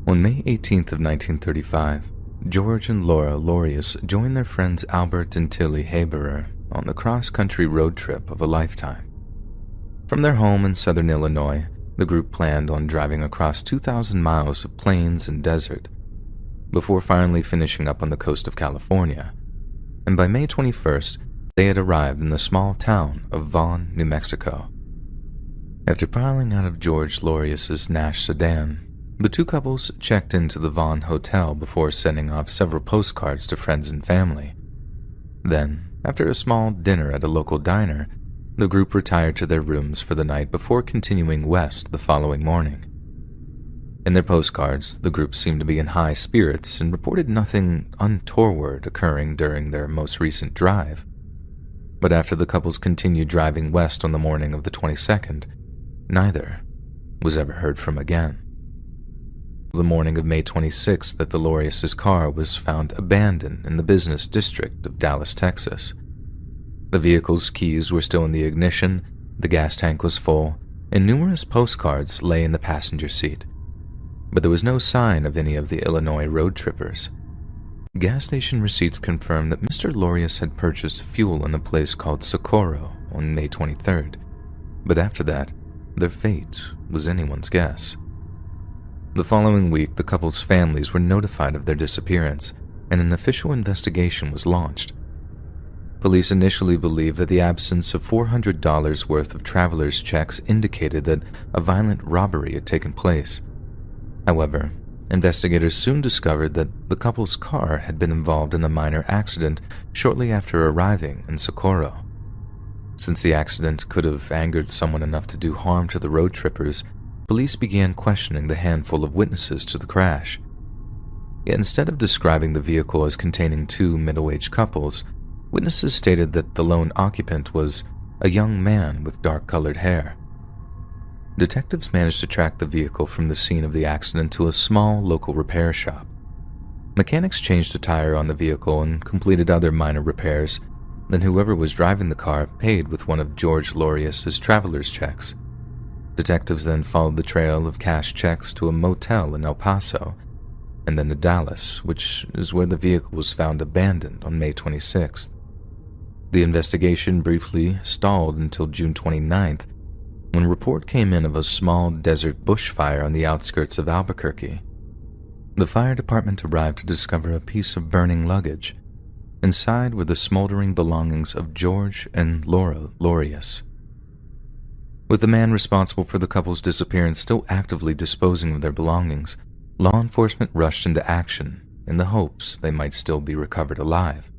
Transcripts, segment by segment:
On May 18th of 1935, George and Laura Lorius joined their friends Albert and Tilly Haberer on the cross-country road trip of a lifetime. From their home in southern Illinois, the group planned on driving across 2,000 miles of plains and desert before finally finishing up on the coast of California, and by May 21st, they had arrived in the small town of Vaughn, New Mexico. After piling out of George Lorius's Nash sedan, the two couples checked into the Vaughn Hotel before sending off several postcards to friends and family. Then, after a small dinner at a local diner, the group retired to their rooms for the night before continuing west the following morning. In their postcards, the group seemed to be in high spirits and reported nothing untoward occurring during their most recent drive. But after the couples continued driving west on the morning of the 22nd, neither was ever heard from again. The morning of May 26th that the Lorius' car was found abandoned in the business district of Dallas, Texas. The vehicle's keys were still in the ignition, the gas tank was full, and numerous postcards lay in the passenger seat. But there was no sign of any of the Illinois road trippers. Gas station receipts confirmed that Mr. Lorius had purchased fuel in a place called Socorro on May 23rd, but after that, their fate was anyone's guess. The following week, the couple's families were notified of their disappearance, and an official investigation was launched. Police initially believed that the absence of $400 worth of traveler's checks indicated that a violent robbery had taken place. However, investigators soon discovered that the couple's car had been involved in a minor accident shortly after arriving in Socorro. Since the accident could have angered someone enough to do harm to the road trippers, police began questioning the handful of witnesses to the crash. Yet instead of describing the vehicle as containing two middle-aged couples, witnesses stated that the lone occupant was a young man with dark-colored hair. Detectives managed to track the vehicle from the scene of the accident to a small local repair shop. Mechanics changed a tire on the vehicle and completed other minor repairs. Then whoever was driving the car paid with one of George Lorius's traveler's checks. Detectives then followed the trail of cash checks to a motel in El Paso, and then to Dallas, which is where the vehicle was found abandoned on May 26th. The investigation briefly stalled until June 29th, when a report came in of a small desert bushfire on the outskirts of Albuquerque. The fire department arrived to discover a piece of burning luggage. Inside were the smoldering belongings of George and Laura Lorius. With the man responsible for the couple's disappearance still actively disposing of their belongings, law enforcement rushed into action in the hopes they might still be recovered alive.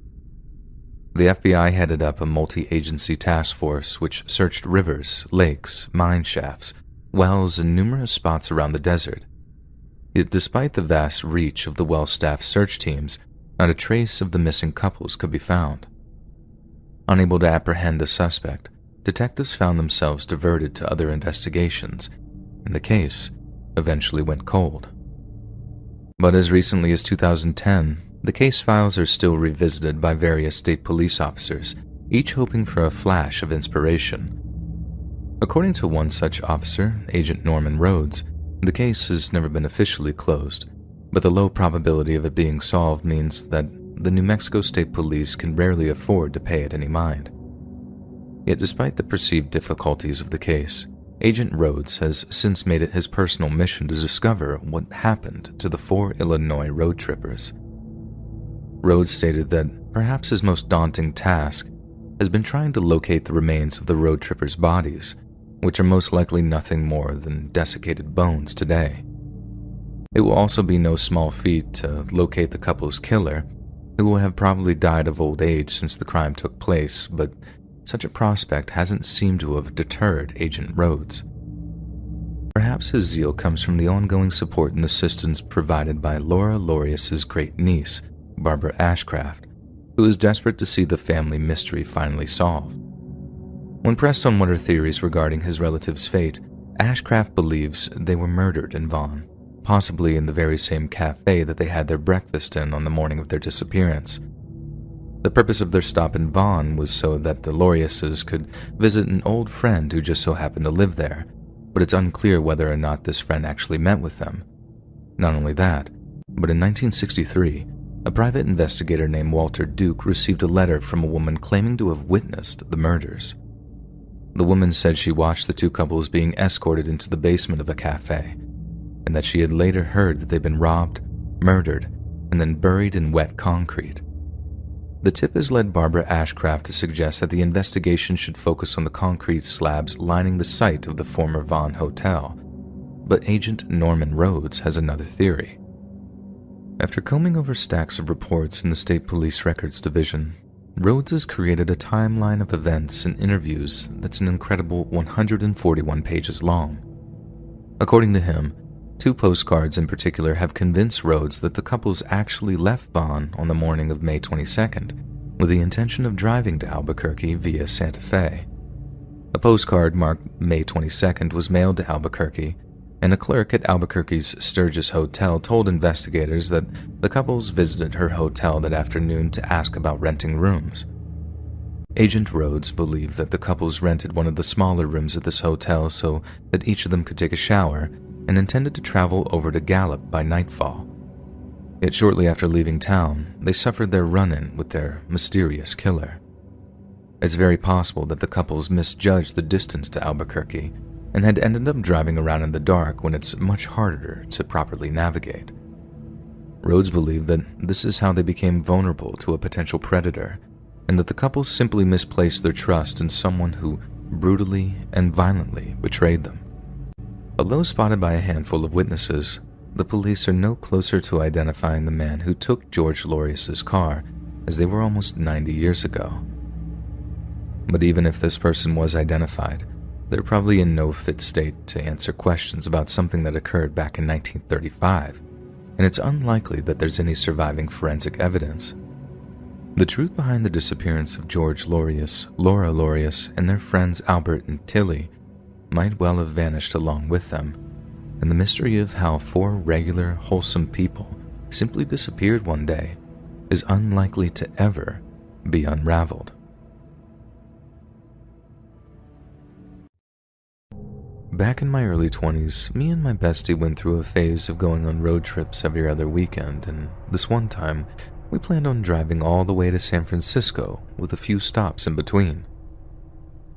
The FBI headed up a multi-agency task force which searched rivers, lakes, mine shafts, wells, and numerous spots around the desert. Yet despite the vast reach of the well-staffed search teams, not a trace of the missing couples could be found. Unable to apprehend a suspect, detectives found themselves diverted to other investigations, and the case eventually went cold. But as recently as 2010, the case files are still revisited by various state police officers, each hoping for a flash of inspiration. According to one such officer, Agent Norman Rhodes, the case has never been officially closed, but the low probability of it being solved means that the New Mexico State Police can rarely afford to pay it any mind. Yet despite the perceived difficulties of the case, Agent Rhodes has since made it his personal mission to discover what happened to the 4 Illinois road trippers. Rhodes stated that perhaps his most daunting task has been trying to locate the remains of the road trippers' bodies, which are most likely nothing more than desiccated bones today. It will also be no small feat to locate the couple's killer, who will have probably died of old age since the crime took place, but such a prospect hasn't seemed to have deterred Agent Rhodes. Perhaps his zeal comes from the ongoing support and assistance provided by Laura Lorius's great-niece, Barbara Ashcraft, who is desperate to see the family mystery finally solved. When pressed on what her theories regarding his relative's fate, Ashcraft believes they were murdered in Vaughn, possibly in the very same cafe that they had their breakfast in on the morning of their disappearance. The purpose of their stop in Vaughn was so that the Loriuses could visit an old friend who just so happened to live there, but it's unclear whether or not this friend actually met with them. Not only that, but in 1963, a private investigator named Walter Duke received a letter from a woman claiming to have witnessed the murders. The woman said she watched the two couples being escorted into the basement of a cafe, and that she had later heard that they'd been robbed, murdered, and then buried in wet concrete. The tip has led Barbara Ashcraft to suggest that the investigation should focus on the concrete slabs lining the site of the former Vaughn Hotel, but Agent Norman Rhodes has another theory. After combing over stacks of reports in the State Police Records Division, Rhodes has created a timeline of events and interviews that's an incredible 141 pages long. According to him, 2 postcards in particular have convinced Rhodes that the couples actually left Vaughn on the morning of May 22nd with the intention of driving to Albuquerque via Santa Fe. A postcard marked May 22nd was mailed to Albuquerque, and a clerk at Albuquerque's Sturgis Hotel told investigators that the couples visited her hotel that afternoon to ask about renting rooms. Agent Rhodes believed that the couples rented one of the smaller rooms at this hotel so that each of them could take a shower, and intended to travel over to Gallup by nightfall. Yet shortly after leaving town, they suffered their run-in with their mysterious killer. It's very possible that the couples misjudged the distance to Albuquerque and had ended up driving around in the dark when it's much harder to properly navigate. Rhodes believed that this is how they became vulnerable to a potential predator, and that the couple simply misplaced their trust in someone who brutally and violently betrayed them. Although spotted by a handful of witnesses, the police are no closer to identifying the man who took George Lorius's car, as they were almost 90 years ago. But even if this person was identified, they're probably in no fit state to answer questions about something that occurred back in 1935, and it's unlikely that there's any surviving forensic evidence. The truth behind the disappearance of George Lorius, Laura Lorius, and their friends Albert and Tilly might well have vanished along with them, and the mystery of how 4 regular, wholesome people simply disappeared one day is unlikely to ever be unraveled. Back in my early 20s, me and my bestie went through a phase of going on road trips every other weekend, and this one time, we planned on driving all the way to San Francisco with a few stops in between.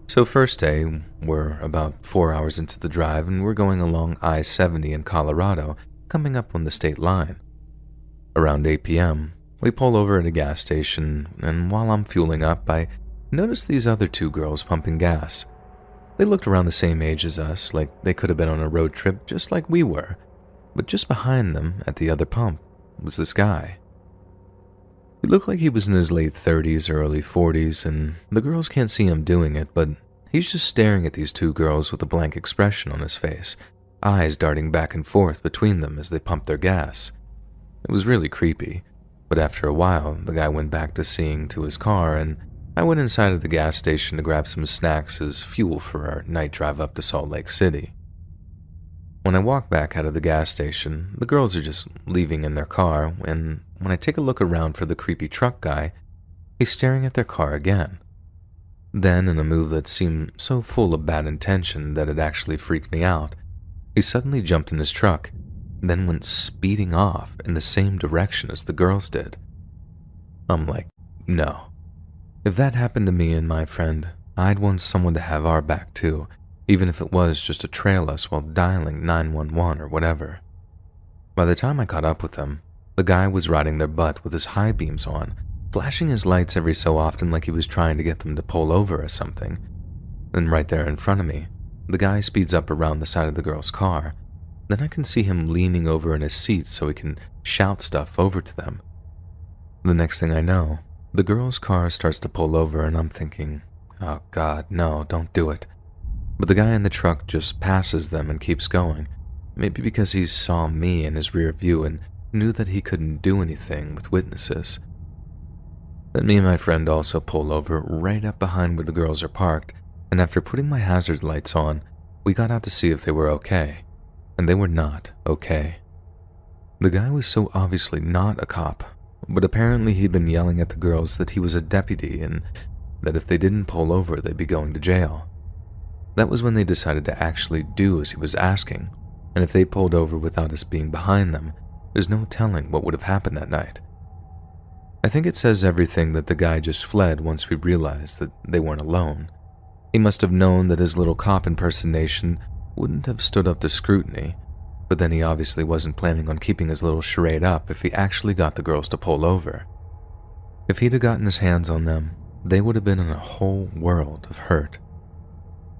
So first day, we're about 4 hours into the drive and we're going along I-70 in Colorado, coming up on the state line. Around 8 p.m., we pull over at a gas station, and while I'm fueling up, I notice these other 2 girls pumping gas. They looked around the same age as us, like they could have been on a road trip just like we were, but just behind them, at the other pump, was this guy. He looked like he was in his late 30s or early 40s, and the girls can't see him doing it, but he's just staring at these 2 girls with a blank expression on his face, eyes darting back and forth between them as they pumped their gas. It was really creepy, but after a while, the guy went back to seeing to his car, and I went inside of the gas station to grab some snacks as fuel for our night drive up to Salt Lake City. When I walk back out of the gas station, the girls are just leaving in their car, and when I take a look around for the creepy truck guy, he's staring at their car again. Then, in a move that seemed so full of bad intention that it actually freaked me out, he suddenly jumped in his truck, then went speeding off in the same direction as the girls did. I'm like, no. If that happened to me and my friend, I'd want someone to have our back too, even if it was just to trail us while dialing 911 or whatever. By the time I caught up with them, the guy was riding their butt with his high beams on, flashing his lights every so often like he was trying to get them to pull over or something. Then right there in front of me, the guy speeds up around the side of the girl's car. Then I can see him leaning over in his seat so he can shout stuff over to them. The next thing I know, the girl's car starts to pull over and I'm thinking, oh God, no, don't do it. But the guy in the truck just passes them and keeps going, maybe because he saw me in his rear view and knew that he couldn't do anything with witnesses. Then me and my friend also pull over right up behind where the girls are parked, and after putting my hazard lights on, we got out to see if they were okay, and they were not okay. The guy was so obviously not a cop, but apparently he'd been yelling at the girls that he was a deputy and that if they didn't pull over, they'd be going to jail. That was when they decided to actually do as he was asking, and if they pulled over without us being behind them, there's no telling what would have happened that night. I think it says everything that the guy just fled once we realized that they weren't alone. He must have known that his little cop impersonation wouldn't have stood up to scrutiny, but then he obviously wasn't planning on keeping his little charade up if he actually got the girls to pull over. If he'd have gotten his hands on them, they would have been in a whole world of hurt.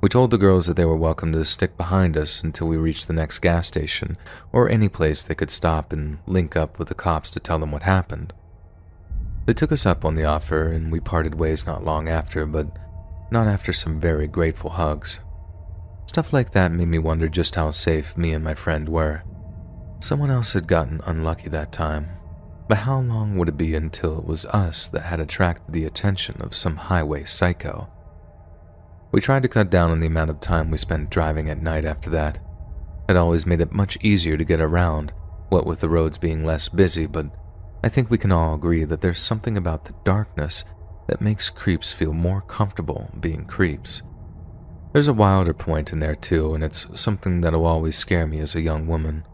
We told the girls that they were welcome to stick behind us until we reached the next gas station or any place they could stop and link up with the cops to tell them what happened. They took us up on the offer and we parted ways not long after, but not after some very grateful hugs. Stuff like that made me wonder just how safe me and my friend were. Someone else had gotten unlucky that time, but how long would it be until it was us that had attracted the attention of some highway psycho? We tried to cut down on the amount of time we spent driving at night after that. It always made it much easier to get around, what with the roads being less busy, but I think we can all agree that there's something about the darkness that makes creeps feel more comfortable being creeps. There's a wilder point in there too, and it's something that'll always scare me as a young woman.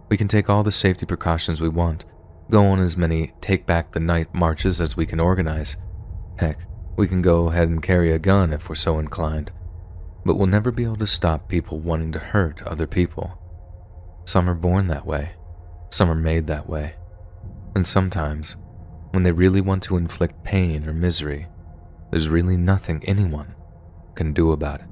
We can take all the safety precautions we want, go on as many take back the night marches as we can organize. Heck, we can go ahead and carry a gun if we're so inclined, but we'll never be able to stop people wanting to hurt other people. Some are born that way, some are made that way, and sometimes, when they really want to inflict pain or misery, there's really nothing anyone can do about it.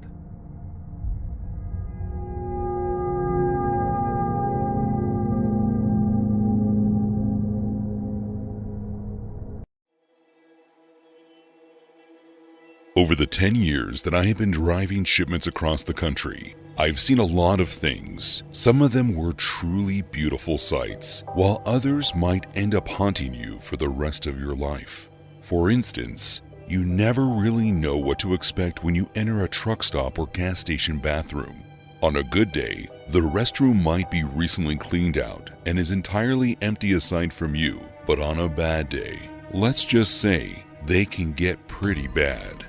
Over the 10 years that I have been driving shipments across the country, I've seen a lot of things. Some of them were truly beautiful sights, while others might end up haunting you for the rest of your life. For instance, you never really know what to expect when you enter a truck stop or gas station bathroom. On a good day, the restroom might be recently cleaned out and is entirely empty aside from you, but on a bad day, let's just say they can get pretty bad.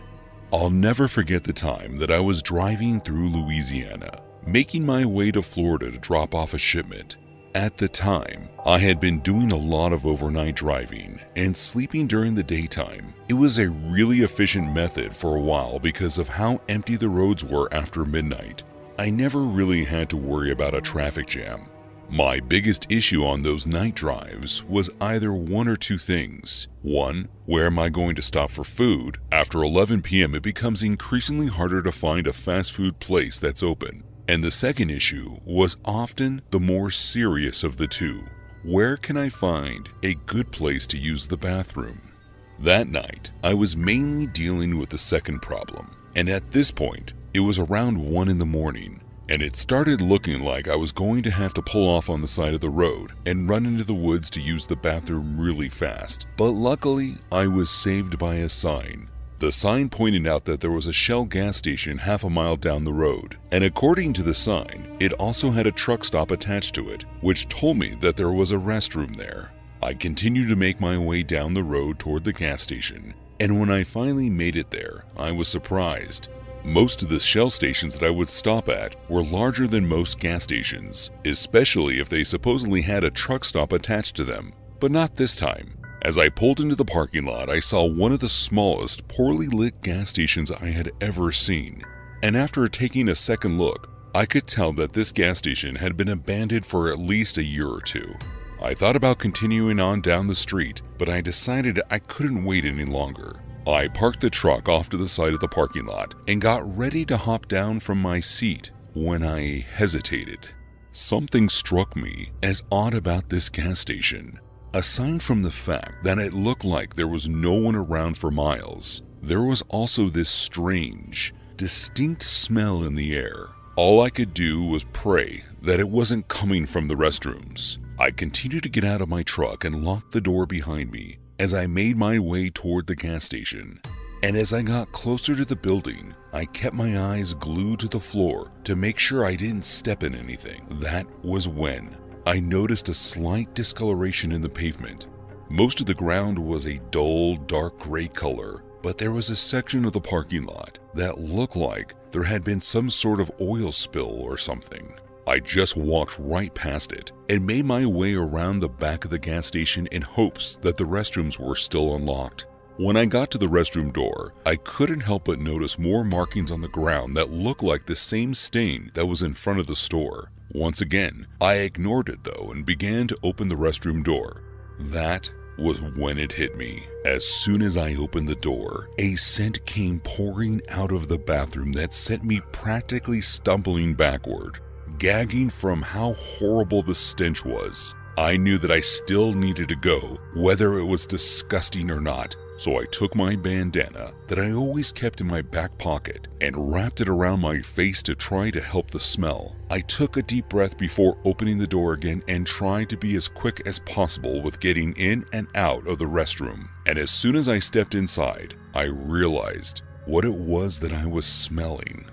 I'll never forget the time that I was driving through Louisiana, making my way to Florida to drop off a shipment. At the time, I had been doing a lot of overnight driving and sleeping during the daytime. It was a really efficient method for a while because of how empty the roads were after midnight. I never really had to worry about a traffic jam. My biggest issue on those night drives was either one or two things. One, where am I going to stop for food? After 11 p.m. it becomes increasingly harder to find a fast food place that's open. And the second issue was often the more serious of the two. Where can I find a good place to use the bathroom? That night, I was mainly dealing with the second problem. And at this point, it was around 1 in the morning. And it started looking like I was going to have to pull off on the side of the road and run into the woods to use the bathroom really fast. But luckily, I was saved by a sign. The sign pointed out that there was a Shell gas station half a mile down the road, and according to the sign, it also had a truck stop attached to it, which told me that there was a restroom there. I continued to make my way down the road toward the gas station, and when I finally made it there, I was surprised. Most of the Shell stations that I would stop at were larger than most gas stations, especially if they supposedly had a truck stop attached to them. But not this time. As I pulled into the parking lot, I saw one of the smallest, poorly lit gas stations I had ever seen. And after taking a second look, I could tell that this gas station had been abandoned for at least a year or two. I thought about continuing on down the street, but I decided I couldn't wait any longer. I parked the truck off to the side of the parking lot and got ready to hop down from my seat when I hesitated. Something struck me as odd about this gas station. Aside from the fact that it looked like there was no one around for miles, there was also this strange, distinct smell in the air. All I could do was pray that it wasn't coming from the restrooms. I continued to get out of my truck and lock the door behind me as I made my way toward the gas station. And as I got closer to the building, I kept my eyes glued to the floor to make sure I didn't step in anything. That was when I noticed a slight discoloration in the pavement. Most of the ground was a dull, dark gray color, but there was a section of the parking lot that looked like there had been some sort of oil spill or something. I just walked right past it and made my way around the back of the gas station in hopes that the restrooms were still unlocked. When I got to the restroom door, I couldn't help but notice more markings on the ground that looked like the same stain that was in front of the store. Once again, I ignored it though and began to open the restroom door. That was when it hit me. As soon as I opened the door, a scent came pouring out of the bathroom that sent me practically stumbling backward. Gagging from how horrible the stench was, I knew that I still needed to go, whether it was disgusting or not. So I took my bandana that I always kept in my back pocket and wrapped it around my face to try to help the smell. I took a deep breath before opening the door again and tried to be as quick as possible with getting in and out of the restroom. And as soon as I stepped inside, I realized what it was that I was smelling.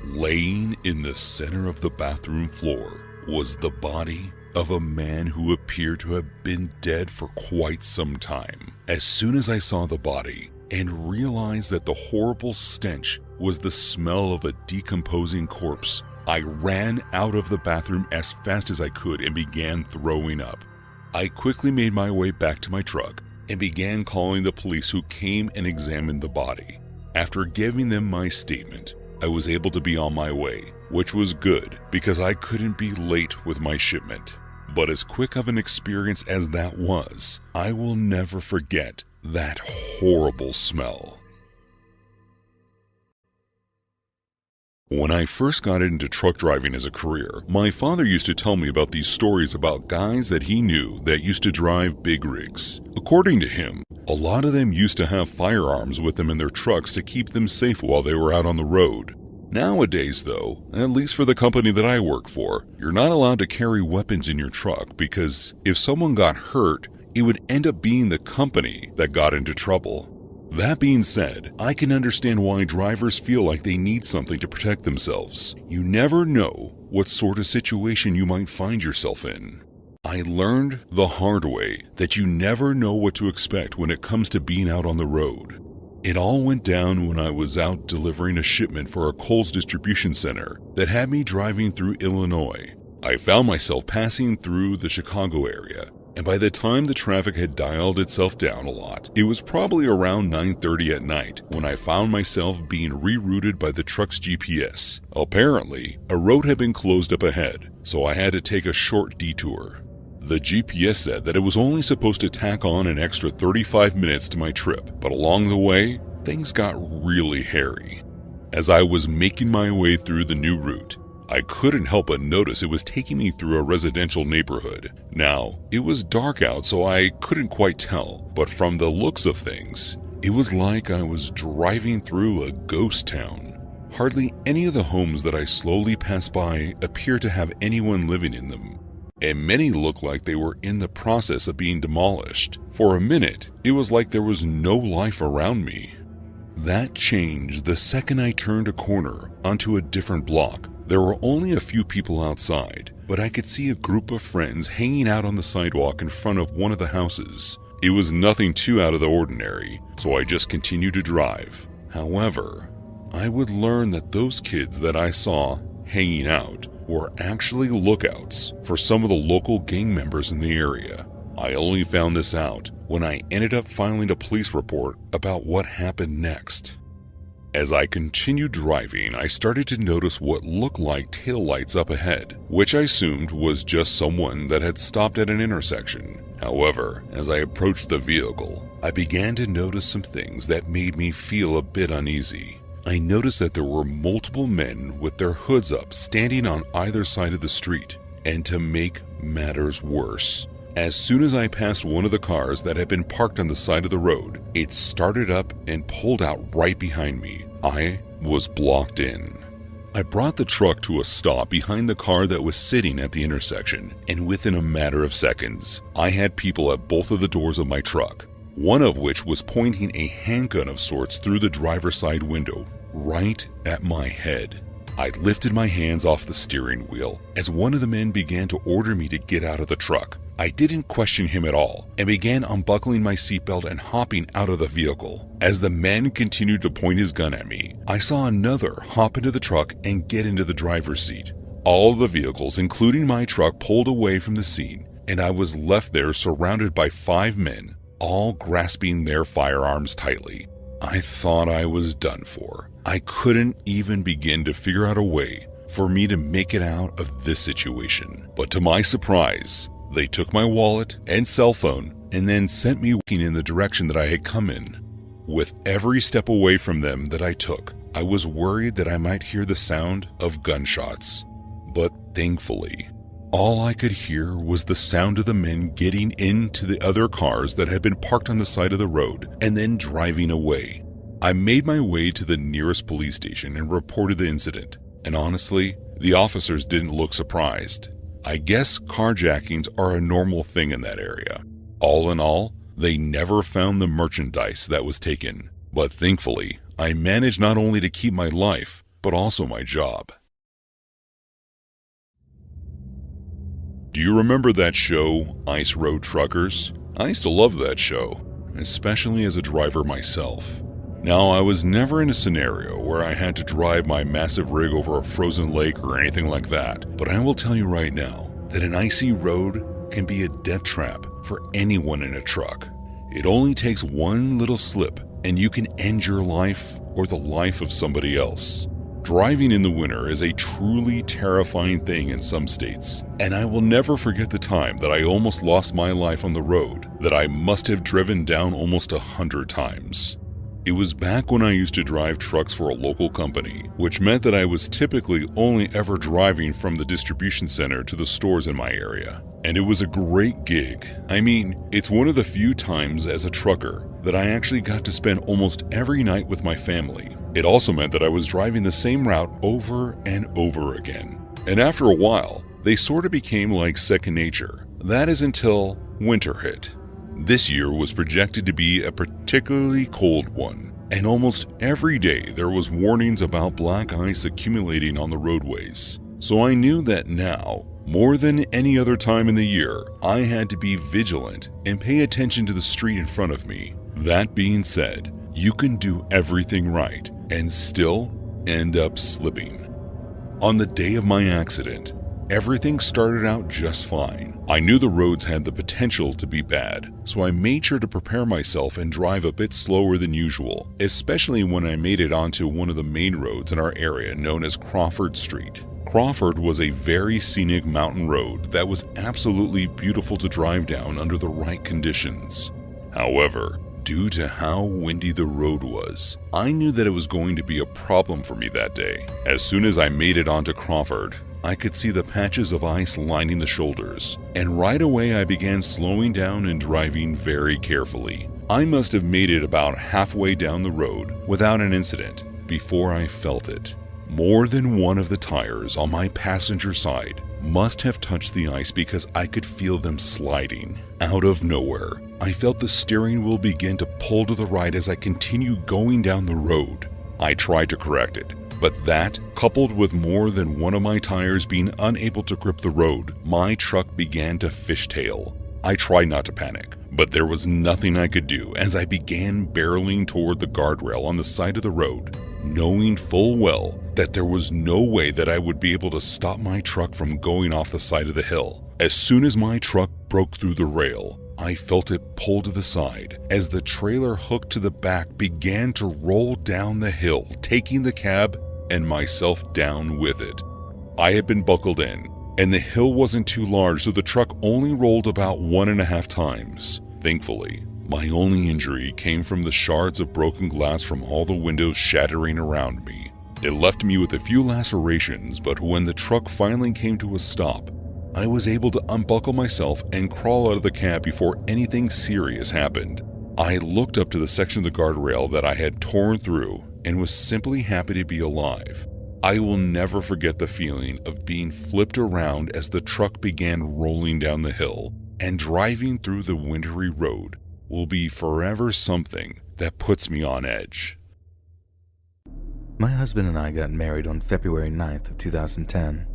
Laying in the center of the bathroom floor was the body of a man who appeared to have been dead for quite some time. As soon as I saw the body and realized that the horrible stench was the smell of a decomposing corpse, I ran out of the bathroom as fast as I could and began throwing up. I quickly made my way back to my truck and began calling the police, who came and examined the body. After giving them my statement, I was able to be on my way, which was good because I couldn't be late with my shipment. But as quick of an experience as that was, I will never forget that horrible smell. When I first got into truck driving as a career, my father used to tell me about these stories about guys that he knew that used to drive big rigs. According to him, a lot of them used to have firearms with them in their trucks to keep them safe while they were out on the road. Nowadays, though, at least for the company that I work for, you're not allowed to carry weapons in your truck because if someone got hurt, it would end up being the company that got into trouble. That being said, I can understand why drivers feel like they need something to protect themselves. You never know what sort of situation you might find yourself in. I learned the hard way that you never know what to expect when it comes to being out on the road. It all went down when I was out delivering a shipment for a Kohl's distribution center that had me driving through Illinois. I found myself passing through the Chicago area, and by the time the traffic had dialed itself down a lot, it was probably around 9:30 at night when I found myself being rerouted by the truck's GPS. Apparently, a road had been closed up ahead, so I had to take a short detour. The GPS said that it was only supposed to tack on an extra 35 minutes to my trip, but along the way, things got really hairy. As I was making my way through the new route, I couldn't help but notice it was taking me through a residential neighborhood. Now, it was dark out, so I couldn't quite tell, but from the looks of things, it was like I was driving through a ghost town. Hardly any of the homes that I slowly passed by appeared to have anyone living in them, and many looked like they were in the process of being demolished. For a minute, it was like there was no life around me. That changed the second I turned a corner onto a different block. There were only a few people outside, but I could see a group of friends hanging out on the sidewalk in front of one of the houses. It was nothing too out of the ordinary, so I just continued to drive. However, I would learn that those kids that I saw hanging out were actually lookouts for some of the local gang members in the area. I only found this out when I ended up filing a police report about what happened next. As I continued driving, I started to notice what looked like taillights up ahead, which I assumed was just someone that had stopped at an intersection. However, as I approached the vehicle, I began to notice some things that made me feel a bit uneasy. I noticed that there were multiple men with their hoods up standing on either side of the street. And to make matters worse, as soon as I passed one of the cars that had been parked on the side of the road, it started up and pulled out right behind me. I was blocked in. I brought the truck to a stop behind the car that was sitting at the intersection, and within a matter of seconds, I had people at both of the doors of my truck, one of which was pointing a handgun of sorts through the driver's side window, right at my head. I lifted my hands off the steering wheel as one of the men began to order me to get out of the truck. I didn't question him at all and began unbuckling my seatbelt and hopping out of the vehicle. As the man continued to point his gun at me, I saw another hop into the truck and get into the driver's seat. All of the vehicles, including my truck, pulled away from the scene, and I was left there surrounded by 5 men, all grasping their firearms tightly. I thought I was done for. I couldn't even begin to figure out a way for me to make it out of this situation. But to my surprise, they took my wallet and cell phone and then sent me walking in the direction that I had come in. With every step away from them that I took, I was worried that I might hear the sound of gunshots. But thankfully, all I could hear was the sound of the men getting into the other cars that had been parked on the side of the road and then driving away. I made my way to the nearest police station and reported the incident. And honestly, the officers didn't look surprised. I guess carjackings are a normal thing in that area. All in all, they never found the merchandise that was taken. But thankfully, I managed not only to keep my life, but also my job. Do you remember that show, Ice Road Truckers? I used to love that show, especially as a driver myself. Now, I was never in a scenario where I had to drive my massive rig over a frozen lake or anything like that, but I will tell you right now that an icy road can be a death trap for anyone in a truck. It only takes one little slip and you can end your life or the life of somebody else. Driving in the winter is a truly terrifying thing in some states, and I will never forget the time that I almost lost my life on the road that I must have driven down almost 100 times. It was back when I used to drive trucks for a local company, which meant that I was typically only ever driving from the distribution center to the stores in my area. And it was a great gig. I mean, it's one of the few times as a trucker that I actually got to spend almost every night with my family. It also meant that I was driving the same route over and over again. And after a while, they sort of became like second nature. That is until winter hit. This year was projected to be a particularly cold one, and almost every day there was warnings about black ice accumulating on the roadways. So I knew that now, more than any other time in the year, I had to be vigilant and pay attention to the street in front of me. That being said, you can do everything right and still end up slipping. On the day of my accident, everything started out just fine. I knew the roads had the potential to be bad, so I made sure to prepare myself and drive a bit slower than usual, especially when I made it onto one of the main roads in our area known as Crawford Street. Crawford was a very scenic mountain road that was absolutely beautiful to drive down under the right conditions. However, due to how windy the road was, I knew that it was going to be a problem for me that day. As soon as I made it onto Crawford, I could see the patches of ice lining the shoulders, and right away I began slowing down and driving very carefully. I must have made it about halfway down the road without an incident before I felt it. More than one of the tires on my passenger side must have touched the ice because I could feel them sliding. Out of nowhere, I felt the steering wheel begin to pull to the right as I continued going down the road. I tried to correct it, but that, coupled with more than one of my tires being unable to grip the road, my truck began to fishtail. I tried not to panic, but there was nothing I could do as I began barreling toward the guardrail on the side of the road, knowing full well that there was no way that I would be able to stop my truck from going off the side of the hill. As soon as my truck broke through the rail, I felt it pull to the side as the trailer hooked to the back began to roll down the hill, taking the cab and myself down with it. I had been buckled in, and the hill wasn't too large, so the truck only rolled about 1.5 times. Thankfully, my only injury came from the shards of broken glass from all the windows shattering around me. It left me with a few lacerations, but when the truck finally came to a stop, I was able to unbuckle myself and crawl out of the cab before anything serious happened. I looked up to the section of the guardrail that I had torn through and was simply happy to be alive. I will never forget the feeling of being flipped around as the truck began rolling down the hill, and driving through the wintry road will be forever something that puts me on edge. My husband and I got married on February 9th of 2010,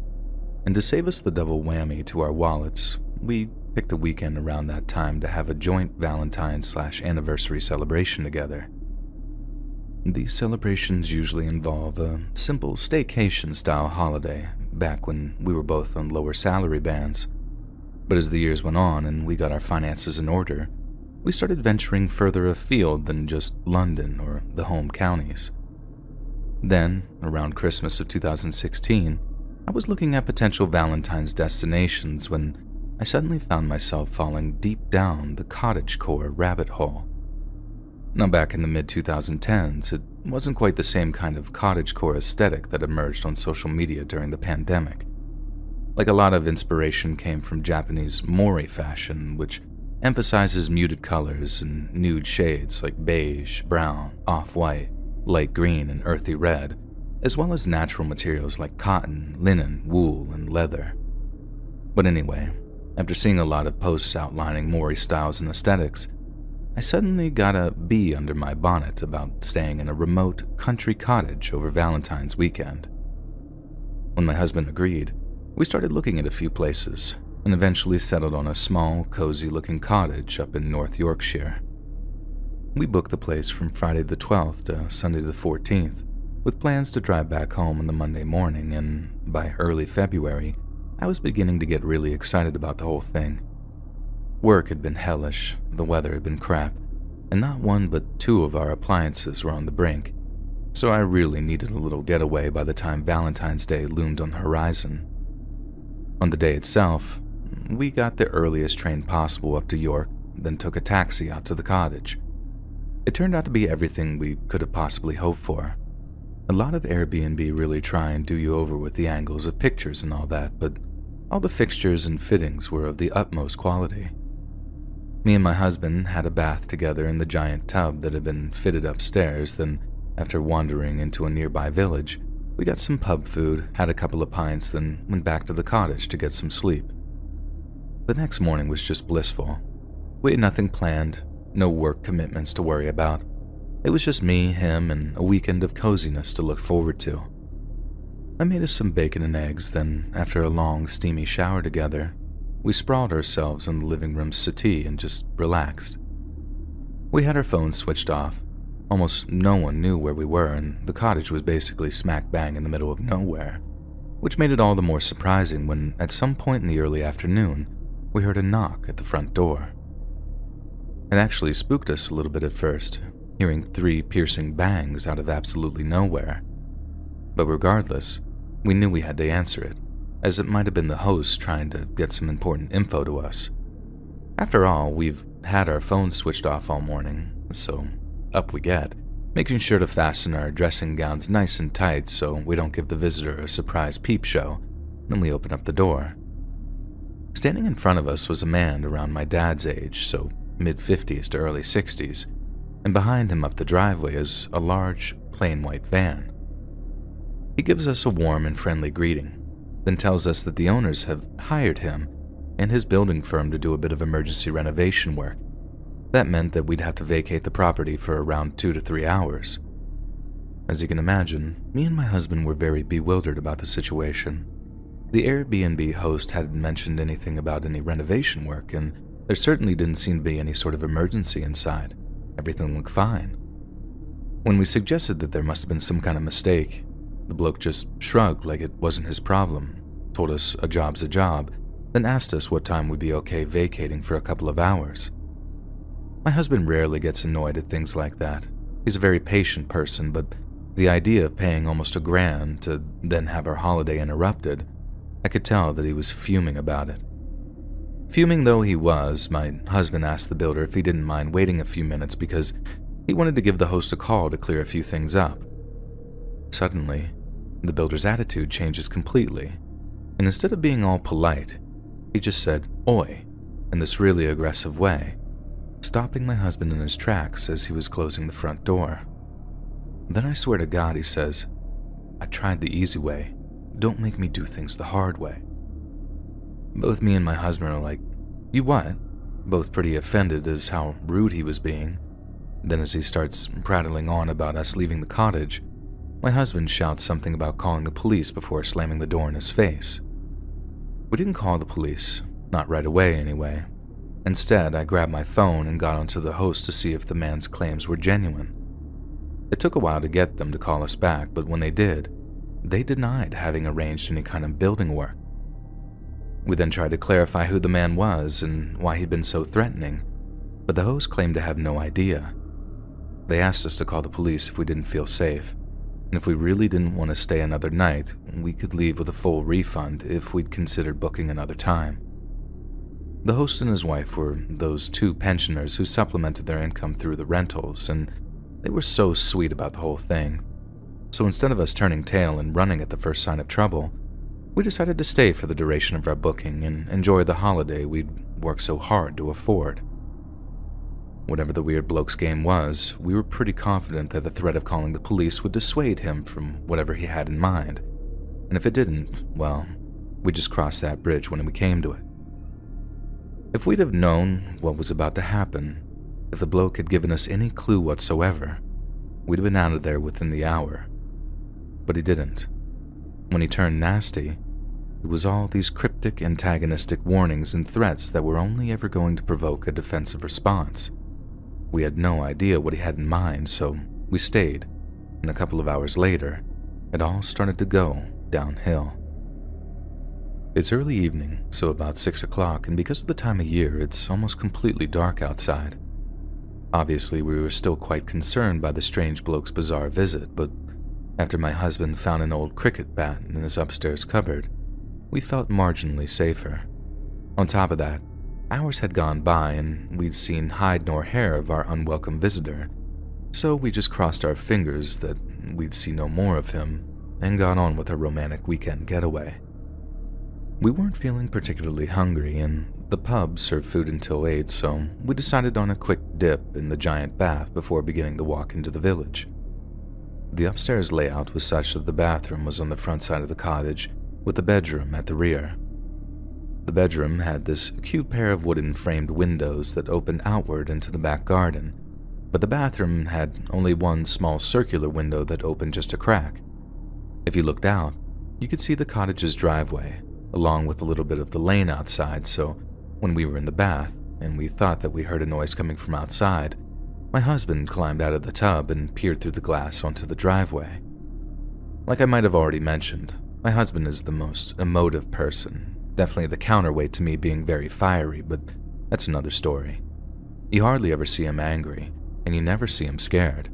and to save us the double whammy to our wallets, we picked a weekend around that time to have a joint Valentine's/anniversary celebration together. These celebrations usually involve a simple staycation-style holiday back when we were both on lower salary bands. But as the years went on and we got our finances in order, we started venturing further afield than just London or the home counties. Then, around Christmas of 2016, I was looking at potential Valentine's destinations when I suddenly found myself falling deep down the cottagecore rabbit hole. Now, back in the mid-2010s, it wasn't quite the same kind of cottagecore aesthetic that emerged on social media during the pandemic. Like, a lot of inspiration came from Japanese mori fashion, which emphasizes muted colors and nude shades like beige, brown, off-white, light green, and earthy red, as well as natural materials like cotton, linen, wool, and leather. But anyway, after seeing a lot of posts outlining mori styles and aesthetics, I suddenly got a bee under my bonnet about staying in a remote country cottage over Valentine's weekend. When my husband agreed, we started looking at a few places and eventually settled on a small, cozy-looking cottage up in North Yorkshire. We booked the place from Friday the 12th to Sunday the 14th, with plans to drive back home on the Monday morning, and by early February, I was beginning to get really excited about the whole thing. Work had been hellish, the weather had been crap, and not one but two of our appliances were on the brink, so I really needed a little getaway by the time Valentine's Day loomed on the horizon. On the day itself, we got the earliest train possible up to York, then took a taxi out to the cottage. It turned out to be everything we could have possibly hoped for. A lot of Airbnb really try and do you over with the angles of pictures and all that, but all the fixtures and fittings were of the utmost quality. Me and my husband had a bath together in the giant tub that had been fitted upstairs, then, after wandering into a nearby village, we got some pub food, had a couple of pints, then went back to the cottage to get some sleep. The next morning was just blissful. We had nothing planned, no work commitments to worry about. It was just me, him, and a weekend of coziness to look forward to. I made us some bacon and eggs, then, after a long, steamy shower together, we sprawled ourselves on the living room settee and just relaxed. We had our phones switched off. Almost no one knew where we were, and the cottage was basically smack bang in the middle of nowhere, which made it all the more surprising when, at some point in the early afternoon, we heard a knock at the front door. It actually spooked us a little bit at first, hearing 3 piercing bangs out of absolutely nowhere. But regardless, we knew we had to answer it, as it might have been the host trying to get some important info to us. After all, we've had our phones switched off all morning, so up we get, making sure to fasten our dressing gowns nice and tight so we don't give the visitor a surprise peep show. Then we open up the door. Standing in front of us was a man around my dad's age, so mid-50s to early 60s, and behind him up the driveway is a large, plain white van. He gives us a warm and friendly greeting, then tells us that the owners have hired him and his building firm to do a bit of emergency renovation work. That meant that we'd have to vacate the property for around 2 to 3 hours. As you can imagine, me and my husband were very bewildered about the situation. The Airbnb host hadn't mentioned anything about any renovation work, and there certainly didn't seem to be any sort of emergency inside. Everything looked fine. When we suggested that there must have been some kind of mistake, the bloke just shrugged like it wasn't his problem, told us a job's a job, then asked us what time we'd be okay vacating for a couple of hours. My husband rarely gets annoyed at things like that. He's a very patient person, but the idea of paying almost $1,000 to then have our holiday interrupted, I could tell that he was fuming about it. Fuming though he was, my husband asked the builder if he didn't mind waiting a few minutes because he wanted to give the host a call to clear a few things up. Suddenly, the builder's attitude changes completely, and instead of being all polite, he just said, "Oi," in this really aggressive way, stopping my husband in his tracks as he was closing the front door. Then I swear to God, he says, "I tried the easy way. Don't make me do things the hard way." Both me and my husband are like, "You what?" Both pretty offended as how rude he was being. Then as he starts prattling on about us leaving the cottage, my husband shouts something about calling the police before slamming the door in his face. We didn't call the police, not right away anyway. Instead, I grabbed my phone and got onto the host to see if the man's claims were genuine. It took a while to get them to call us back, but when they did, they denied having arranged any kind of building work. We then tried to clarify who the man was and why he'd been so threatening, but the host claimed to have no idea. They asked us to call the police if we didn't feel safe, and if we really didn't want to stay another night, we could leave with a full refund if we'd considered booking another time. The host and his wife were those two pensioners who supplemented their income through the rentals, and they were so sweet about the whole thing. So instead of us turning tail and running at the first sign of trouble, we decided to stay for the duration of our booking and enjoy the holiday we'd worked so hard to afford. Whatever the weird bloke's game was, we were pretty confident that the threat of calling the police would dissuade him from whatever he had in mind, and if it didn't, well, we'd just cross that bridge when we came to it. If we'd have known what was about to happen, if the bloke had given us any clue whatsoever, we'd have been out of there within the hour. But he didn't. When he turned nasty, it was all these cryptic, antagonistic warnings and threats that were only ever going to provoke a defensive response. We had no idea what he had in mind, so we stayed, and a couple of hours later, it all started to go downhill. It's early evening, so about 6 o'clock, and because of the time of year, it's almost completely dark outside. Obviously, we were still quite concerned by the strange bloke's bizarre visit, but after my husband found an old cricket bat in his upstairs cupboard, we felt marginally safer. On top of that, hours had gone by and we'd seen hide nor hair of our unwelcome visitor, so we just crossed our fingers that we'd see no more of him and got on with our romantic weekend getaway. We weren't feeling particularly hungry, and the pub served food until 8, so we decided on a quick dip in the giant bath before beginning the walk into the village. The upstairs layout was such that the bathroom was on the front side of the cottage, with the bedroom at the rear. The bedroom had this cute pair of wooden framed windows that opened outward into the back garden, but the bathroom had only one small circular window that opened just a crack. If you looked out, you could see the cottage's driveway, along with a little bit of the lane outside, so when we were in the bath and we thought that we heard a noise coming from outside, my husband climbed out of the tub and peered through the glass onto the driveway. Like I might have already mentioned, my husband is the most emotive person, definitely the counterweight to me being very fiery, but that's another story. You hardly ever see him angry, and you never see him scared.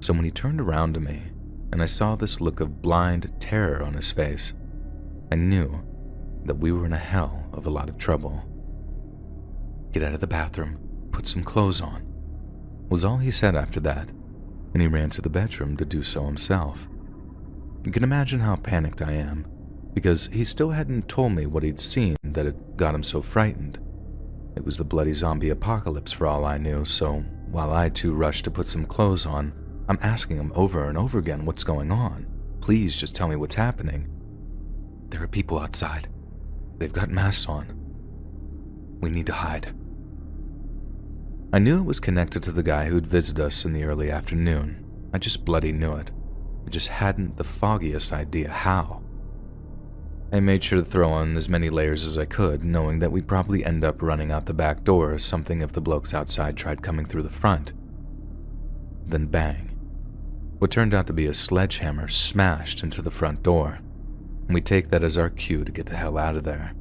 So when he turned around to me, and I saw this look of blind terror on his face, I knew that we were in a hell of a lot of trouble. "Get out of the bathroom, put some clothes on," was all he said after that, and he ran to the bedroom to do so himself. You can imagine how panicked I am, because he still hadn't told me what he'd seen that had got him so frightened. It was the bloody zombie apocalypse for all I knew, so while I too rushed to put some clothes on, I'm asking him over and over again what's going on. Please just tell me what's happening. "There are people outside. They've got masks on. We need to hide." I knew it was connected to the guy who'd visited us in the early afternoon. I just bloody knew it. I just hadn't the foggiest idea how. I made sure to throw on as many layers as I could, knowing that we'd probably end up running out the back door or something if the blokes outside tried coming through the front. Then bang. What turned out to be a sledgehammer smashed into the front door, and we take that as our cue to get the hell out of there.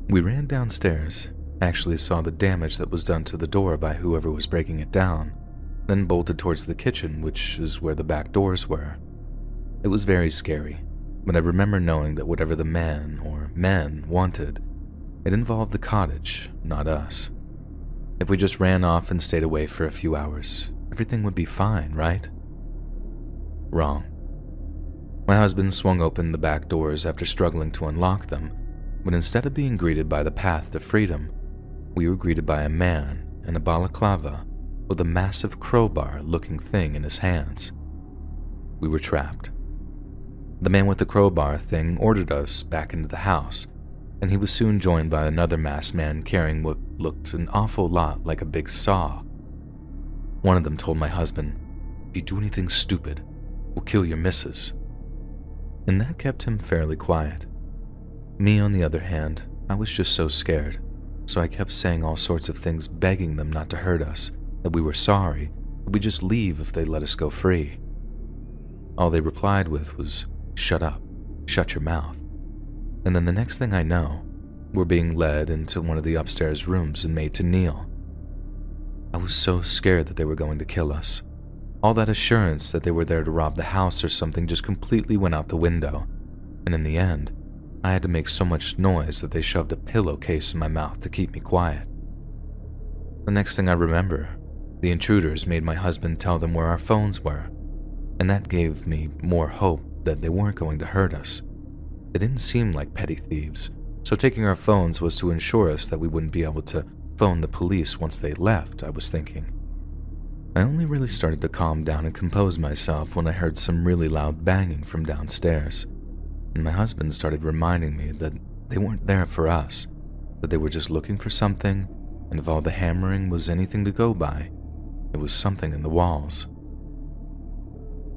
We ran downstairs, actually saw the damage that was done to the door by whoever was breaking it down, then bolted towards the kitchen, which is where the back doors were. It was very scary, but I remember knowing that whatever the man or men wanted, it involved the cottage, not us. If we just ran off and stayed away for a few hours, everything would be fine, right? Wrong. My husband swung open the back doors after struggling to unlock them, but instead of being greeted by the path to freedom, we were greeted by a man in a balaclava with a massive crowbar-looking thing in his hands. We were trapped. The man with the crowbar thing ordered us back into the house, and he was soon joined by another masked man carrying what looked an awful lot like a big saw. One of them told my husband, "If you do anything stupid, we'll kill your missus." And that kept him fairly quiet. Me, on the other hand, I was just so scared, so I kept saying all sorts of things begging them not to hurt us, that we were sorry, that we'd just leave if they let us go free. All they replied with was, "Shut up, shut your mouth." And then the next thing I know, we're being led into one of the upstairs rooms and made to kneel. I was so scared that they were going to kill us. All that assurance that they were there to rob the house or something just completely went out the window, and in the end, I had to make so much noise that they shoved a pillowcase in my mouth to keep me quiet. The next thing I remember, the intruders made my husband tell them where our phones were, and that gave me more hope that they weren't going to hurt us. They didn't seem like petty thieves, so taking our phones was to ensure us that we wouldn't be able to phone the police once they left, I was thinking. I only really started to calm down and compose myself when I heard some really loud banging from downstairs, and my husband started reminding me that they weren't there for us, that they were just looking for something, and if all the hammering was anything to go by, it was something in the walls.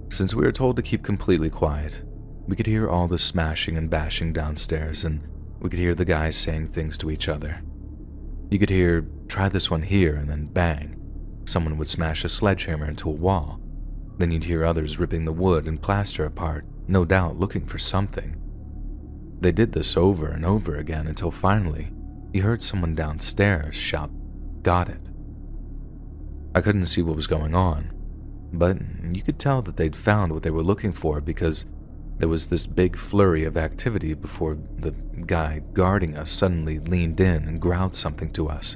Since we were told to keep completely quiet, we could hear all the smashing and bashing downstairs, and we could hear the guys saying things to each other. You could hear, "Try this one here," and then bang. Someone would smash a sledgehammer into a wall. Then you'd hear others ripping the wood and plaster apart, no doubt looking for something. They did this over and over again until finally, you heard someone downstairs shout, "Got it." I couldn't see what was going on, but you could tell that they'd found what they were looking for because there was this big flurry of activity before the guy guarding us suddenly leaned in and growled something to us.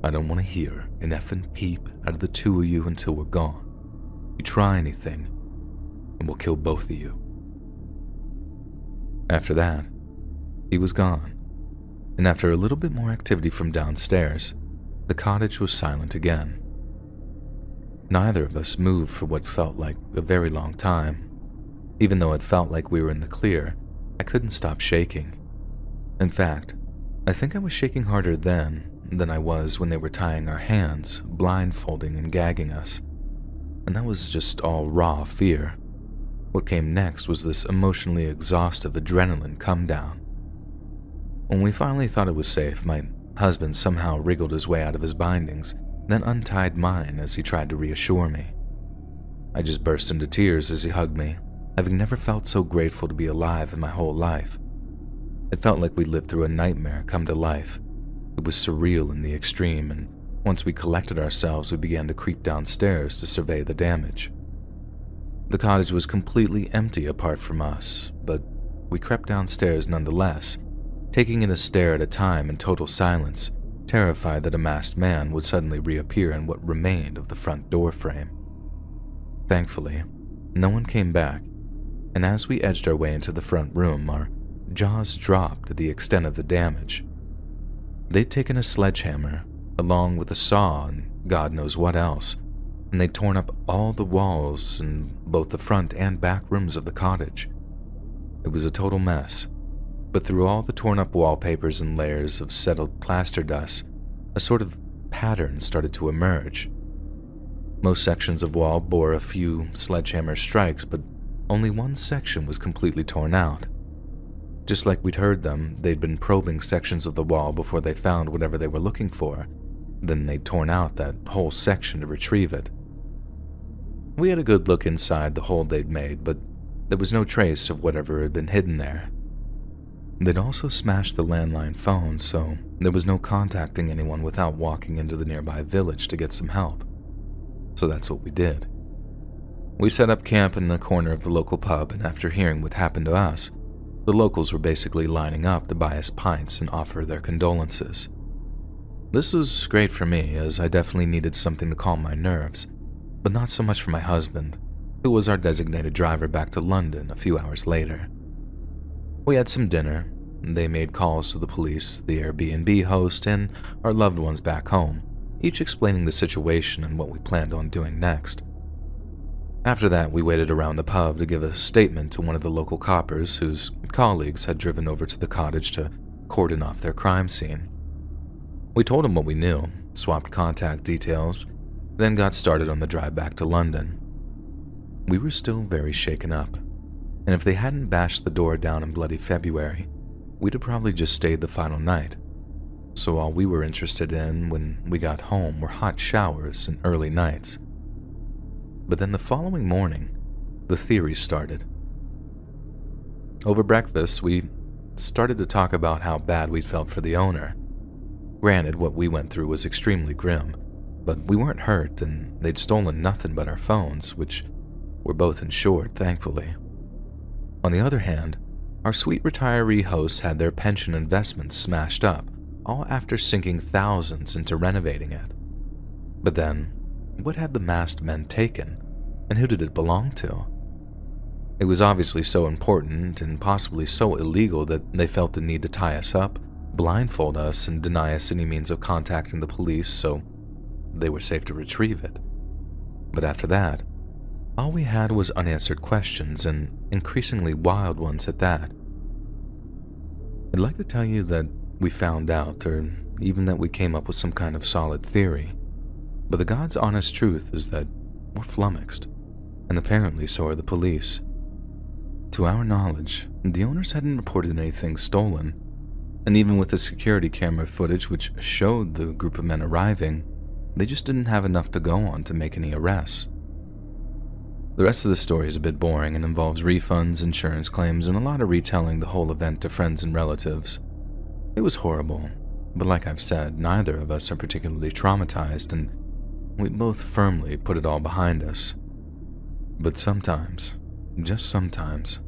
"I don't want to hear an effing peep out of the two of you until we're gone. You try anything, and we'll kill both of you." After that, he was gone, and after a little bit more activity from downstairs, the cottage was silent again. Neither of us moved for what felt like a very long time. Even though it felt like we were in the clear, I couldn't stop shaking. In fact, I think I was shaking harder then than I was when they were tying our hands, blindfolding and gagging us. And that was just all raw fear. What came next was this emotionally exhaustive adrenaline come down. When we finally thought it was safe, my husband somehow wriggled his way out of his bindings, then untied mine as he tried to reassure me. I just burst into tears as he hugged me, having never felt so grateful to be alive in my whole life. It felt like we lived through a nightmare come to life. It was surreal in the extreme, and once we collected ourselves, we began to creep downstairs to survey the damage. The cottage was completely empty apart from us, but we crept downstairs nonetheless, taking it a stare at a time in total silence, terrified that a masked man would suddenly reappear in what remained of the front door frame. Thankfully, no one came back, and as we edged our way into the front room, our jaws dropped at the extent of the damage. They'd taken a sledgehammer, along with a saw and God knows what else, and they'd torn up all the walls in both the front and back rooms of the cottage. It was a total mess, but through all the torn up wallpapers and layers of settled plaster dust, a sort of pattern started to emerge. Most sections of wall bore a few sledgehammer strikes, but only one section was completely torn out. Just like we'd heard them, they'd been probing sections of the wall before they found whatever they were looking for. Then they'd torn out that whole section to retrieve it. We had a good look inside the hole they'd made, but there was no trace of whatever had been hidden there. They'd also smashed the landline phone, so there was no contacting anyone without walking into the nearby village to get some help. So that's what we did. We set up camp in the corner of the local pub, and after hearing what happened to us, the locals were basically lining up to buy us pints and offer their condolences. This was great for me, as I definitely needed something to calm my nerves, but not so much for my husband, who was our designated driver back to London a few hours later. We had some dinner, and they made calls to the police, the Airbnb host, and our loved ones back home, each explaining the situation and what we planned on doing next. After that, we waited around the pub to give a statement to one of the local coppers whose colleagues had driven over to the cottage to cordon off their crime scene. We told him what we knew, swapped contact details, then got started on the drive back to London. We were still very shaken up, and if they hadn't bashed the door down in bloody February, we'd have probably just stayed the final night. So all we were interested in when we got home were hot showers and early nights. But then the following morning, the theory started. Over breakfast, we started to talk about how bad we felt for the owner. Granted, what we went through was extremely grim, but we weren't hurt and they'd stolen nothing but our phones, which were both insured, thankfully. On the other hand, our sweet retiree hosts had their pension investments smashed up, all after sinking thousands into renovating it. But then, what had the masked men taken, and who did it belong to? It was obviously so important and possibly so illegal that they felt the need to tie us up, blindfold us, and deny us any means of contacting the police so they were safe to retrieve it. But after that, all we had was unanswered questions, and increasingly wild ones at that. I'd like to tell you that we found out, or even that we came up with some kind of solid theory, but the God's honest truth is that we're flummoxed, and apparently so are the police. To our knowledge, the owners hadn't reported anything stolen, and even with the security camera footage which showed the group of men arriving, they just didn't have enough to go on to make any arrests. The rest of the story is a bit boring and involves refunds, insurance claims, and a lot of retelling the whole event to friends and relatives. It was horrible, but like I've said, neither of us are particularly traumatized, and we both firmly put it all behind us. But sometimes, just sometimes,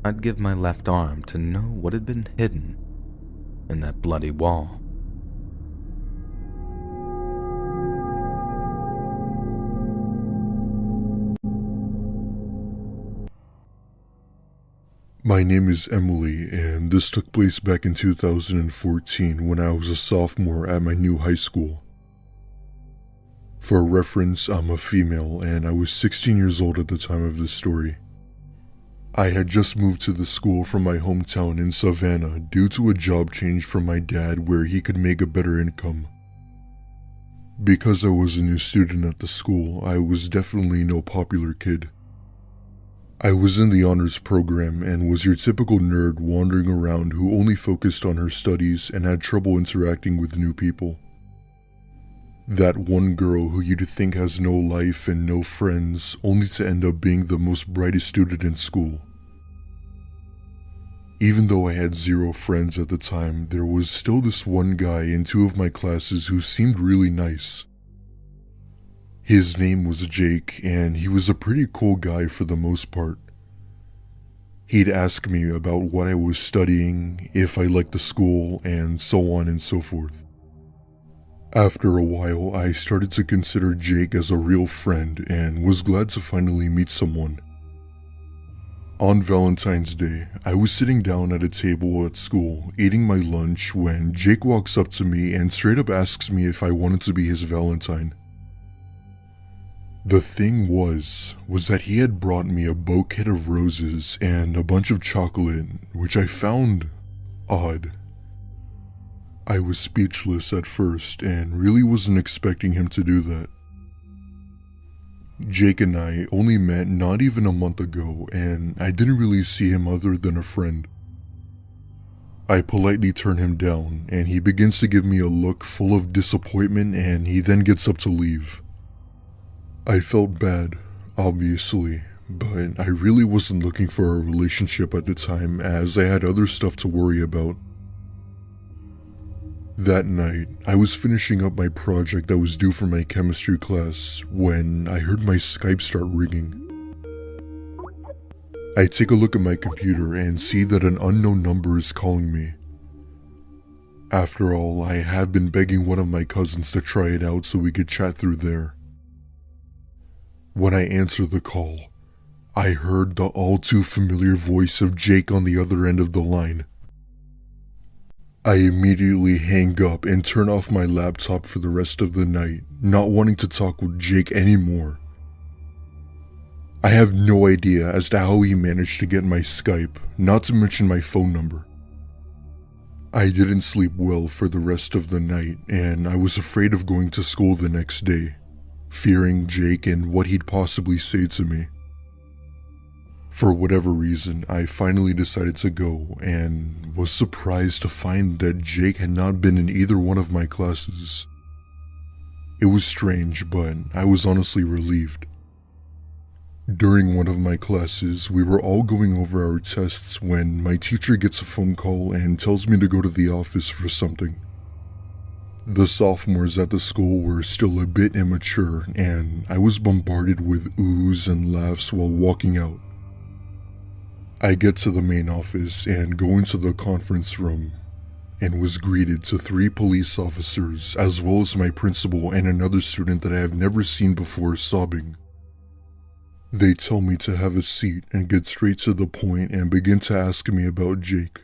I'd give my left arm to know what had been hidden in that bloody wall. My name is Emily, and this took place back in 2014 when I was a sophomore at my new high school. For reference, I'm a female, and I was 16 years old at the time of this story. I had just moved to the school from my hometown in Savannah due to a job change from my dad where he could make a better income. Because I was a new student at the school, I was definitely no popular kid. I was in the honors program and was your typical nerd wandering around who only focused on her studies and had trouble interacting with new people. That one girl who you'd think has no life and no friends, only to end up being the most brightest student in school. Even though I had zero friends at the time, there was still this one guy in two of my classes who seemed really nice. His name was Jake, and he was a pretty cool guy for the most part. He'd ask me about what I was studying, if I liked the school, and so on and so forth. After a while, I started to consider Jake as a real friend and was glad to finally meet someone. On Valentine's Day, I was sitting down at a table at school, eating my lunch, when Jake walks up to me and straight up asks me if I wanted to be his Valentine. The thing was that he had brought me a bouquet of roses and a bunch of chocolate, which I found odd. I was speechless at first and really wasn't expecting him to do that. Jake and I only met not even a month ago, and I didn't really see him other than a friend. I politely turn him down, and he begins to give me a look full of disappointment, and he then gets up to leave. I felt bad, obviously, but I really wasn't looking for a relationship at the time as I had other stuff to worry about. That night, I was finishing up my project that was due for my chemistry class when I heard my Skype start ringing. I take a look at my computer and see that an unknown number is calling me. After all, I have been begging one of my cousins to try it out so we could chat through there. When I answer the call, I heard the all too familiar voice of Jake on the other end of the line. I immediately hang up and turn off my laptop for the rest of the night, not wanting to talk with Jake anymore. I have no idea as to how he managed to get my Skype, not to mention my phone number. I didn't sleep well for the rest of the night, and I was afraid of going to school the next day, fearing Jake and what he'd possibly say to me. For whatever reason, I finally decided to go and was surprised to find that Jake had not been in either one of my classes. It was strange, but I was honestly relieved. During one of my classes, we were all going over our tests when my teacher gets a phone call and tells me to go to the office for something. The sophomores at the school were still a bit immature, and I was bombarded with oohs and laughs while walking out. I get to the main office and go into the conference room, and was greeted to 3 police officers as well as my principal and another student that I have never seen before sobbing. They tell me to have a seat and get straight to the point and begin to ask me about Jake.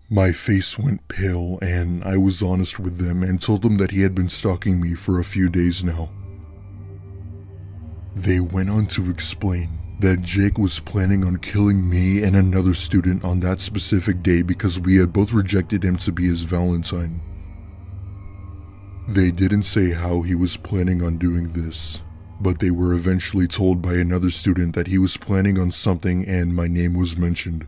My face went pale and I was honest with them and told them that he had been stalking me for a few days now. They went on to explain that Jake was planning on killing me and another student on that specific day because we had both rejected him to be his Valentine. They didn't say how he was planning on doing this, but they were eventually told by another student that he was planning on something and my name was mentioned.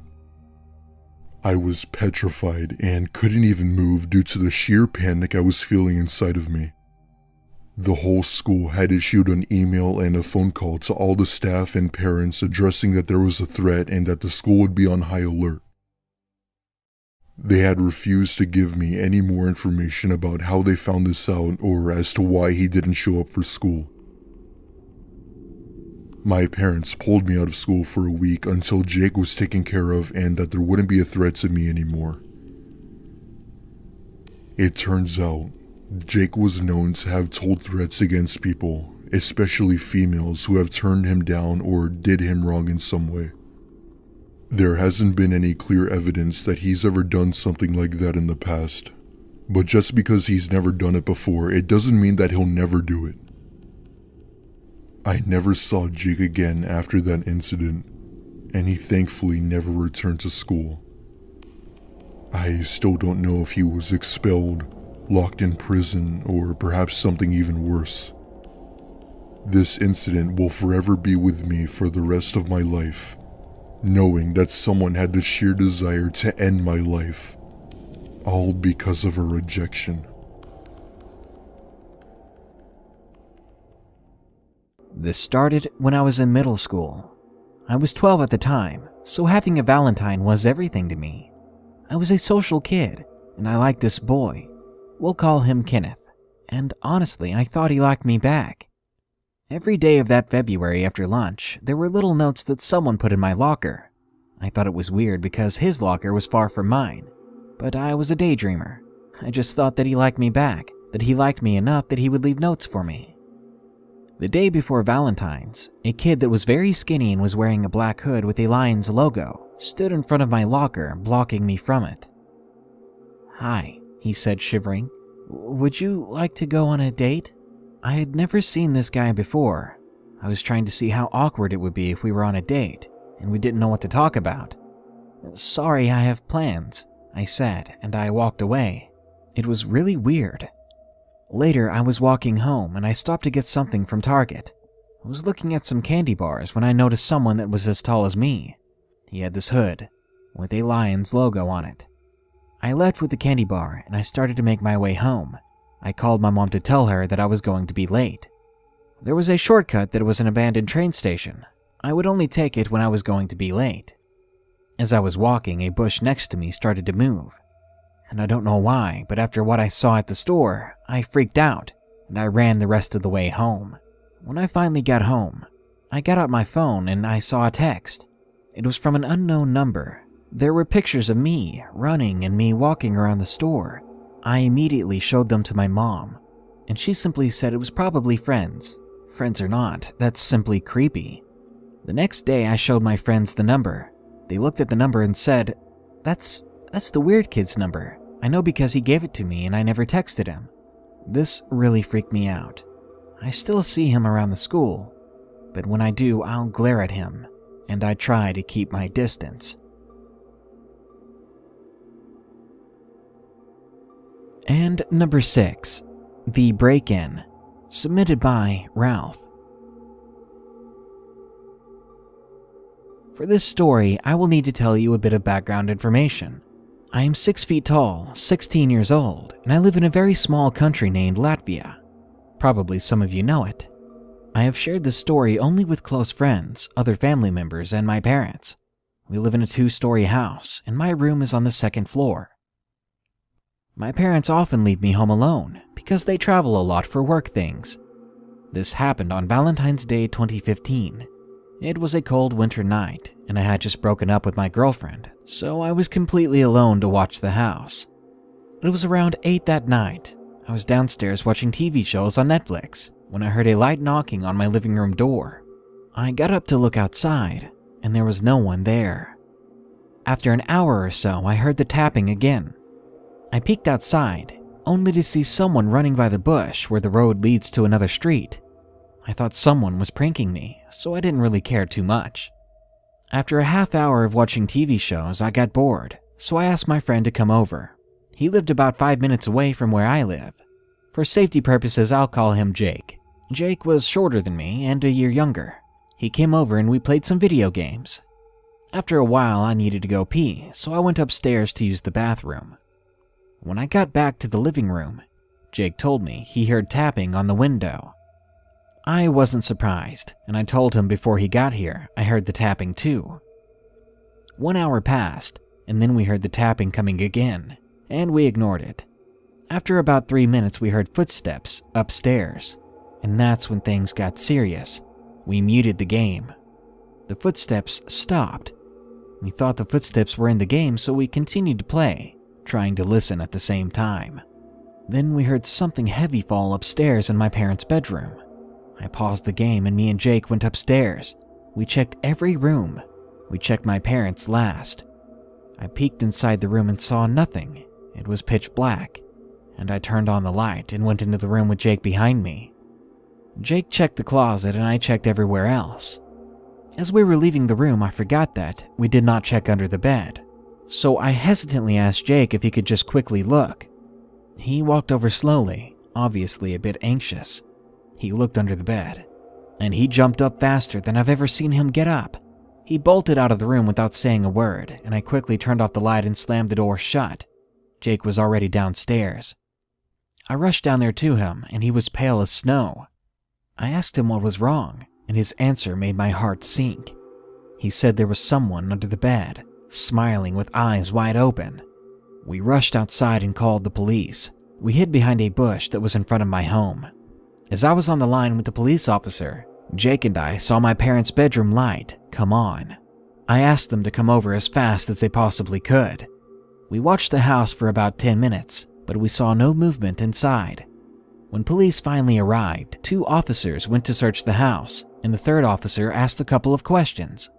I was petrified and couldn't even move due to the sheer panic I was feeling inside of me. The whole school had issued an email and a phone call to all the staff and parents addressing that there was a threat and that the school would be on high alert. They had refused to give me any more information about how they found this out or as to why he didn't show up for school. My parents pulled me out of school for a week until Jake was taken care of and that there wouldn't be a threat to me anymore. It turns out, Jake was known to have told threats against people, especially females who have turned him down or did him wrong in some way. There hasn't been any clear evidence that he's ever done something like that in the past, but just because he's never done it before, it doesn't mean that he'll never do it. I never saw Jake again after that incident, and he thankfully never returned to school. I still don't know if he was expelled, locked in prison, or perhaps something even worse. This incident will forever be with me for the rest of my life, knowing that someone had the sheer desire to end my life, all because of a rejection. This started when I was in middle school. I was 12 at the time, so having a Valentine was everything to me. I was a social kid, and I liked this boy. We'll call him Kenneth, and honestly, I thought he liked me back. Every day of that February after lunch, there were little notes that someone put in my locker. I thought it was weird because his locker was far from mine, but I was a daydreamer. I just thought that he liked me back, that he liked me enough that he would leave notes for me. The day before Valentine's, a kid that was very skinny and was wearing a black hood with a Lions logo stood in front of my locker, blocking me from it. "Hi," he said, shivering. "Would you like to go on a date?" I had never seen this guy before. I was trying to see how awkward it would be if we were on a date, and we didn't know what to talk about. "Sorry, I have plans," I said, and I walked away. It was really weird. Later, I was walking home and I stopped to get something from Target. I was looking at some candy bars when I noticed someone that was as tall as me. He had this hood with a Lions logo on it. I left with the candy bar and I started to make my way home. I called my mom to tell her that I was going to be late. There was a shortcut that was an abandoned train station. I would only take it when I was going to be late. As I was walking, a bush next to me started to move. And I don't know why, but after what I saw at the store, I freaked out, and I ran the rest of the way home. When I finally got home, I got out my phone and I saw a text. It was from an unknown number. There were pictures of me running and me walking around the store. I immediately showed them to my mom, and she simply said it was probably friends. Friends or not, that's simply creepy. The next day I showed my friends the number. They looked at the number and said, That's the weird kid's number. I know because he gave it to me and I never texted him." This really freaked me out. I still see him around the school, but when I do, I'll glare at him, and I try to keep my distance. And number 6, The Break-In, submitted by Ralph. For this story, I will need to tell you a bit of background information. I am 6 feet tall, 16 years old, and I live in a very small country named Latvia. Probably some of you know it. I have shared this story only with close friends, other family members, and my parents. We live in a 2-story house, and my room is on the 2nd floor. My parents often leave me home alone because they travel a lot for work things. This happened on Valentine's Day 2015. It was a cold winter night, and I had just broken up with my girlfriend, so I was completely alone to watch the house. It was around 8 that night. I was downstairs watching TV shows on Netflix when I heard a light knocking on my living room door. I got up to look outside, and there was no one there. After an hour or so, I heard the tapping again. I peeked outside, only to see someone running by the bush where the road leads to another street. I thought someone was pranking me, so I didn't really care too much. After a half hour of watching TV shows, I got bored, so I asked my friend to come over. He lived about 5 minutes away from where I live. For safety purposes, I'll call him Jake. Jake was shorter than me and a year younger. He came over and we played some video games. After a while, I needed to go pee, so I went upstairs to use the bathroom. When I got back to the living room, Jake told me he heard tapping on the window. I wasn't surprised, and I told him before he got here I heard the tapping too. 1 hour passed, and then we heard the tapping coming again, and we ignored it. After about 3 minutes, we heard footsteps upstairs, and that's when things got serious. We muted the game. The footsteps stopped. We thought the footsteps were in the game, so we continued to play, trying to listen at the same time. Then we heard something heavy fall upstairs in my parents' bedroom. I paused the game and me and Jake went upstairs. We checked every room. We checked my parents' last. I peeked inside the room and saw nothing. It was pitch black, and I turned on the light and went into the room with Jake behind me. Jake checked the closet and I checked everywhere else. As we were leaving the room, I forgot that we did not check under the bed, so I hesitantly asked Jake if he could just quickly look. He walked over slowly, obviously a bit anxious. He looked under the bed, and he jumped up faster than I've ever seen him get up. He bolted out of the room without saying a word, and I quickly turned off the light and slammed the door shut. Jake was already downstairs. I rushed down there to him, and he was pale as snow. I asked him what was wrong, and his answer made my heart sink. He said there was someone under the bed, smiling with eyes wide open. We rushed outside and called the police. We hid behind a bush that was in front of my home. As I was on the line with the police officer, Jake and I saw my parents' bedroom light come on. I asked them to come over as fast as they possibly could. We watched the house for about 10 minutes, but we saw no movement inside. When police finally arrived, 2 officers went to search the house, and the 3rd officer asked a couple of questions.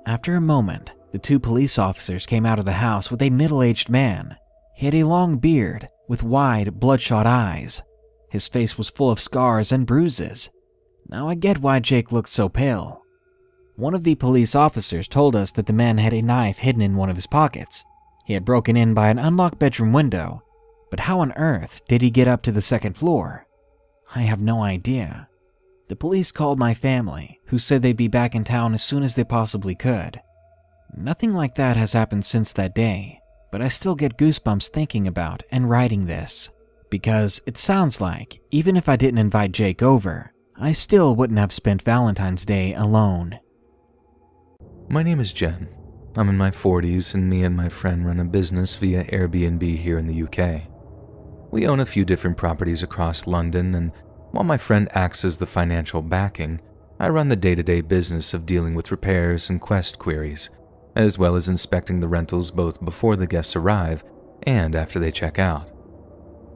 After a moment, the 2 police officers came out of the house with a middle-aged man. He had a long beard with wide, bloodshot eyes. His face was full of scars and bruises. Now I get why Jake looked so pale. One of the police officers told us that the man had a knife hidden in one of his pockets. He had broken in by an unlocked bedroom window, but how on earth did he get up to the 2nd floor? I have no idea. The police called my family, who said they'd be back in town as soon as they possibly could. Nothing like that has happened since that day, but I still get goosebumps thinking about and writing this, because it sounds like, even if I didn't invite Jake over, I still wouldn't have spent Valentine's Day alone. My name is Jen. I'm in my 40s, and me and my friend run a business via Airbnb here in the UK. We own a few different properties across London, and while my friend acts as the financial backing, I run the day-to-day business of dealing with repairs and quest queries, as well as inspecting the rentals both before the guests arrive and after they check out.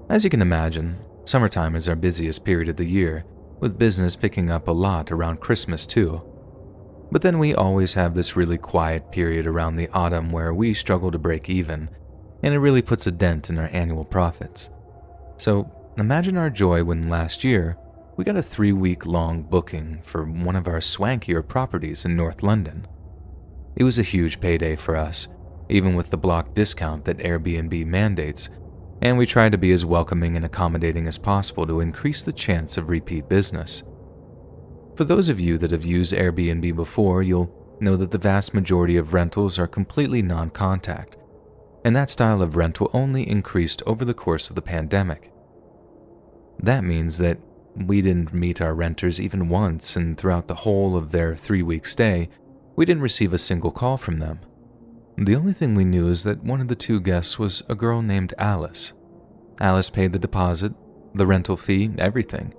As you can imagine, summertime is our busiest period of the year, with business picking up a lot around Christmas too. But then we always have this really quiet period around the autumn where we struggle to break even, and it really puts a dent in our annual profits. So imagine our joy when last year we got a 3-week-long booking for one of our swankier properties in North London. It was a huge payday for us, even with the block discount that Airbnb mandates, and we tried to be as welcoming and accommodating as possible to increase the chance of repeat business. For those of you that have used Airbnb before, you'll know that the vast majority of rentals are completely non-contact, and that style of rental only increased over the course of the pandemic. That means that we didn't meet our renters even once, and throughout the whole of their 3-week stay, we didn't receive a single call from them. The only thing we knew is that one of the 2 guests was a girl named Alice. Alice paid the deposit, the rental fee, everything.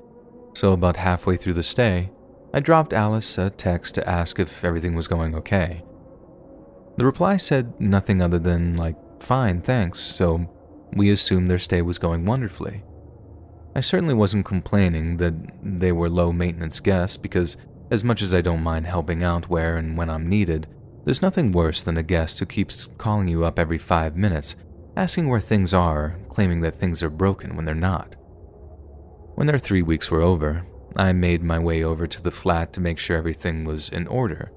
So about halfway through the stay, I dropped Alice a text to ask if everything was going okay. The reply said nothing other than, fine, thanks, so we assumed their stay was going wonderfully. I certainly wasn't complaining that they were low-maintenance guests because, as much as I don't mind helping out where and when I'm needed, there's nothing worse than a guest who keeps calling you up every 5 minutes, asking where things are, claiming that things are broken when they're not. When their 3 weeks were over, I made my way over to the flat to make sure everything was in order.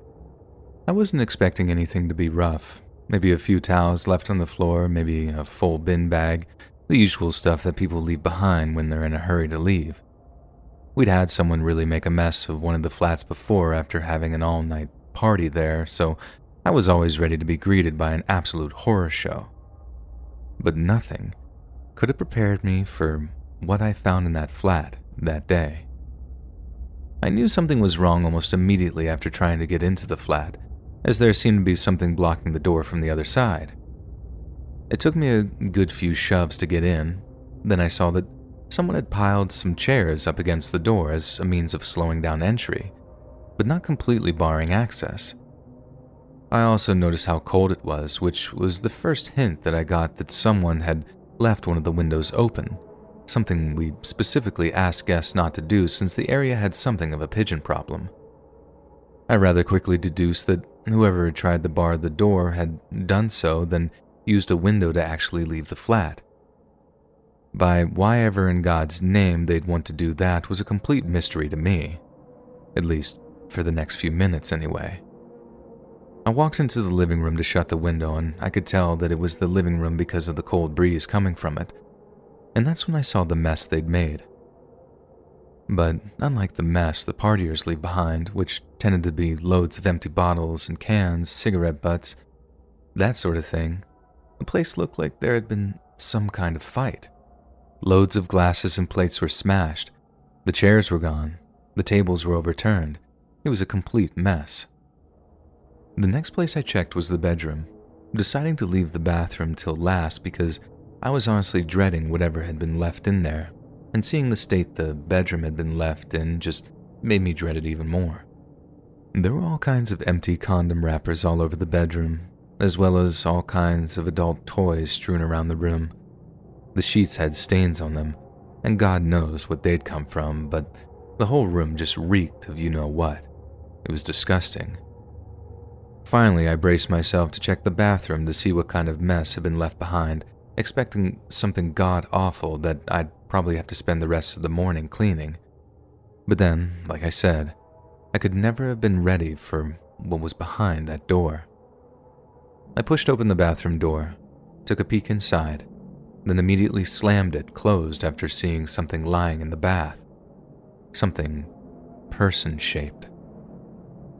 I wasn't expecting anything to be rough. Maybe a few towels left on the floor, maybe a full bin bag, the usual stuff that people leave behind when they're in a hurry to leave. We'd had someone really make a mess of one of the flats before after having an all-night party there, so I was always ready to be greeted by an absolute horror show. But nothing could have prepared me for what I found in that flat that day. I knew something was wrong almost immediately after trying to get into the flat, as there seemed to be something blocking the door from the other side. It took me a good few shoves to get in, then I saw that someone had piled some chairs up against the door as a means of slowing down entry, but not completely barring access. I also noticed how cold it was, which was the first hint that I got that someone had left one of the windows open, something we specifically asked guests not to do since the area had something of a pigeon problem. I rather quickly deduced that whoever had tried to bar the door had done so, then used a window to actually leave the flat. By why ever in God's name they'd want to do that was a complete mystery to me, at least for the next few minutes anyway. I walked into the living room to shut the window, and I could tell that it was the living room because of the cold breeze coming from it, and that's when I saw the mess they'd made. But unlike the mess the partiers leave behind, which tended to be loads of empty bottles and cans, cigarette butts, that sort of thing, the place looked like there had been some kind of fight. Loads of glasses and plates were smashed, the chairs were gone, the tables were overturned. It was a complete mess. The next place I checked was the bedroom, deciding to leave the bathroom till last because I was honestly dreading whatever had been left in there, and seeing the state the bedroom had been left in just made me dread it even more. There were all kinds of empty condom wrappers all over the bedroom, as well as all kinds of adult toys strewn around the room. The sheets had stains on them, and God knows what they'd come from, but the whole room just reeked of you-know-what. It was disgusting. Finally, I braced myself to check the bathroom to see what kind of mess had been left behind, expecting something god-awful that I'd probably have to spend the rest of the morning cleaning. But then, like I said, I could never have been ready for what was behind that door. I pushed open the bathroom door, took a peek inside, then immediately slammed it closed after seeing something lying in the bath. Something person-shaped.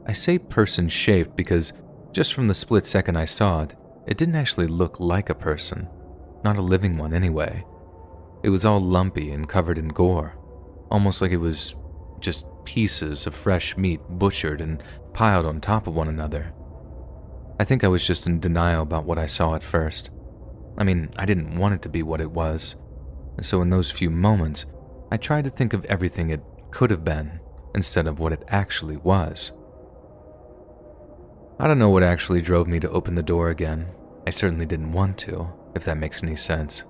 I say person-shaped because just from the split second I saw it, it didn't actually look like a person, not a living one anyway. It was all lumpy and covered in gore, almost like it was just pieces of fresh meat butchered and piled on top of one another. I think I was just in denial about what I saw at first. I mean, I didn't want it to be what it was, so in those few moments, I tried to think of everything it could have been instead of what it actually was. I don't know what actually drove me to open the door again. I certainly didn't want to, if that makes any sense.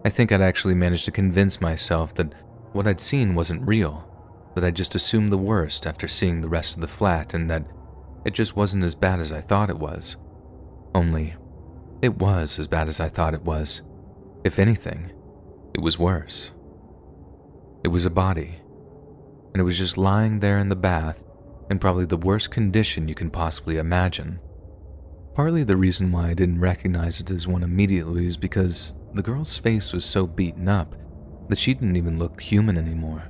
I think I'd actually managed to convince myself that what I'd seen wasn't real, that I'd just assumed the worst after seeing the rest of the flat, and that it just wasn't as bad as I thought it was. Only, it was as bad as I thought it was. If anything, it was worse. It was a body, and it was just lying there in the bath in probably the worst condition you can possibly imagine. Partly the reason why I didn't recognize it as one immediately is because the girl's face was so beaten up that she didn't even look human anymore.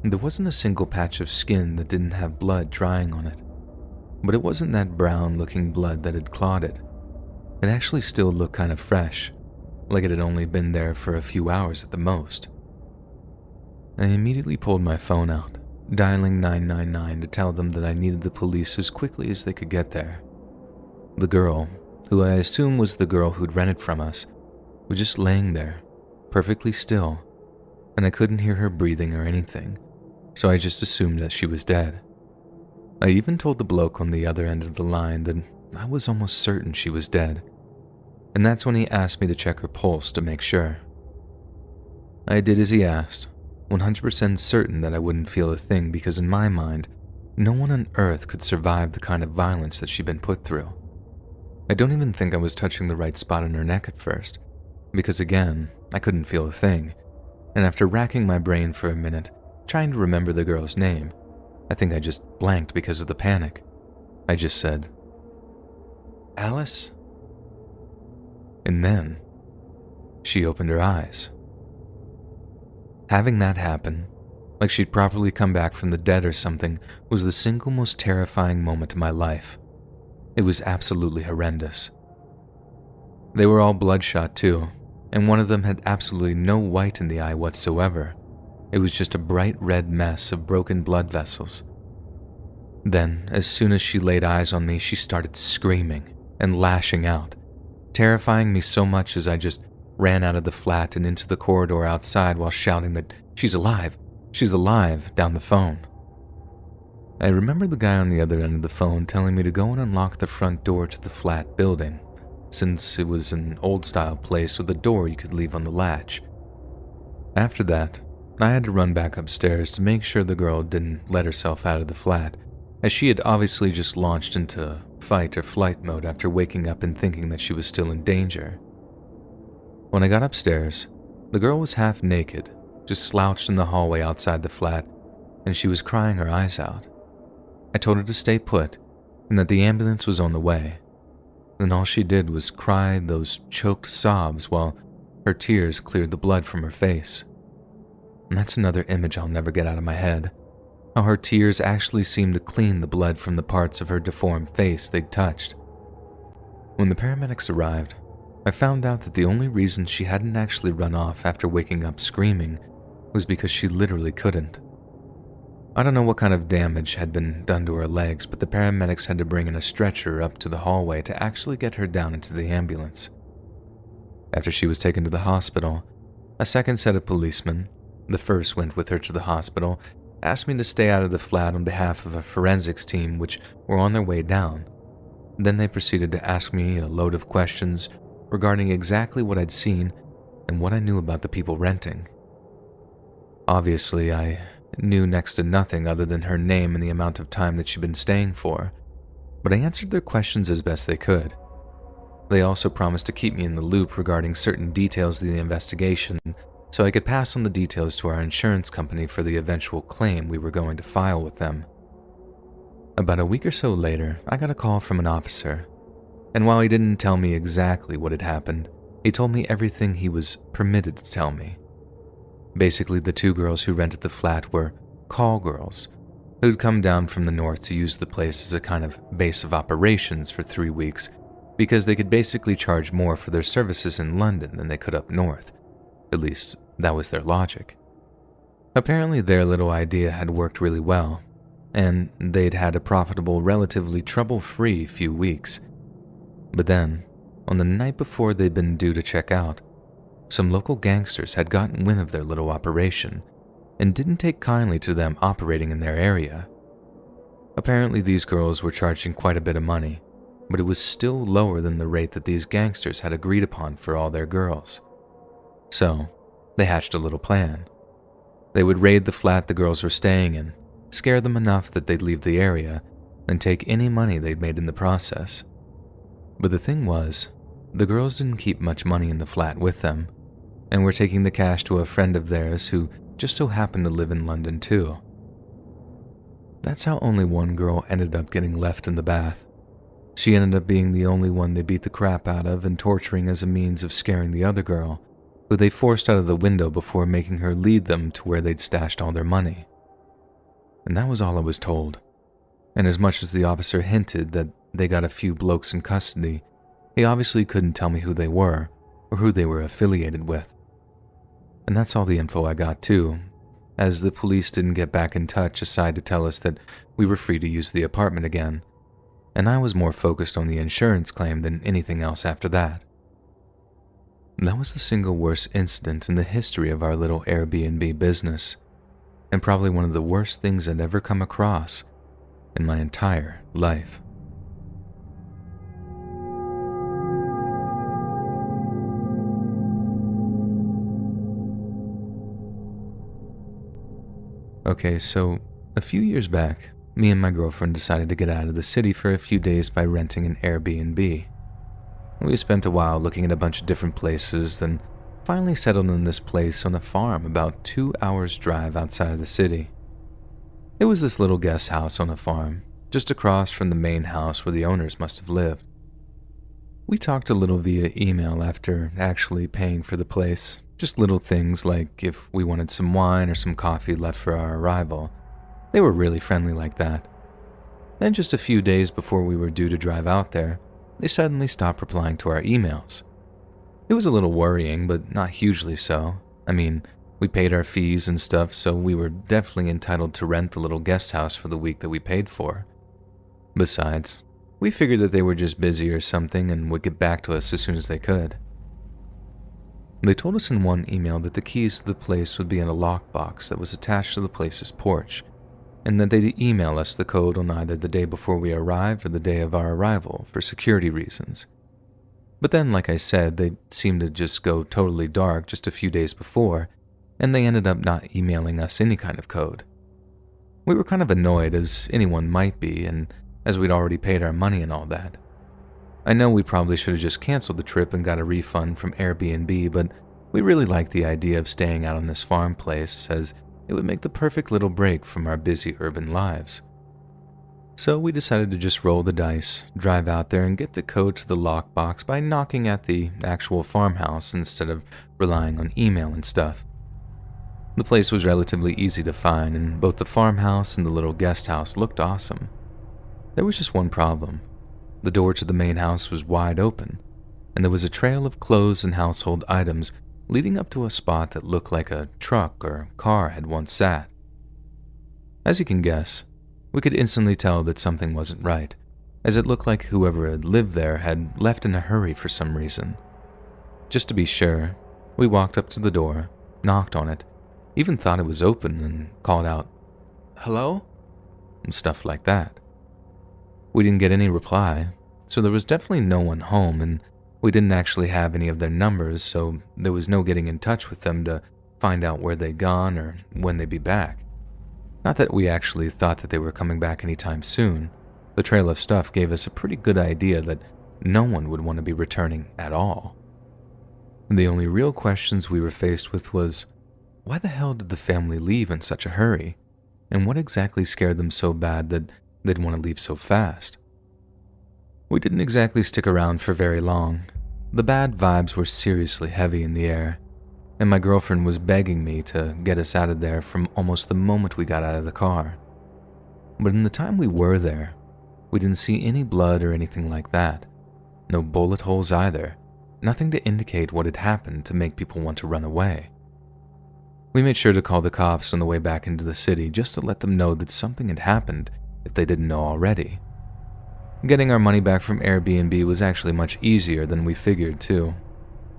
There wasn't a single patch of skin that didn't have blood drying on it, but it wasn't that brown-looking blood that had clotted. It actually still looked kind of fresh, like it had only been there for a few hours at the most. I immediately pulled my phone out, dialing 999 to tell them that I needed the police as quickly as they could get there. The girl, who I assume was the girl who'd rented from us, was just laying there, perfectly still, and I couldn't hear her breathing or anything, so I just assumed that she was dead. I even told the bloke on the other end of the line that I was almost certain she was dead, and that's when he asked me to check her pulse to make sure. I did as he asked, 100% certain that I wouldn't feel a thing because in my mind, no one on earth could survive the kind of violence that she'd been put through. I don't even think I was touching the right spot on her neck at first, because again, I couldn't feel a thing, and after racking my brain for a minute, trying to remember the girl's name, I think I just blanked because of the panic. I just said, "Alice?" And then, she opened her eyes. Having that happen, like she'd properly come back from the dead or something, was the single most terrifying moment of my life. It was absolutely horrendous. They were all bloodshot too, and one of them had absolutely no white in the eye whatsoever. It was just a bright red mess of broken blood vessels. Then, as soon as she laid eyes on me, she started screaming and lashing out, terrifying me so much as I just ran out of the flat and into the corridor outside while shouting that she's alive down the phone. I remember the guy on the other end of the phone telling me to go and unlock the front door to the flat building, since it was an old-style place with a door you could leave on the latch. After that, I had to run back upstairs to make sure the girl didn't let herself out of the flat, as she had obviously just launched into fight or flight mode after waking up and thinking that she was still in danger. When I got upstairs, the girl was half naked, just slouched in the hallway outside the flat, and she was crying her eyes out. I told her to stay put and that the ambulance was on the way. Then all she did was cry those choked sobs while her tears cleared the blood from her face. And that's another image I'll never get out of my head. How her tears actually seemed to clean the blood from the parts of her deformed face they'd touched. When the paramedics arrived, I found out that the only reason she hadn't actually run off after waking up screaming was because she literally couldn't. I don't know what kind of damage had been done to her legs, but the paramedics had to bring in a stretcher up to the hallway to actually get her down into the ambulance. After she was taken to the hospital, a second set of policemen, the first went with her to the hospital, asked me to stay out of the flat on behalf of a forensics team which were on their way down. Then they proceeded to ask me a load of questions regarding exactly what I'd seen and what I knew about the people renting. Obviously, I knew next to nothing other than her name and the amount of time that she'd been staying for, but I answered their questions as best they could. They also promised to keep me in the loop regarding certain details of the investigation so I could pass on the details to our insurance company for the eventual claim we were going to file with them. About a week or so later, I got a call from an officer, and while he didn't tell me exactly what had happened, he told me everything he was permitted to tell me. Basically, the two girls who rented the flat were call girls who'd come down from the north to use the place as a kind of base of operations for 3 weeks because they could basically charge more for their services in London than they could up north. At least, that was their logic. Apparently, their little idea had worked really well, and they'd had a profitable, relatively trouble-free few weeks. But then, on the night before they'd been due to check out, some local gangsters had gotten wind of their little operation and didn't take kindly to them operating in their area. Apparently, these girls were charging quite a bit of money, but it was still lower than the rate that these gangsters had agreed upon for all their girls. So, they hatched a little plan. They would raid the flat the girls were staying in, scare them enough that they'd leave the area, and take any money they'd made in the process. But the thing was, the girls didn't keep much money in the flat with them, and were taking the cash to a friend of theirs who just so happened to live in London too. That's how only one girl ended up getting left in the bath. She ended up being the only one they beat the crap out of and torturing as a means of scaring the other girl, who they forced out of the window before making her lead them to where they'd stashed all their money. And that was all I was told. And as much as the officer hinted that they got a few blokes in custody, he obviously couldn't tell me who they were or who they were affiliated with. And that's all the info I got too, as the police didn't get back in touch aside to tell us that we were free to use the apartment again, and I was more focused on the insurance claim than anything else after that. That was the single worst incident in the history of our little Airbnb business, and probably one of the worst things I'd ever come across in my entire life. Okay, so a few years back, me and my girlfriend decided to get out of the city for a few days by renting an Airbnb. We spent a while looking at a bunch of different places, then finally settled in this place on a farm about 2 hours' drive outside of the city. It was this little guest house on a farm, just across from the main house where the owners must have lived. We talked a little via email after actually paying for the place, just little things like if we wanted some wine or some coffee left for our arrival. They were really friendly like that. Then just a few days before we were due to drive out there, they suddenly stopped replying to our emails. It was a little worrying, but not hugely so. I mean, we paid our fees and stuff, so we were definitely entitled to rent the little guest house for the week that we paid for. Besides, we figured that they were just busy or something and would get back to us as soon as they could. They told us in one email that the keys to the place would be in a lockbox that was attached to the place's porch, and that they'd email us the code on either the day before we arrived or the day of our arrival for security reasons. But then, like I said, they seemed to just go totally dark just a few days before, and they ended up not emailing us any kind of code. We were kind of annoyed, as anyone might be, and as we'd already paid our money and all that. I know we probably should have just canceled the trip and got a refund from Airbnb, but we really liked the idea of staying out on this farm place, as it would make the perfect little break from our busy urban lives. So we decided to just roll the dice, drive out there and get the code to the lockbox by knocking at the actual farmhouse instead of relying on email and stuff. The place was relatively easy to find, and both the farmhouse and the little guest house looked awesome. There was just one problem. The door to the main house was wide open, and there was a trail of clothes and household items leading up to a spot that looked like a truck or car had once sat. As you can guess, we could instantly tell that something wasn't right, as it looked like whoever had lived there had left in a hurry for some reason. Just to be sure, we walked up to the door, knocked on it, even thought it was open, and called out, "Hello?" and stuff like that. We didn't get any reply, so there was definitely no one home, and we didn't actually have any of their numbers, so there was no getting in touch with them to find out where they'd gone or when they'd be back. Not that we actually thought that they were coming back anytime soon. The trail of stuff gave us a pretty good idea that no one would want to be returning at all. The only real questions we were faced with was, why the hell did the family leave in such a hurry? And what exactly scared them so bad that they'd want to leave so fast? We didn't exactly stick around for very long. The bad vibes were seriously heavy in the air, and my girlfriend was begging me to get us out of there from almost the moment we got out of the car. But in the time we were there, we didn't see any blood or anything like that. No bullet holes either, nothing to indicate what had happened to make people want to run away. We made sure to call the cops on the way back into the city just to let them know that something had happened if they didn't know already. Getting our money back from Airbnb was actually much easier than we figured, too.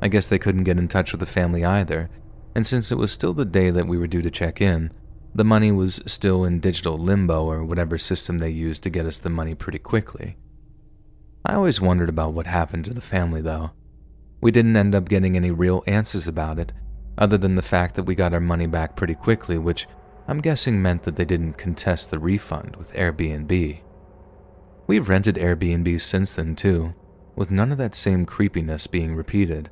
I guess they couldn't get in touch with the family either, and since it was still the day that we were due to check in, the money was still in digital limbo or whatever system they used to get us the money pretty quickly. I always wondered about what happened to the family, though. We didn't end up getting any real answers about it, other than the fact that we got our money back pretty quickly, which I'm guessing meant that they didn't contest the refund with Airbnb. We've rented Airbnbs since then too, with none of that same creepiness being repeated.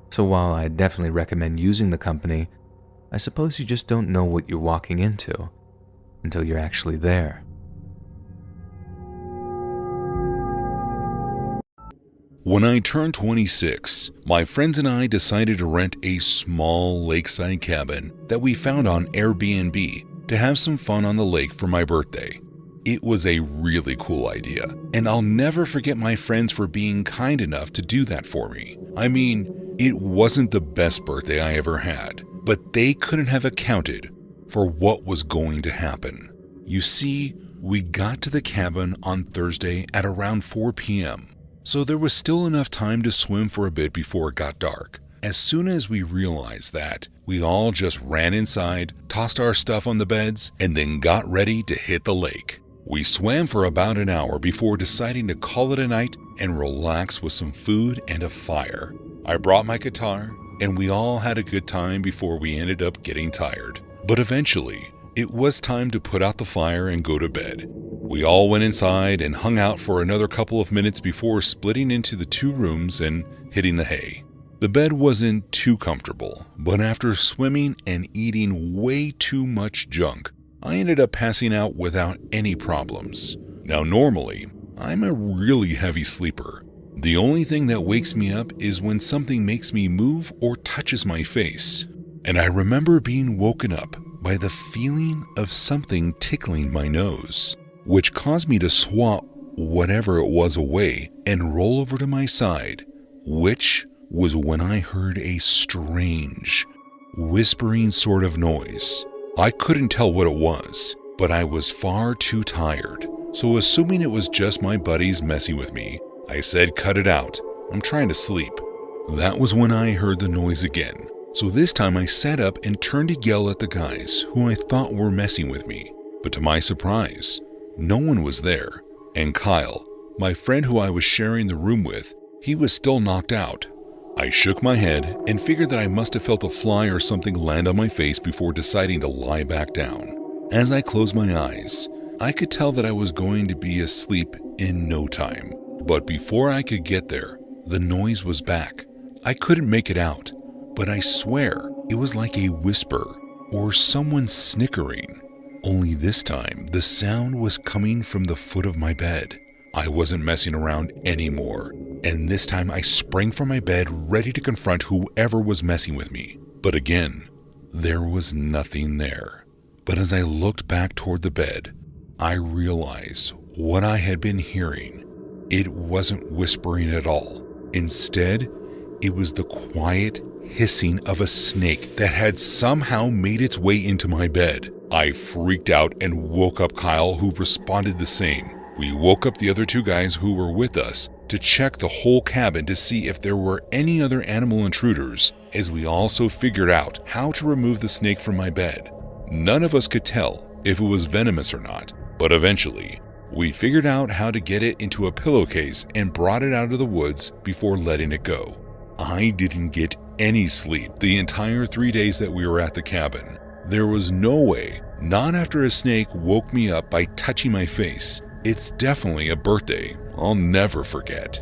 So while I definitely recommend using the company, I suppose you just don't know what you're walking into until you're actually there. When I turned 26, my friends and I decided to rent a small lakeside cabin that we found on Airbnb to have some fun on the lake for my birthday. It was a really cool idea, and I'll never forget my friends for being kind enough to do that for me. I mean, it wasn't the best birthday I ever had, but they couldn't have accounted for what was going to happen. You see, we got to the cabin on Thursday at around 4 p.m., so there was still enough time to swim for a bit before it got dark. As soon as we realized that, we all just ran inside, tossed our stuff on the beds, and then got ready to hit the lake. We swam for about an hour before deciding to call it a night and relax with some food and a fire. I brought my guitar, and we all had a good time before we ended up getting tired. But eventually, it was time to put out the fire and go to bed. We all went inside and hung out for another couple of minutes before splitting into the 2 rooms and hitting the hay. The bed wasn't too comfortable, but after swimming and eating way too much junk, I ended up passing out without any problems. Now normally, I'm a really heavy sleeper. The only thing that wakes me up is when something makes me move or touches my face. And I remember being woken up by the feeling of something tickling my nose, which caused me to swat whatever it was away and roll over to my side, which was when I heard a strange, whispering sort of noise. I couldn't tell what it was, but I was far too tired, so assuming it was just my buddies messing with me, I said, "Cut it out, I'm trying to sleep." That was when I heard the noise again, so this time I sat up and turned to yell at the guys who I thought were messing with me, but to my surprise, no one was there, and Kyle, my friend who I was sharing the room with, he was still knocked out. I shook my head and figured that I must have felt a fly or something land on my face before deciding to lie back down. As I closed my eyes, I could tell that I was going to be asleep in no time. But before I could get there, the noise was back. I couldn't make it out, but I swear it was like a whisper or someone snickering. Only this time, the sound was coming from the foot of my bed. I wasn't messing around anymore, and this time I sprang from my bed ready to confront whoever was messing with me. But again, there was nothing there. But as I looked back toward the bed, I realized what I had been hearing. It wasn't whispering at all. Instead, it was the quiet hissing of a snake that had somehow made its way into my bed. I freaked out and woke up Kyle, who responded the same. We woke up the other 2 guys who were with us to check the whole cabin to see if there were any other animal intruders, as we also figured out how to remove the snake from my bed. None of us could tell if it was venomous or not, but eventually, we figured out how to get it into a pillowcase and brought it out of the woods before letting it go. I didn't get any sleep the entire 3 days that we were at the cabin. There was no way, not after a snake woke me up by touching my face. It's definitely a birthday I'll never forget.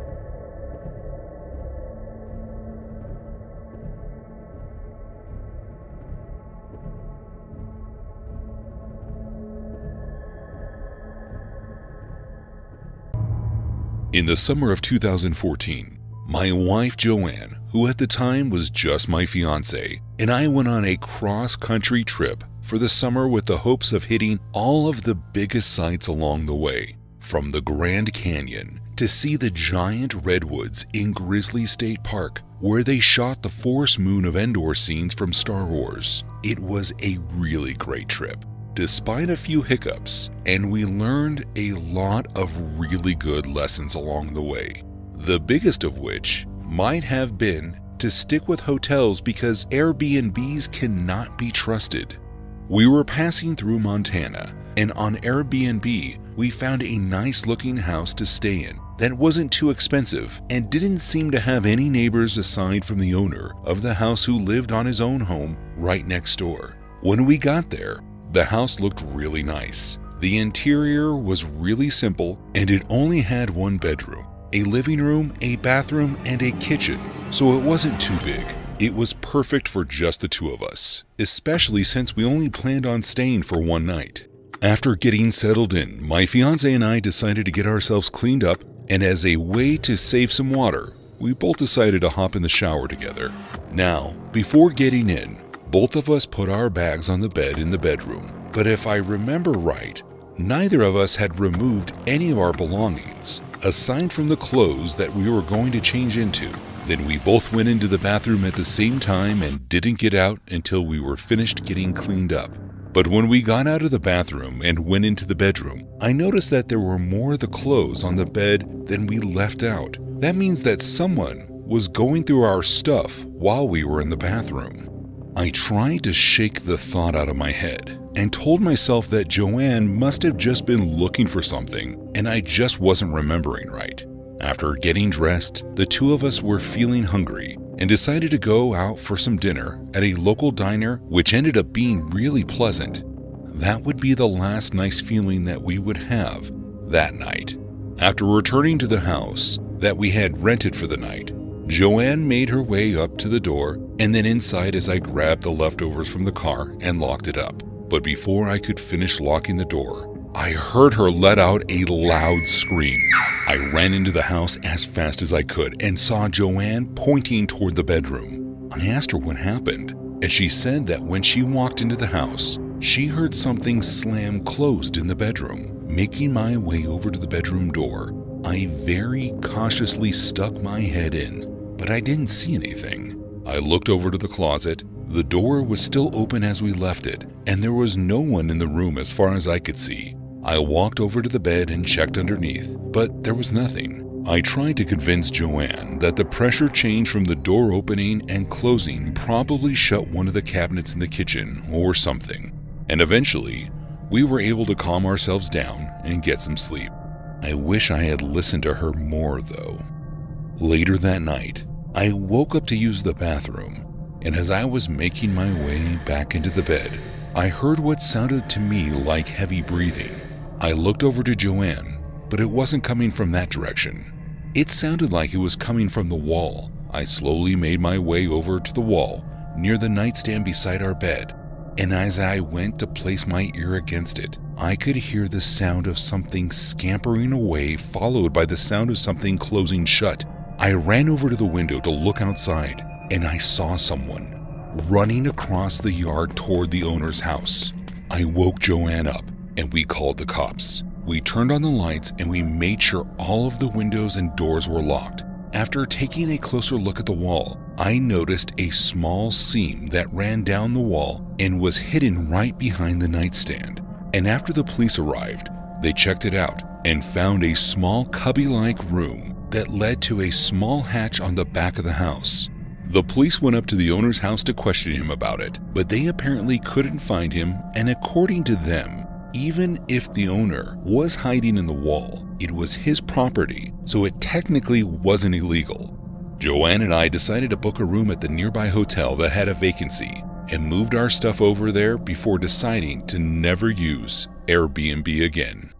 In the summer of 2014, my wife Joanne, who at the time was just my fiance, and I went on a cross-country trip for the summer with the hopes of hitting all of the biggest sites along the way, from the Grand Canyon to see the giant redwoods in Grizzly State Park, where they shot the Forest Moon of Endor scenes from Star Wars. It was a really great trip, despite a few hiccups, and we learned a lot of really good lessons along the way. The biggest of which might have been to stick with hotels because Airbnbs cannot be trusted. We were passing through Montana, and on Airbnb, we found a nice looking house to stay in that wasn't too expensive and didn't seem to have any neighbors aside from the owner of the house, who lived on his own home right next door. When we got there, the house looked really nice. The interior was really simple, and it only had 1 bedroom, a living room, a bathroom, and a kitchen, so it wasn't too big. It was perfect for just the 2 of us, especially since we only planned on staying for 1 night. After getting settled in, my fiance and I decided to get ourselves cleaned up, and as a way to save some water, we both decided to hop in the shower together. Now, before getting in, both of us put our bags on the bed in the bedroom, but if I remember right, neither of us had removed any of our belongings, aside from the clothes that we were going to change into. Then we both went into the bathroom at the same time and didn't get out until we were finished getting cleaned up. But when we got out of the bathroom and went into the bedroom, I noticed that there were more of the clothes on the bed than we left out. That means that someone was going through our stuff while we were in the bathroom. I tried to shake the thought out of my head and told myself that Joanne must have just been looking for something and I just wasn't remembering right. After getting dressed, the two of us were feeling hungry and decided to go out for some dinner at a local diner, which ended up being really pleasant. That would be the last nice feeling that we would have that night. After returning to the house that we had rented for the night, Joanne made her way up to the door and then inside as I grabbed the leftovers from the car and locked it up. But before I could finish locking the door, I heard her let out a loud scream. I ran into the house as fast as I could and saw Joanne pointing toward the bedroom. I asked her what happened, and she said that when she walked into the house, she heard something slam closed in the bedroom. Making my way over to the bedroom door, I very cautiously stuck my head in, but I didn't see anything. I looked over to the closet. The door was still open as we left it, and there was no one in the room as far as I could see. I walked over to the bed and checked underneath, but there was nothing. I tried to convince Joanne that the pressure change from the door opening and closing probably shut one of the cabinets in the kitchen or something, and eventually, we were able to calm ourselves down and get some sleep. I wish I had listened to her more though. Later that night, I woke up to use the bathroom, and as I was making my way back into the bed, I heard what sounded to me like heavy breathing. I looked over to Joanne, but it wasn't coming from that direction. It sounded like it was coming from the wall. I slowly made my way over to the wall near the nightstand beside our bed, and as I went to place my ear against it, I could hear the sound of something scampering away, followed by the sound of something closing shut. I ran over to the window to look outside, and I saw someone running across the yard toward the owner's house. I woke Joanne up, and we called the cops. We turned on the lights, and we made sure all of the windows and doors were locked. After taking a closer look at the wall, I noticed a small seam that ran down the wall and was hidden right behind the nightstand. And after the police arrived, they checked it out and found a small cubby-like room that led to a small hatch on the back of the house. The police went up to the owner's house to question him about it, but they apparently couldn't find him, and according to them, even if the owner was hiding in the wall, it was his property, so it technically wasn't illegal. Joanne and I decided to book a room at the nearby hotel that had a vacancy and moved our stuff over there before deciding to never use Airbnb again.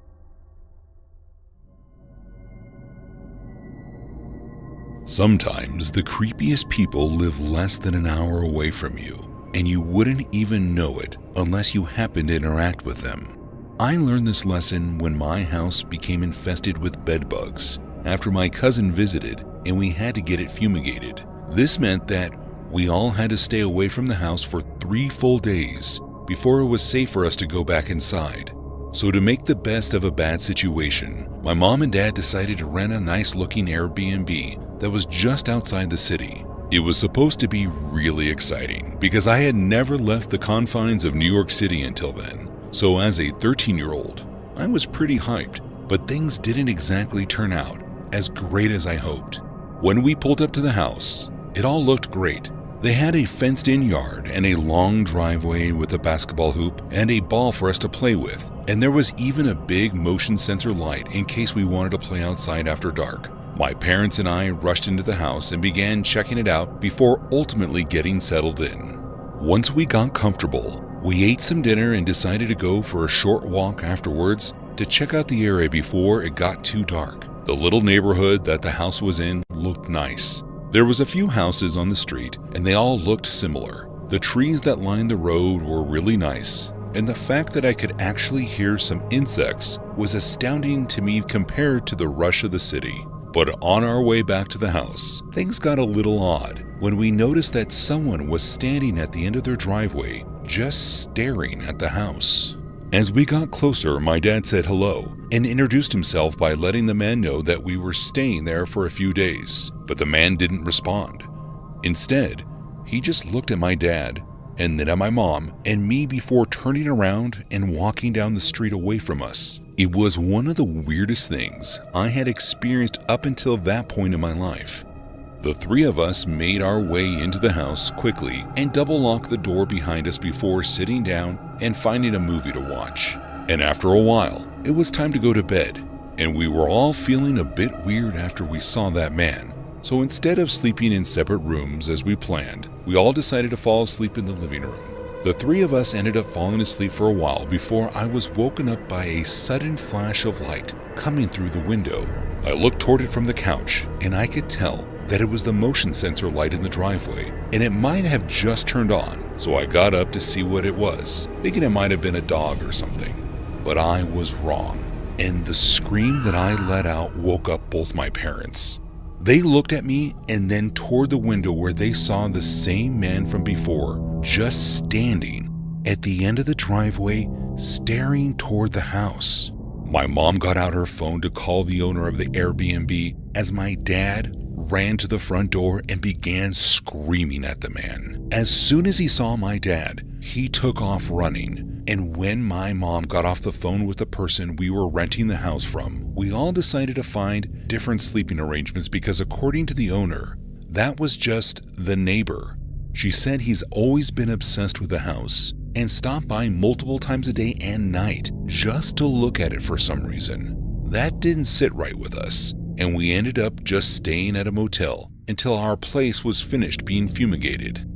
Sometimes the creepiest people live less than an hour away from you, and you wouldn't even know it unless you happened to interact with them. I learned this lesson when my house became infested with bed bugs after my cousin visited and we had to get it fumigated. This meant that we all had to stay away from the house for 3 full days before it was safe for us to go back inside. So to make the best of a bad situation, my mom and dad decided to rent a nice looking Airbnb that was just outside the city. It was supposed to be really exciting because I had never left the confines of New York City until then. So as a 13-year-old, I was pretty hyped, but things didn't exactly turn out as great as I hoped. When we pulled up to the house, it all looked great. They had a fenced-in yard and a long driveway with a basketball hoop and a ball for us to play with, and there was even a big motion sensor light in case we wanted to play outside after dark. My parents and I rushed into the house and began checking it out before ultimately getting settled in. Once we got comfortable, we ate some dinner and decided to go for a short walk afterwards to check out the area before it got too dark. The little neighborhood that the house was in looked nice. There was a few houses on the street and they all looked similar. The trees that lined the road were really nice, and the fact that I could actually hear some insects was astounding to me compared to the rush of the city. But on our way back to the house, things got a little odd when we noticed that someone was standing at the end of their driveway just staring at the house. As we got closer, my dad said hello and introduced himself by letting the man know that we were staying there for a few days, but the man didn't respond. Instead, he just looked at my dad and then at my mom and me before turning around and walking down the street away from us. It was one of the weirdest things I had experienced up until that point in my life. The three of us made our way into the house quickly and double-locked the door behind us before sitting down and finding a movie to watch. And after a while, it was time to go to bed, and we were all feeling a bit weird after we saw that man. So instead of sleeping in separate rooms as we planned, we all decided to fall asleep in the living room. The three of us ended up falling asleep for a while before I was woken up by a sudden flash of light coming through the window. I looked toward it from the couch, and I could tell that it was the motion sensor light in the driveway, and it might have just turned on, so I got up to see what it was, thinking it might have been a dog or something. But I was wrong, and the scream that I let out woke up both my parents. They looked at me and then toward the window where they saw the same man from before, just standing at the end of the driveway, staring toward the house. My mom got out her phone to call the owner of the Airbnb as my dad ran to the front door and began screaming at the man. As soon as he saw my dad, he took off running, and when my mom got off the phone with the person we were renting the house from, we all decided to find different sleeping arrangements because according to the owner, that was just the neighbor. She said he's always been obsessed with the house and stopped by multiple times a day and night just to look at it for some reason. That didn't sit right with us, and we ended up just staying at a motel until our place was finished being fumigated.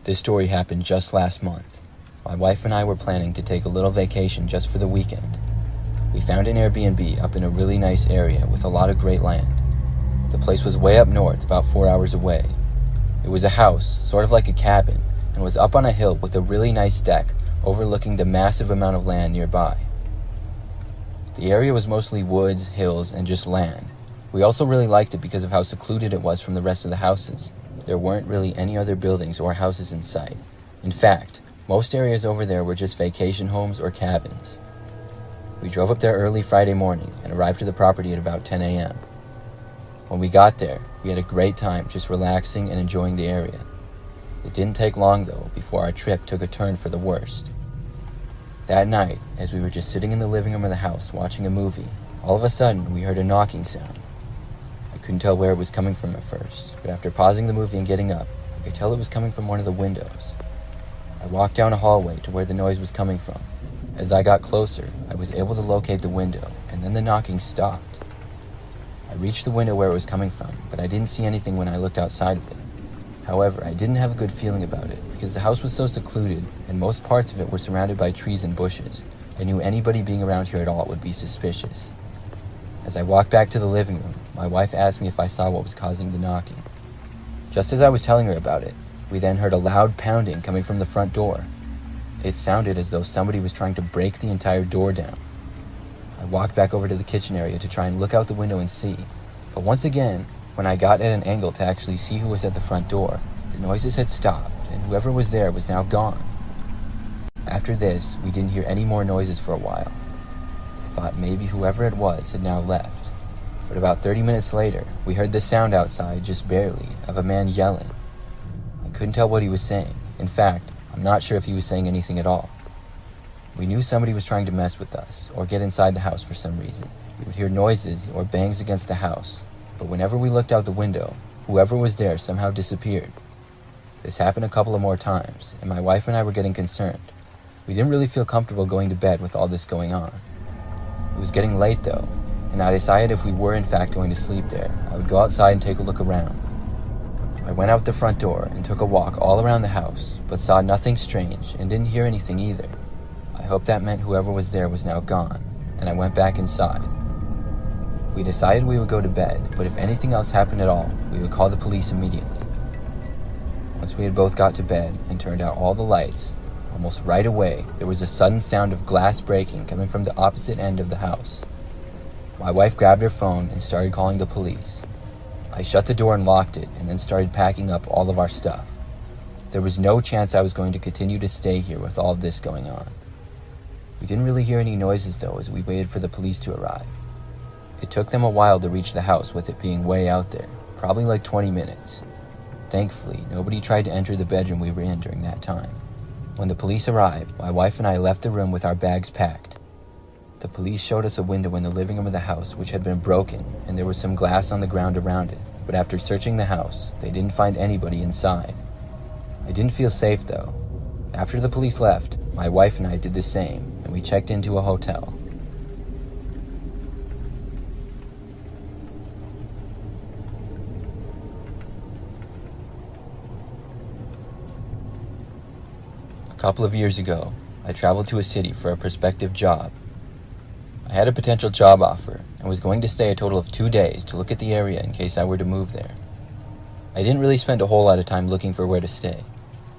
This story happened just last month. My wife and I were planning to take a little vacation just for the weekend. We found an Airbnb up in a really nice area with a lot of great land. The place was way up north, about 4 hours away. It was a house, sort of like a cabin, and was up on a hill with a really nice deck overlooking the massive amount of land nearby. The area was mostly woods, hills, and just land. We also really liked it because of how secluded it was from the rest of the houses. There weren't really any other buildings or houses in sight. In fact, most areas over there were just vacation homes or cabins. We drove up there early Friday morning and arrived to the property at about 10 a.m. When we got there, we had a great time just relaxing and enjoying the area. It didn't take long, though, before our trip took a turn for the worst. That night, as we were just sitting in the living room of the house watching a movie, all of a sudden we heard a knocking sound. I couldn't tell where it was coming from at first, but after pausing the movie and getting up, I could tell it was coming from one of the windows. I walked down a hallway to where the noise was coming from. As I got closer, I was able to locate the window, and then the knocking stopped. I reached the window where it was coming from, but I didn't see anything when I looked outside of it. However, I didn't have a good feeling about it because the house was so secluded and most parts of it were surrounded by trees and bushes. I knew anybody being around here at all would be suspicious. As I walked back to the living room, my wife asked me if I saw what was causing the knocking. Just as I was telling her about it, we then heard a loud pounding coming from the front door. It sounded as though somebody was trying to break the entire door down. I walked back over to the kitchen area to try and look out the window and see, but once again, when I got at an angle to actually see who was at the front door, the noises had stopped, and whoever was there was now gone. After this, we didn't hear any more noises for a while. I thought maybe whoever it was had now left. But about 30 minutes later, we heard the sound outside, just barely, of a man yelling. I couldn't tell what he was saying. In fact, I'm not sure if he was saying anything at all. We knew somebody was trying to mess with us, or get inside the house for some reason. We would hear noises or bangs against the house. But whenever we looked out the window, whoever was there somehow disappeared. This happened a couple of more times, and my wife and I were getting concerned. We didn't really feel comfortable going to bed with all this going on. It was getting late though, and I decided if we were in fact going to sleep there, I would go outside and take a look around. I went out the front door and took a walk all around the house, but saw nothing strange and didn't hear anything either. I hoped that meant whoever was there was now gone, and I went back inside. We decided we would go to bed, but if anything else happened at all, we would call the police immediately. Once we had both got to bed and turned out all the lights, almost right away, there was a sudden sound of glass breaking coming from the opposite end of the house. My wife grabbed her phone and started calling the police. I shut the door and locked it, and then started packing up all of our stuff. There was no chance I was going to continue to stay here with all of this going on. We didn't really hear any noises though as we waited for the police to arrive. It took them a while to reach the house with it being way out there, probably like 20 minutes. Thankfully, nobody tried to enter the bedroom we were in during that time. When the police arrived, my wife and I left the room with our bags packed. The police showed us a window in the living room of the house which had been broken, and there was some glass on the ground around it, but after searching the house, they didn't find anybody inside. I didn't feel safe though. After the police left, my wife and I did the same, and we checked into a hotel. A couple of years ago, I traveled to a city for a prospective job. I had a potential job offer and was going to stay a total of 2 days to look at the area in case I were to move there. I didn't really spend a whole lot of time looking for where to stay.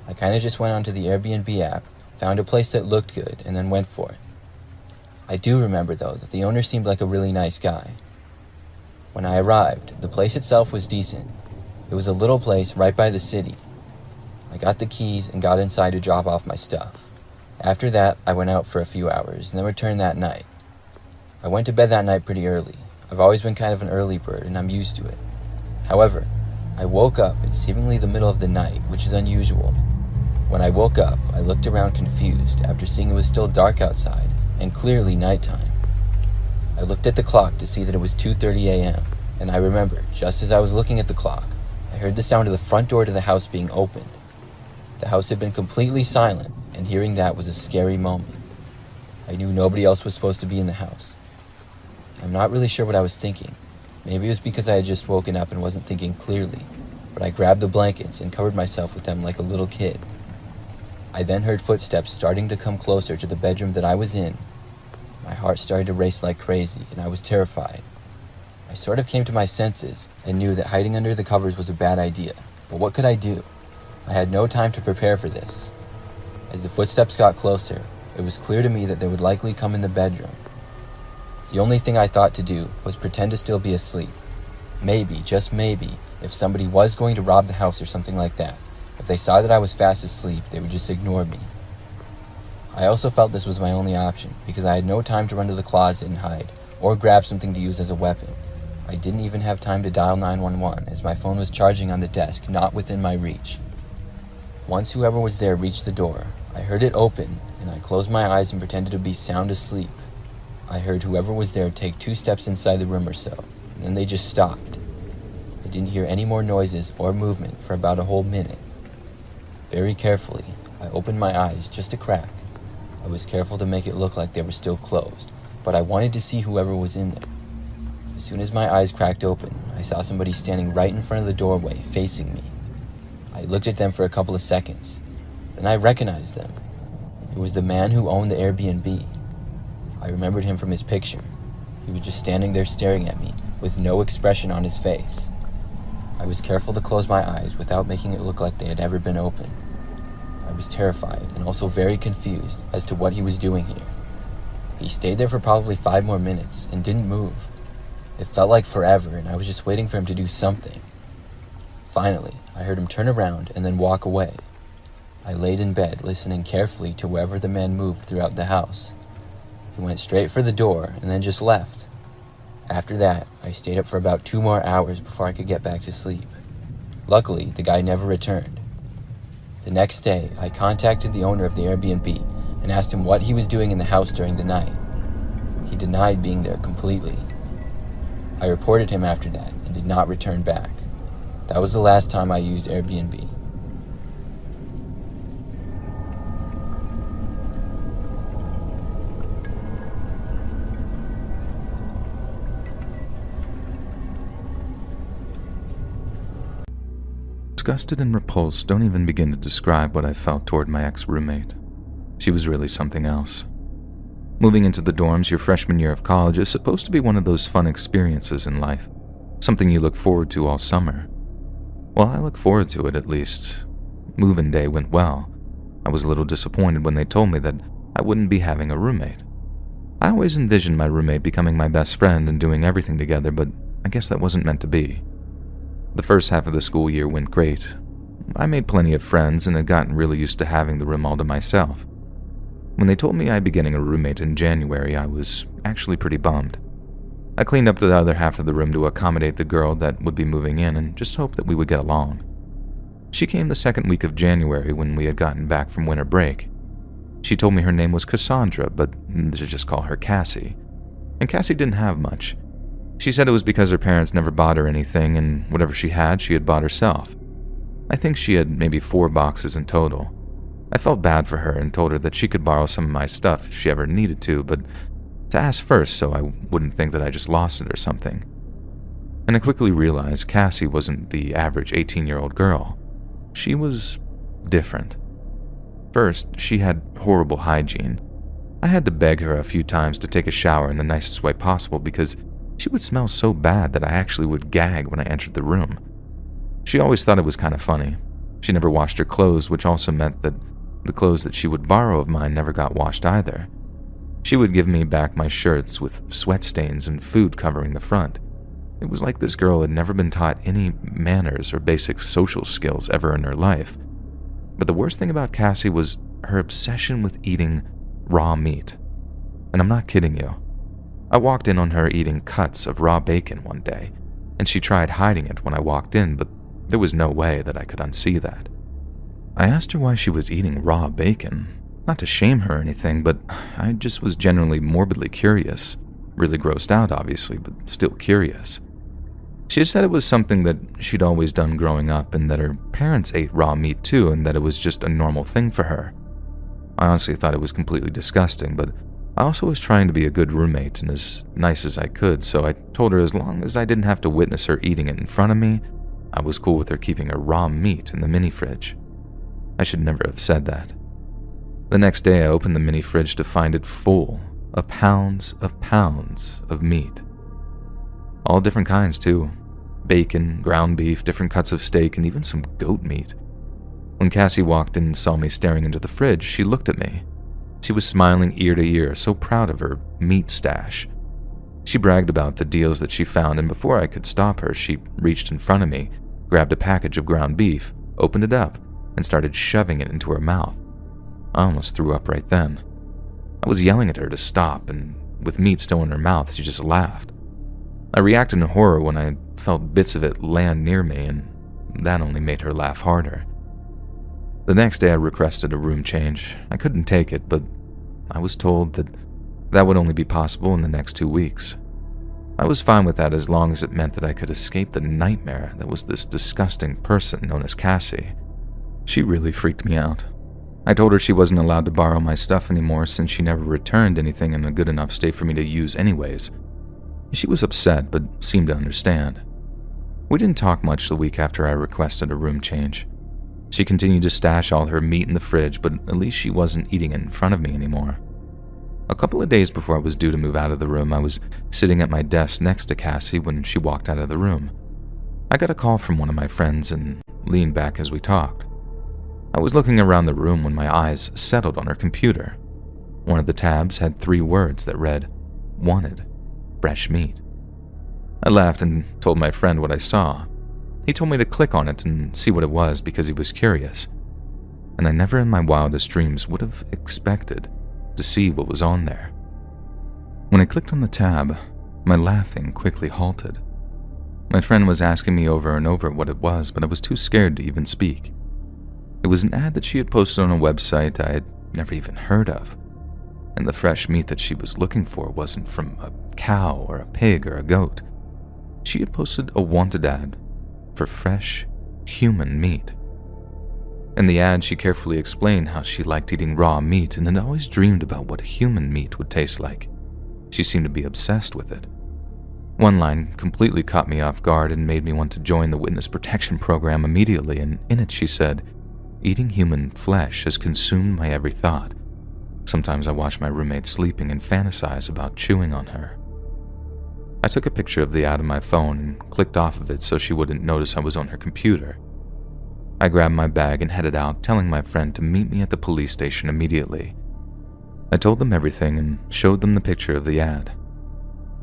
I kind of just went onto the Airbnb app, found a place that looked good, and then went for it. I do remember though that the owner seemed like a really nice guy. When I arrived, the place itself was decent. It was a little place right by the city. I got the keys and got inside to drop off my stuff. After that, I went out for a few hours and then returned that night. I went to bed that night pretty early. I've always been kind of an early bird and I'm used to it. However, I woke up in seemingly the middle of the night, which is unusual. When I woke up, I looked around confused after seeing it was still dark outside and clearly nighttime. I looked at the clock to see that it was 2:30 a.m. and I remember, just as I was looking at the clock, I heard the sound of the front door to the house being opened. The house had been completely silent, and hearing that was a scary moment. I knew nobody else was supposed to be in the house. I'm not really sure what I was thinking. Maybe it was because I had just woken up and wasn't thinking clearly, but I grabbed the blankets and covered myself with them like a little kid. I then heard footsteps starting to come closer to the bedroom that I was in. My heart started to race like crazy, and I was terrified. I sort of came to my senses and knew that hiding under the covers was a bad idea, but what could I do? I had no time to prepare for this. As the footsteps got closer, it was clear to me that they would likely come in the bedroom. The only thing I thought to do was pretend to still be asleep. Maybe, just maybe, if somebody was going to rob the house or something like that, if they saw that I was fast asleep, they would just ignore me. I also felt this was my only option, because I had no time to run to the closet and hide, or grab something to use as a weapon. I didn't even have time to dial 911, as my phone was charging on the desk, not within my reach. Once whoever was there reached the door, I heard it open, and I closed my eyes and pretended to be sound asleep. I heard whoever was there take 2 steps inside the room or so, and then they just stopped. I didn't hear any more noises or movement for about a whole minute. Very carefully, I opened my eyes just a crack. I was careful to make it look like they were still closed, but I wanted to see whoever was in there. As soon as my eyes cracked open, I saw somebody standing right in front of the doorway, facing me. I looked at them for a couple of seconds. Then I recognized them. It was the man who owned the Airbnb. I remembered him from his picture. He was just standing there staring at me, with no expression on his face. I was careful to close my eyes without making it look like they had ever been open. I was terrified and also very confused as to what he was doing here. He stayed there for probably 5 more minutes and didn't move. It felt like forever, and I was just waiting for him to do something. Finally, I heard him turn around and then walk away. I laid in bed, listening carefully to wherever the man moved throughout the house. He went straight for the door and then just left. After that, I stayed up for about 2 more hours before I could get back to sleep. Luckily, the guy never returned. The next day, I contacted the owner of the Airbnb and asked him what he was doing in the house during the night. He denied being there completely. I reported him after that and did not return back. That was the last time I used Airbnb. Disgusted and repulsed don't even begin to describe what I felt toward my ex-roommate. She was really something else. Moving into the dorms your freshman year of college is supposed to be one of those fun experiences in life, something you look forward to all summer. Well, I look forward to it at least. Move-in day went well. I was a little disappointed when they told me that I wouldn't be having a roommate. I always envisioned my roommate becoming my best friend and doing everything together, but I guess that wasn't meant to be. The first half of the school year went great. I made plenty of friends and had gotten really used to having the room all to myself. When they told me I'd be getting a roommate in January, I was actually pretty bummed. I cleaned up the other half of the room to accommodate the girl that would be moving in and just hoped that we would get along. She came the second week of January when we had gotten back from winter break. She told me her name was Cassandra, but to just call her Cassie. And Cassie didn't have much. She said it was because her parents never bought her anything, and whatever she had bought herself. I think she had maybe 4 boxes in total. I felt bad for her and told her that she could borrow some of my stuff if she ever needed to, but to ask first so I wouldn't think that I just lost it or something. And I quickly realized Cassie wasn't the average 18-year-old girl. She was different. First, she had horrible hygiene. I had to beg her a few times to take a shower in the nicest way possible because she would smell so bad that I actually would gag when I entered the room. She always thought it was kind of funny. She never washed her clothes, which also meant that the clothes that she would borrow of mine never got washed either. She would give me back my shirts with sweat stains and food covering the front. It was like this girl had never been taught any manners or basic social skills ever in her life. But the worst thing about Cassie was her obsession with eating raw meat. And I'm not kidding you. I walked in on her eating cuts of raw bacon one day, and she tried hiding it when I walked in, but there was no way that I could unsee that. I asked her why she was eating raw bacon. Not to shame her or anything, but I just was generally morbidly curious. Really grossed out, obviously, but still curious. She said it was something that she'd always done growing up and that her parents ate raw meat too and that it was just a normal thing for her. I honestly thought it was completely disgusting, but I also was trying to be a good roommate and as nice as I could, so I told her as long as I didn't have to witness her eating it in front of me, I was cool with her keeping her raw meat in the mini fridge. I should never have said that. The next day I opened the mini fridge to find it full of pounds of meat. All different kinds too. Bacon, ground beef, different cuts of steak, and even some goat meat. When Cassie walked in and saw me staring into the fridge, she looked at me. She was smiling ear to ear, so proud of her meat stash. She bragged about the deals that she found, and before I could stop her, she reached in front of me, grabbed a package of ground beef, opened it up, and started shoving it into her mouth. I almost threw up right then. I was yelling at her to stop, and with meat still in her mouth, she just laughed. I reacted in horror when I felt bits of it land near me, and that only made her laugh harder. The next day I requested a room change. I couldn't take it, but I was told that that would only be possible in the next 2 weeks. I was fine with that as long as it meant that I could escape the nightmare that was this disgusting person known as Cassie. She really freaked me out. I told her she wasn't allowed to borrow my stuff anymore since she never returned anything in a good enough state for me to use anyways. She was upset, but seemed to understand. We didn't talk much the week after I requested a room change. She continued to stash all her meat in the fridge, but at least she wasn't eating it in front of me anymore. A couple of days before I was due to move out of the room, I was sitting at my desk next to Cassie when she walked out of the room. I got a call from one of my friends and leaned back as we talked. I was looking around the room when my eyes settled on her computer. One of the tabs had 3 words that read, "Wanted, fresh meat." I laughed and told my friend what I saw. He told me to click on it and see what it was because he was curious. And I never in my wildest dreams would have expected to see what was on there. When I clicked on the tab, my laughing quickly halted. My friend was asking me over and over what it was, but I was too scared to even speak. It was an ad that she had posted on a website I had never even heard of, and the fresh meat that she was looking for wasn't from a cow or a pig or a goat. She had posted a wanted ad for fresh, human meat. In the ad, she carefully explained how she liked eating raw meat and had always dreamed about what human meat would taste like. She seemed to be obsessed with it. One line completely caught me off guard and made me want to join the witness protection program immediately, and in it she said, "Eating human flesh has consumed my every thought. Sometimes I watch my roommate sleeping and fantasize about chewing on her." I took a picture of the ad on my phone and clicked off of it so she wouldn't notice I was on her computer. I grabbed my bag and headed out, telling my friend to meet me at the police station immediately. I told them everything and showed them the picture of the ad.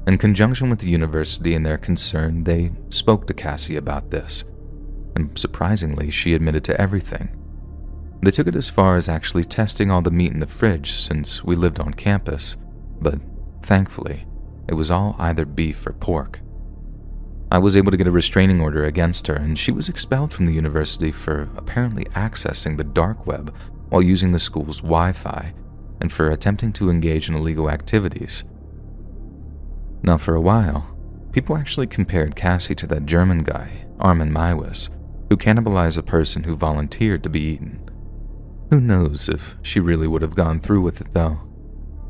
In conjunction with the university and their concern, they spoke to Cassie about this, and surprisingly, she admitted to everything. They took it as far as actually testing all the meat in the fridge since we lived on campus, but thankfully, It was all either beef or pork. I was able to get a restraining order against her, and she was expelled from the university for apparently accessing the dark web while using the school's Wi-Fi and for attempting to engage in illegal activities. Now, for a while, people actually compared Cassie to that German guy, Armin Maiwis, who cannibalized a person who volunteered to be eaten. Who knows if she really would have gone through with it, though.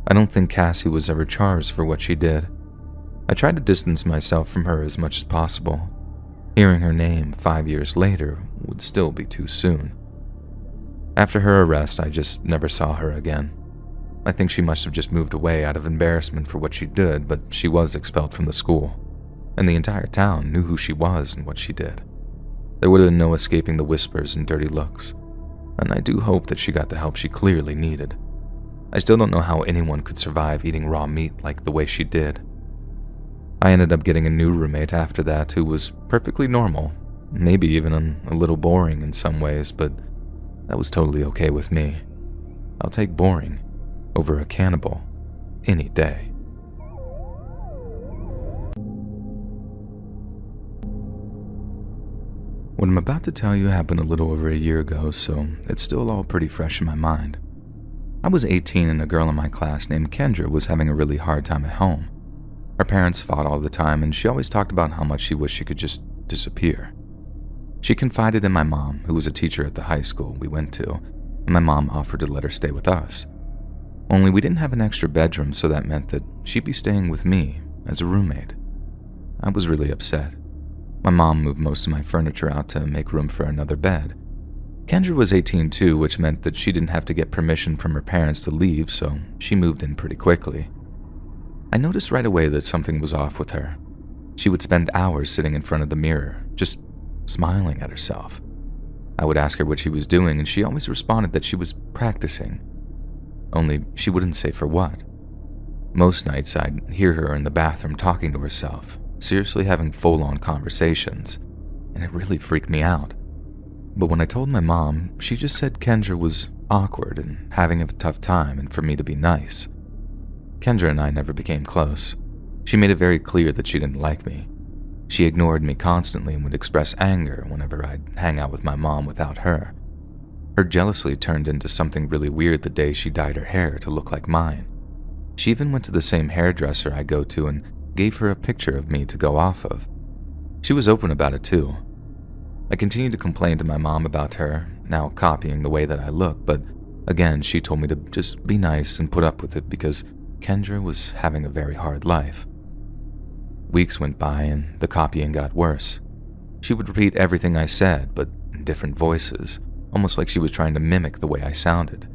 I don't think Cassie was ever charged for what she did. I tried to distance myself from her as much as possible. Hearing her name 5 years later would still be too soon. After her arrest, I just never saw her again. I think she must have just moved away out of embarrassment for what she did, but she was expelled from the school, and the entire town knew who she was and what she did. There would have been no escaping the whispers and dirty looks, and I do hope that she got the help she clearly needed. I still don't know how anyone could survive eating raw meat like the way she did. I ended up getting a new roommate after that who was perfectly normal, maybe even a little boring in some ways, but that was totally okay with me. I'll take boring over a cannibal any day. What I'm about to tell you happened a little over a year ago, so it's still all pretty fresh in my mind. I was 18 and a girl in my class named Kendra was having a really hard time at home. Her parents fought all the time, and she always talked about how much she wished she could just disappear. She confided in my mom, who was a teacher at the high school we went to, and my mom offered to let her stay with us. Only we didn't have an extra bedroom, so that meant that she'd be staying with me as a roommate. I was really upset. My mom moved most of my furniture out to make room for another bed. Kendra was 18 too, which meant that she didn't have to get permission from her parents to leave, so she moved in pretty quickly. I noticed right away that something was off with her. She would spend hours sitting in front of the mirror, just smiling at herself. I would ask her what she was doing, and she always responded that she was practicing. Only she wouldn't say for what. Most nights I'd hear her in the bathroom talking to herself, seriously having full-on conversations, and it really freaked me out. But when I told my mom, she just said Kendra was awkward and having a tough time and for me to be nice. Kendra and I never became close. She made it very clear that she didn't like me. She ignored me constantly and would express anger whenever I'd hang out with my mom without her. Her jealousy turned into something really weird the day she dyed her hair to look like mine. She even went to the same hairdresser I go to and gave her a picture of me to go off of. She was open about it too. I continued to complain to my mom about her, now copying the way that I look, but again she told me to just be nice and put up with it because Kendra was having a very hard life. Weeks went by and the copying got worse. She would repeat everything I said, but in different voices, almost like she was trying to mimic the way I sounded.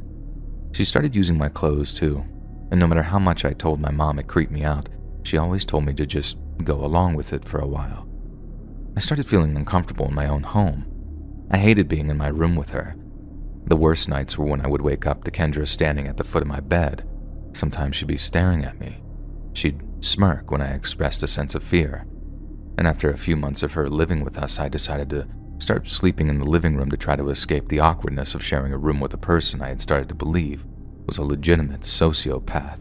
She started using my clothes too, and no matter how much I told my mom it creeped me out, she always told me to just go along with it for a while. I started feeling uncomfortable in my own home. I hated being in my room with her. The worst nights were when I would wake up to Kendra standing at the foot of my bed. Sometimes she'd be staring at me. She'd smirk when I expressed a sense of fear. And after a few months of her living with us, I decided to start sleeping in the living room to try to escape the awkwardness of sharing a room with a person I had started to believe was a legitimate sociopath.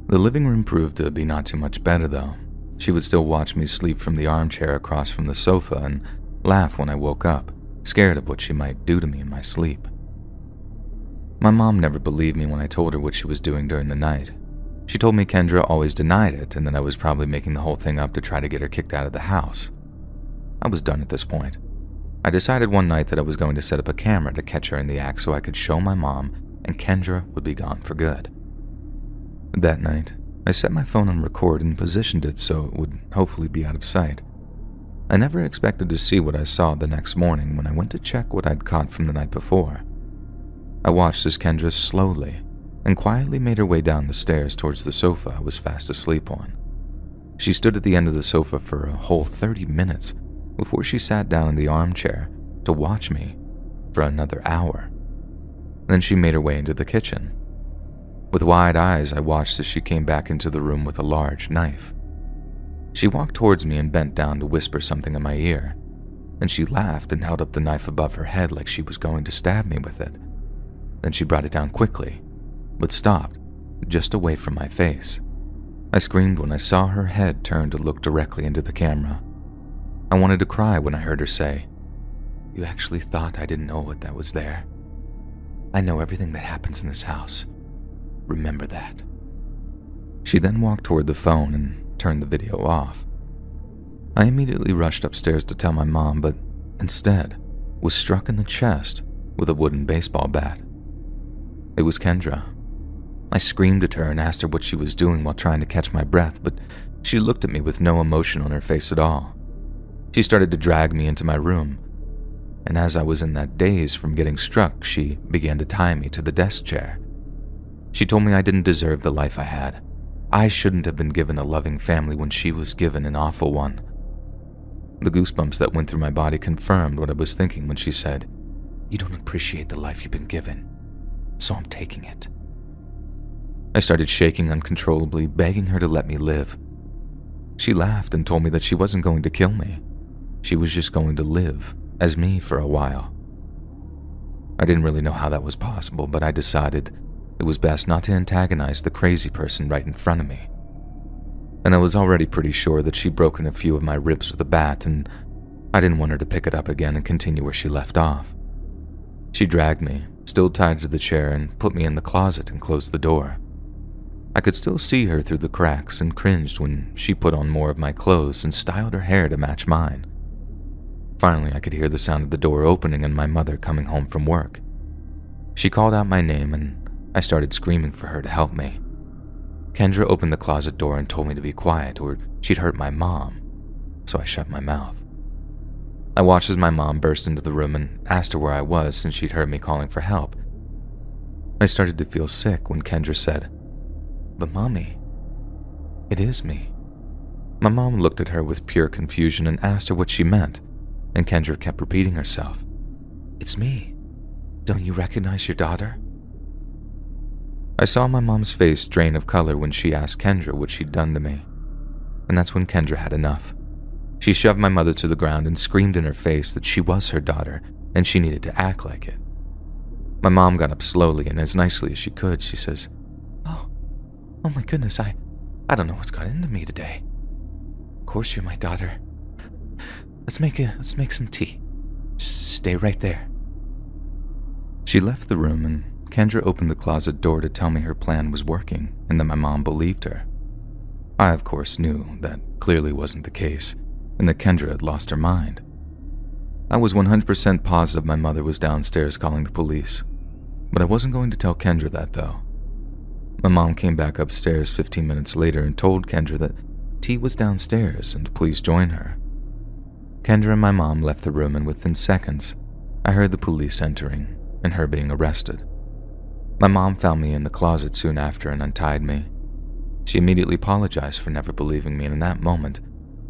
The living room proved to be not too much better, though. She would still watch me sleep from the armchair across from the sofa and laugh when I woke up, scared of what she might do to me in my sleep. My mom never believed me when I told her what she was doing during the night. She told me Kendra always denied it and that I was probably making the whole thing up to try to get her kicked out of the house. I was done at this point. I decided one night that I was going to set up a camera to catch her in the act so I could show my mom and Kendra would be gone for good. That night, I set my phone on record and positioned it so it would hopefully be out of sight. I never expected to see what I saw the next morning when I went to check what I'd caught from the night before. I watched as Kendra slowly and quietly made her way down the stairs towards the sofa I was fast asleep on. She stood at the end of the sofa for a whole 30 minutes before she sat down in the armchair to watch me for another hour. Then she made her way into the kitchen. With wide eyes, I watched as she came back into the room with a large knife. She walked towards me and bent down to whisper something in my ear. Then she laughed and held up the knife above her head like she was going to stab me with it. Then she brought it down quickly, but stopped just away from my face. I screamed when I saw her head turn to look directly into the camera. I wanted to cry when I heard her say, "You actually thought I didn't know what that was there? I know everything that happens in this house. Remember that." She then walked toward the phone and turned the video off. I immediately rushed upstairs to tell my mom, but instead was struck in the chest with a wooden baseball bat. It was Kendra. I screamed at her and asked her what she was doing while trying to catch my breath, but she looked at me with no emotion on her face at all. She started to drag me into my room, and as I was in that daze from getting struck, she began to tie me to the desk chair. She told me I didn't deserve the life I had. I shouldn't have been given a loving family when she was given an awful one. The goosebumps that went through my body confirmed what I was thinking when she said, "You don't appreciate the life you've been given, so I'm taking it." I started shaking uncontrollably, begging her to let me live. She laughed and told me that she wasn't going to kill me. She was just going to live as me for a while. I didn't really know how that was possible, but I decided it was best not to antagonize the crazy person right in front of me. And I was already pretty sure that she'd broken a few of my ribs with a bat, and I didn't want her to pick it up again and continue where she left off. She dragged me, still tied to the chair, and put me in the closet and closed the door. I could still see her through the cracks and cringed when she put on more of my clothes and styled her hair to match mine. Finally, I could hear the sound of the door opening and my mother coming home from work. She called out my name and I started screaming for her to help me. Kendra opened the closet door and told me to be quiet or she'd hurt my mom, so I shut my mouth. I watched as my mom burst into the room and asked her where I was since she'd heard me calling for help. I started to feel sick when Kendra said, "But Mommy, it is me." My mom looked at her with pure confusion and asked her what she meant, and Kendra kept repeating herself, "It's me. Don't you recognize your daughter?" I saw my mom's face drain of color when she asked Kendra what she'd done to me, and that's when Kendra had enough. She shoved my mother to the ground and screamed in her face that she was her daughter and she needed to act like it. My mom got up slowly and as nicely as she could, she says, Oh my goodness, I don't know what's got into me today. Of course you're my daughter. Let's make some tea. Just stay right there." She left the room and Kendra opened the closet door to tell me her plan was working and that my mom believed her. I, of course, knew that clearly wasn't the case and that Kendra had lost her mind. I was 100% positive my mother was downstairs calling the police, but I wasn't going to tell Kendra that though. My mom came back upstairs 15 minutes later and told Kendra that T was downstairs and to please join her. Kendra and my mom left the room and within seconds, I heard the police entering and her being arrested. My mom found me in the closet soon after and untied me. She immediately apologized for never believing me, and in that moment,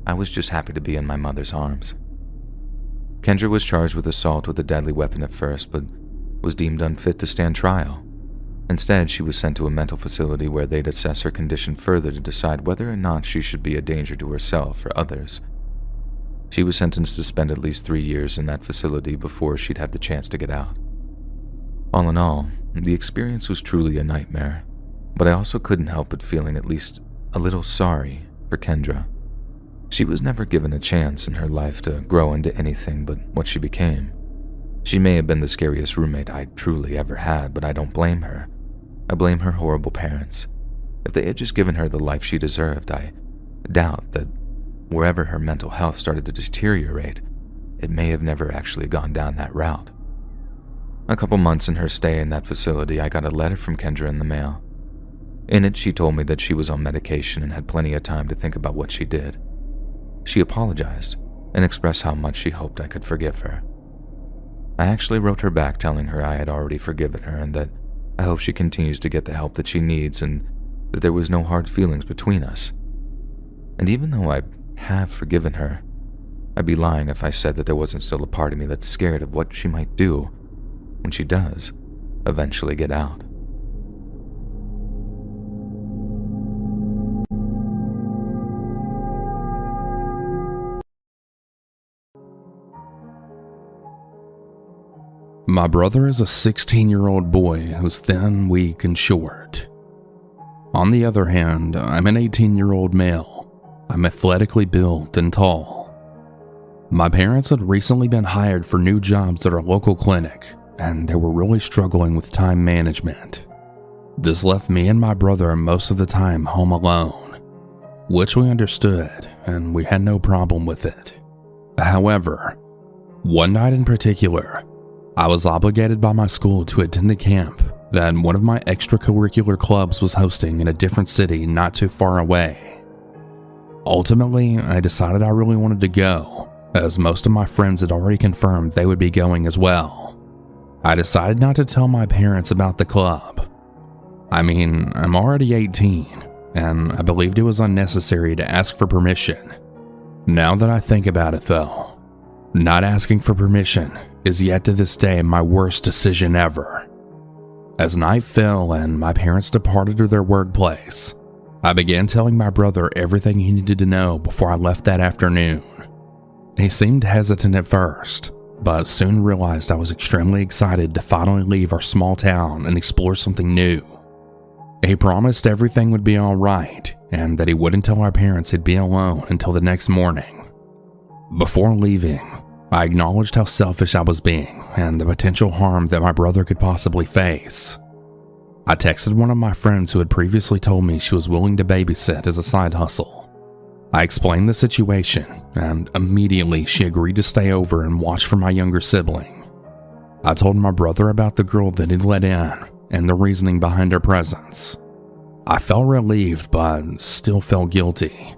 I was just happy to be in my mother's arms. Kendra was charged with assault with a deadly weapon at first, but was deemed unfit to stand trial. Instead, she was sent to a mental facility where they'd assess her condition further to decide whether or not she should be a danger to herself or others. She was sentenced to spend at least 3 years in that facility before she'd have the chance to get out. All in all, the experience was truly a nightmare, but I also couldn't help but feeling at least a little sorry for Kendra. She was never given a chance in her life to grow into anything but what she became. She may have been the scariest roommate I'd truly ever had, but I don't blame her. I blame her horrible parents. If they had just given her the life she deserved, I doubt that wherever her mental health started to deteriorate, it may have never actually gone down that route. A couple months in her stay in that facility, I got a letter from Kendra in the mail. In it, she told me that she was on medication and had plenty of time to think about what she did. She apologized and expressed how much she hoped I could forgive her. I actually wrote her back telling her I had already forgiven her and that I hope she continues to get the help that she needs and that there was no hard feelings between us. And even though I have forgiven her, I'd be lying if I said that there wasn't still a part of me that's scared of what she might do when she does eventually get out. My brother is a 16-year-old boy who's thin, weak, and short. On the other hand, I'm an 18-year-old male. I'm athletically built and tall. My parents had recently been hired for new jobs at our local clinic, and they were really struggling with time management. This left me and my brother most of the time home alone, which we understood, and we had no problem with it. However, one night in particular, I was obligated by my school to attend a camp that one of my extracurricular clubs was hosting in a different city not too far away. Ultimately, I decided I really wanted to go, as most of my friends had already confirmed they would be going as well. I decided not to tell my parents about the club. I mean, I'm already 18, and I believed it was unnecessary to ask for permission. Now that I think about it though, not asking for permission is yet to this day my worst decision ever. As night fell and my parents departed to their workplace, I began telling my brother everything he needed to know before I left that afternoon. He seemed hesitant at first, but soon realized I was extremely excited to finally leave our small town and explore something new. He promised everything would be alright, and that he wouldn't tell our parents he'd be alone until the next morning. Before leaving, I acknowledged how selfish I was being and the potential harm that my brother could possibly face. I texted one of my friends who had previously told me she was willing to babysit as a side hustle. I explained the situation, and immediately she agreed to stay over and watch for my younger sibling. I told my brother about the girl that he'd let in and the reasoning behind her presence. I felt relieved, but still felt guilty.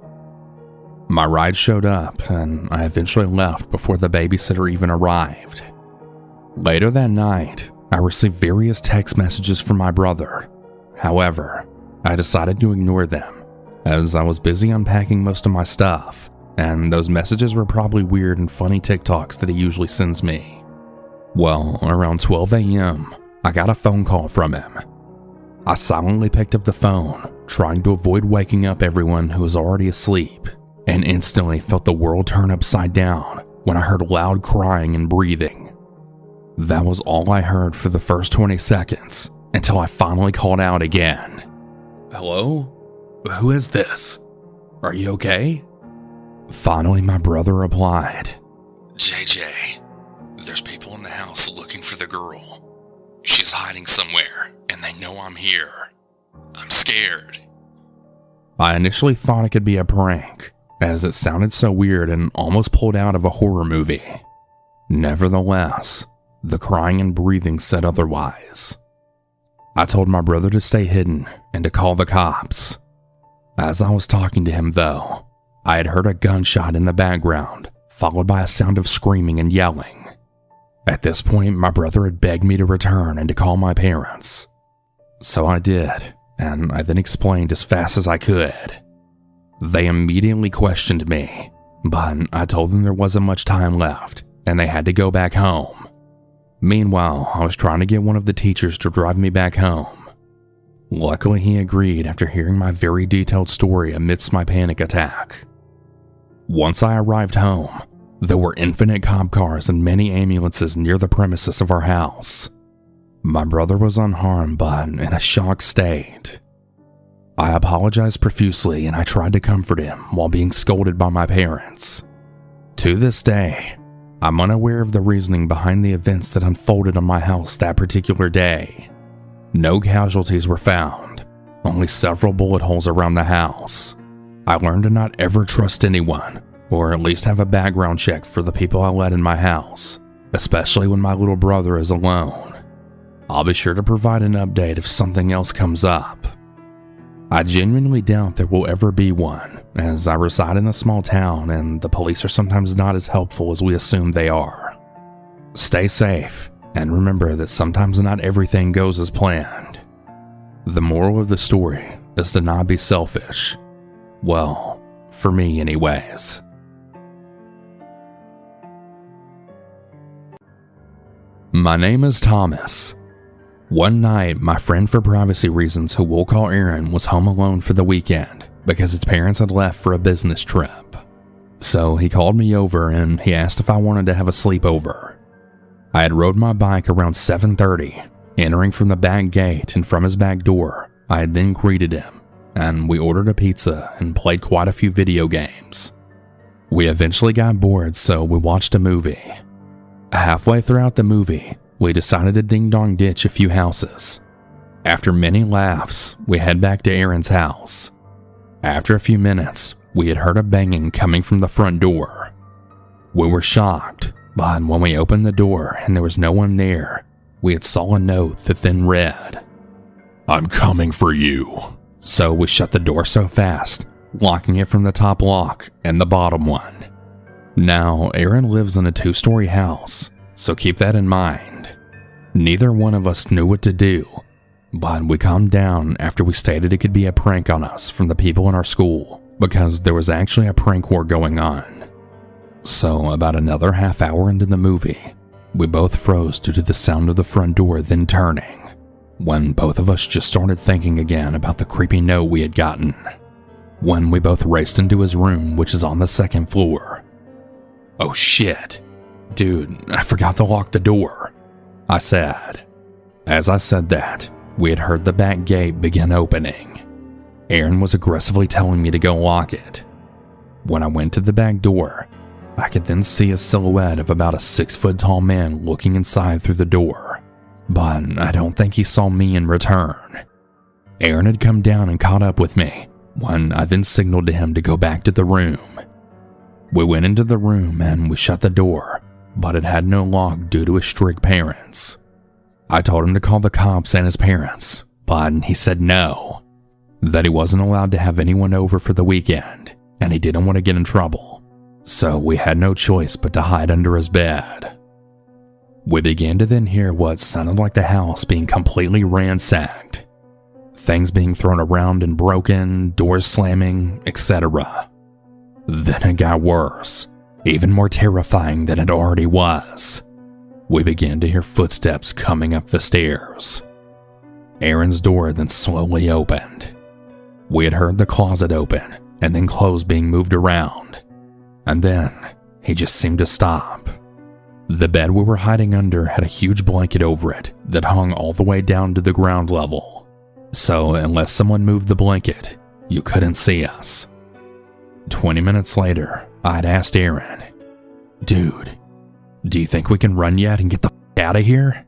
My ride showed up, and I eventually left before the babysitter even arrived. Later that night, I received various text messages from my brother. However, I decided to ignore them, as I was busy unpacking most of my stuff, and those messages were probably weird and funny TikToks that he usually sends me. Well, around 12 a.m., I got a phone call from him. I silently picked up the phone, trying to avoid waking up everyone who was already asleep, and instantly felt the world turn upside down when I heard loud crying and breathing. That was all I heard for the first 20 seconds, until I finally called out again. "Hello? Who is this? Are you okay?" Finally, my brother replied, "JJ, there's people in the house looking for the girl. She's hiding somewhere, and they know I'm here. I'm scared." I initially thought it could be a prank, as it sounded so weird and almost pulled out of a horror movie. Nevertheless, the crying and breathing said otherwise. I told my brother to stay hidden and to call the cops. As I was talking to him though, I had heard a gunshot in the background, followed by a sound of screaming and yelling. At this point, my brother had begged me to return and to call my parents. So I did, and I then explained as fast as I could. They immediately questioned me, but I told them there wasn't much time left, and they had to go back home. Meanwhile, I was trying to get one of the teachers to drive me back home. Luckily, he agreed after hearing my very detailed story amidst my panic attack. Once I arrived home, there were infinite cop cars and many ambulances near the premises of our house. My brother was unharmed, but in a shocked state. I apologized profusely and I tried to comfort him while being scolded by my parents. To this day, I'm unaware of the reasoning behind the events that unfolded on my house that particular day. No casualties were found, only several bullet holes around the house. I learned to not ever trust anyone, or at least have a background check for the people I let in my house, especially when my little brother is alone. I'll be sure to provide an update if something else comes up. I genuinely doubt there will ever be one, as I reside in a small town and the police are sometimes not as helpful as we assume they are. Stay safe, and remember that sometimes not everything goes as planned. The moral of the story is to not be selfish. Well, for me anyways. My name is Thomas. One night, my friend for privacy reasons who we'll call Aaron was home alone for the weekend because his parents had left for a business trip. So he called me over and he asked if I wanted to have a sleepover. I had rode my bike around 7:30, entering from the back gate, and from his back door, I had then greeted him and we ordered a pizza and played quite a few video games. We eventually got bored, so we watched a movie. Halfway throughout the movie, we decided to ding-dong ditch a few houses. After many laughs, we head back to Aaron's house. After a few minutes, we had heard a banging coming from the front door. We were shocked, but when we opened the door and there was no one there, we had saw a note that then read, "I'm coming for you." So we shut the door so fast, locking it from the top lock and the bottom one. Now, Aaron lives in a 2-story house, so keep that in mind. Neither one of us knew what to do, but we calmed down after we stated it could be a prank on us from the people in our school, because there was actually a prank war going on. So about another half hour into the movie, we both froze due to the sound of the front door then turning, when both of us just started thinking again about the creepy note we had gotten. When we both raced into his room, which is on the 2nd floor. "Oh shit. Dude, I forgot to lock the door," I said. As I said that, we had heard the back gate begin opening. Aaron was aggressively telling me to go lock it. When I went to the back door, I could then see a silhouette of about a 6-foot-tall man looking inside through the door, but I don't think he saw me in return. Aaron had come down and caught up with me when I then signaled to him to go back to the room. We went into the room and we shut the door, but it had no lock due to his strict parents. I told him to call the cops and his parents, but he said no, that he wasn't allowed to have anyone over for the weekend, and he didn't want to get in trouble, so we had no choice but to hide under his bed. We began to then hear what sounded like the house being completely ransacked, things being thrown around and broken, doors slamming, etc. Then it got worse, even more terrifying than it already was. We began to hear footsteps coming up the stairs. Aaron's door then slowly opened. We had heard the closet open and then clothes being moved around, and then he just seemed to stop. The bed we were hiding under had a huge blanket over it that hung all the way down to the ground level, so unless someone moved the blanket, you couldn't see us. 20 minutes later, I'd asked Aaron, "Dude, do you think we can run yet and get the f*** out of here?"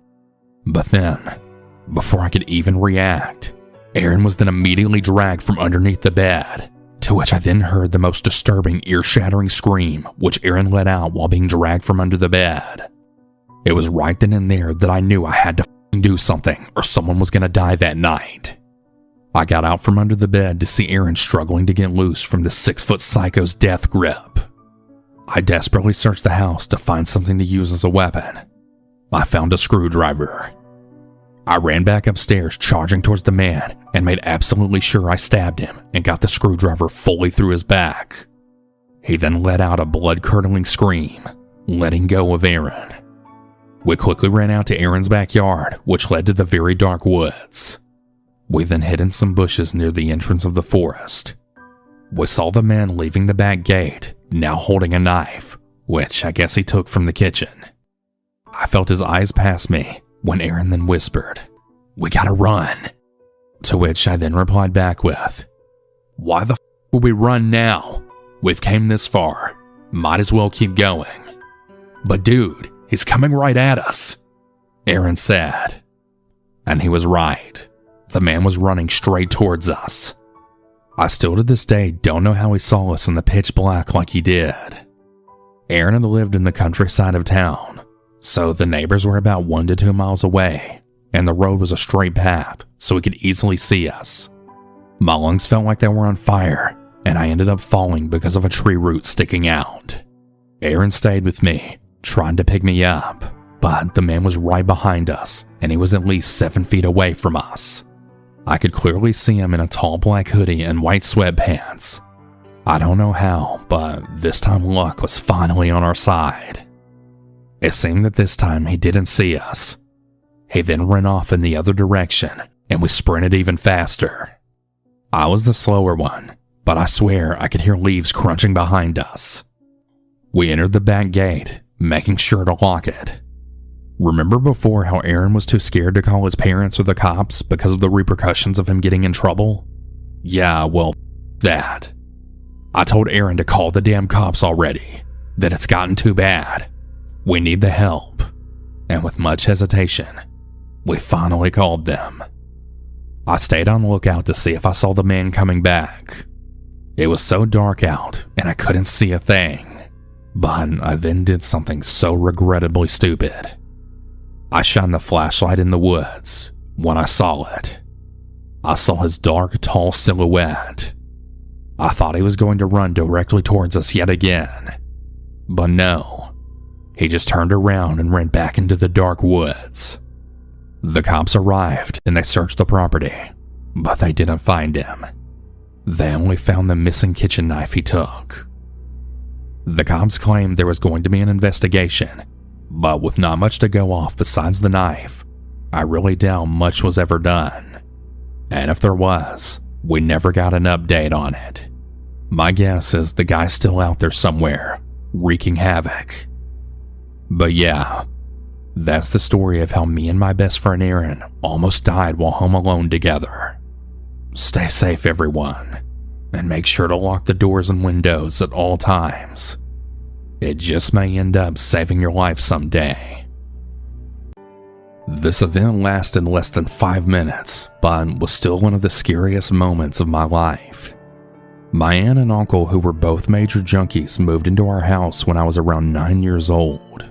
But then, before I could even react, Aaron was then immediately dragged from underneath the bed, to which I then heard the most disturbing, ear-shattering scream which Aaron let out while being dragged from under the bed. It was right then and there that I knew I had to f***ing do something or someone was gonna die that night. I got out from under the bed to see Aaron struggling to get loose from the 6-foot psycho's death grip. I desperately searched the house to find something to use as a weapon. I found a screwdriver. I ran back upstairs, charging towards the man, and made absolutely sure I stabbed him and got the screwdriver fully through his back. He then let out a blood-curdling scream, letting go of Aaron. We quickly ran out to Aaron's backyard, which led to the very dark woods. We then hid in some bushes near the entrance of the forest. We saw the man leaving the back gate, now holding a knife, which I guess he took from the kitchen. I felt his eyes pass me when Aaron then whispered, "We gotta run." To which I then replied back with, "Why the f would we run now? We've came this far. Might as well keep going." "But dude, he's coming right at us," Aaron said. And he was right. The man was running straight towards us. I still to this day don't know how he saw us in the pitch black like he did. Aaron had lived in the countryside of town, so the neighbors were about 1 to 2 miles away, and the road was a straight path, so he could easily see us. My lungs felt like they were on fire, and I ended up falling because of a tree root sticking out. Aaron stayed with me, trying to pick me up, but the man was right behind us, and he was at least 7 feet away from us. I could clearly see him in a tall black hoodie and white sweatpants. I don't know how, but this time luck was finally on our side. It seemed that this time he didn't see us. He then ran off in the other direction, and we sprinted even faster. I was the slower one, but I swear I could hear leaves crunching behind us. We entered the back gate, making sure to lock it. Remember before how Aaron was too scared to call his parents or the cops because of the repercussions of him getting in trouble? Yeah, well, that. I told Aaron to call the damn cops already, that it's gotten too bad. We need the help. And with much hesitation, we finally called them. I stayed on the lookout to see if I saw the man coming back. It was so dark out, and I couldn't see a thing. But I then did something so regrettably stupid. I shined the flashlight in the woods when I saw it. I saw his dark, tall silhouette. I thought he was going to run directly towards us yet again. But no, he just turned around and ran back into the dark woods. The cops arrived and they searched the property, but they didn't find him. They only found the missing kitchen knife he took. The cops claimed there was going to be an investigation, but with not much to go off besides the knife, I really doubt much was ever done. And if there was, we never got an update on it. My guess is the guy's still out there somewhere, wreaking havoc. But yeah, that's the story of how me and my best friend Aaron almost died while home alone together. Stay safe, everyone, and make sure to lock the doors and windows at all times. It just may end up saving your life someday. This event lasted less than 5 minutes, but was still one of the scariest moments of my life. My aunt and uncle, who were both major junkies, moved into our house when I was around 9 years old.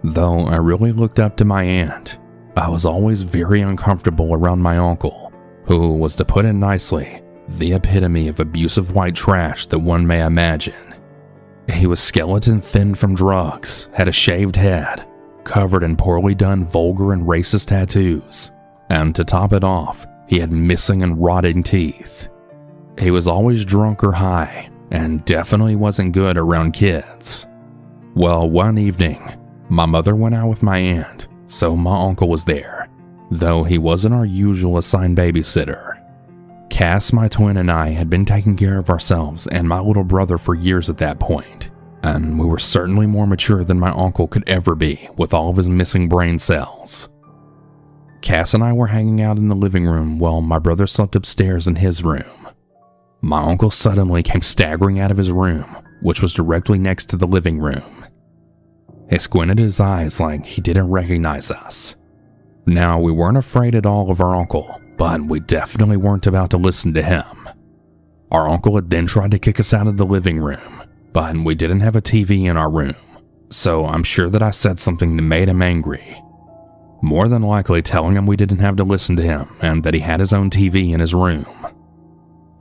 Though I really looked up to my aunt, I was always very uncomfortable around my uncle, who was, to put it nicely, the epitome of abusive white trash that one may imagine. He was skeleton thin from drugs, had a shaved head, covered in poorly done vulgar and racist tattoos, and to top it off, he had missing and rotting teeth. He was always drunk or high, and definitely wasn't good around kids. Well, one evening, my mother went out with my aunt, so my uncle was there, though he wasn't our usual assigned babysitter. Cass, my twin, and I had been taking care of ourselves and my little brother for years at that point, and we were certainly more mature than my uncle could ever be with all of his missing brain cells. Cass and I were hanging out in the living room while my brother slept upstairs in his room. My uncle suddenly came staggering out of his room, which was directly next to the living room. He squinted his eyes like he didn't recognize us. Now, we weren't afraid at all of our uncle, but we definitely weren't about to listen to him. Our uncle had then tried to kick us out of the living room, but we didn't have a TV in our room, so I'm sure that I said something that made him angry. More than likely telling him we didn't have to listen to him and that he had his own TV in his room.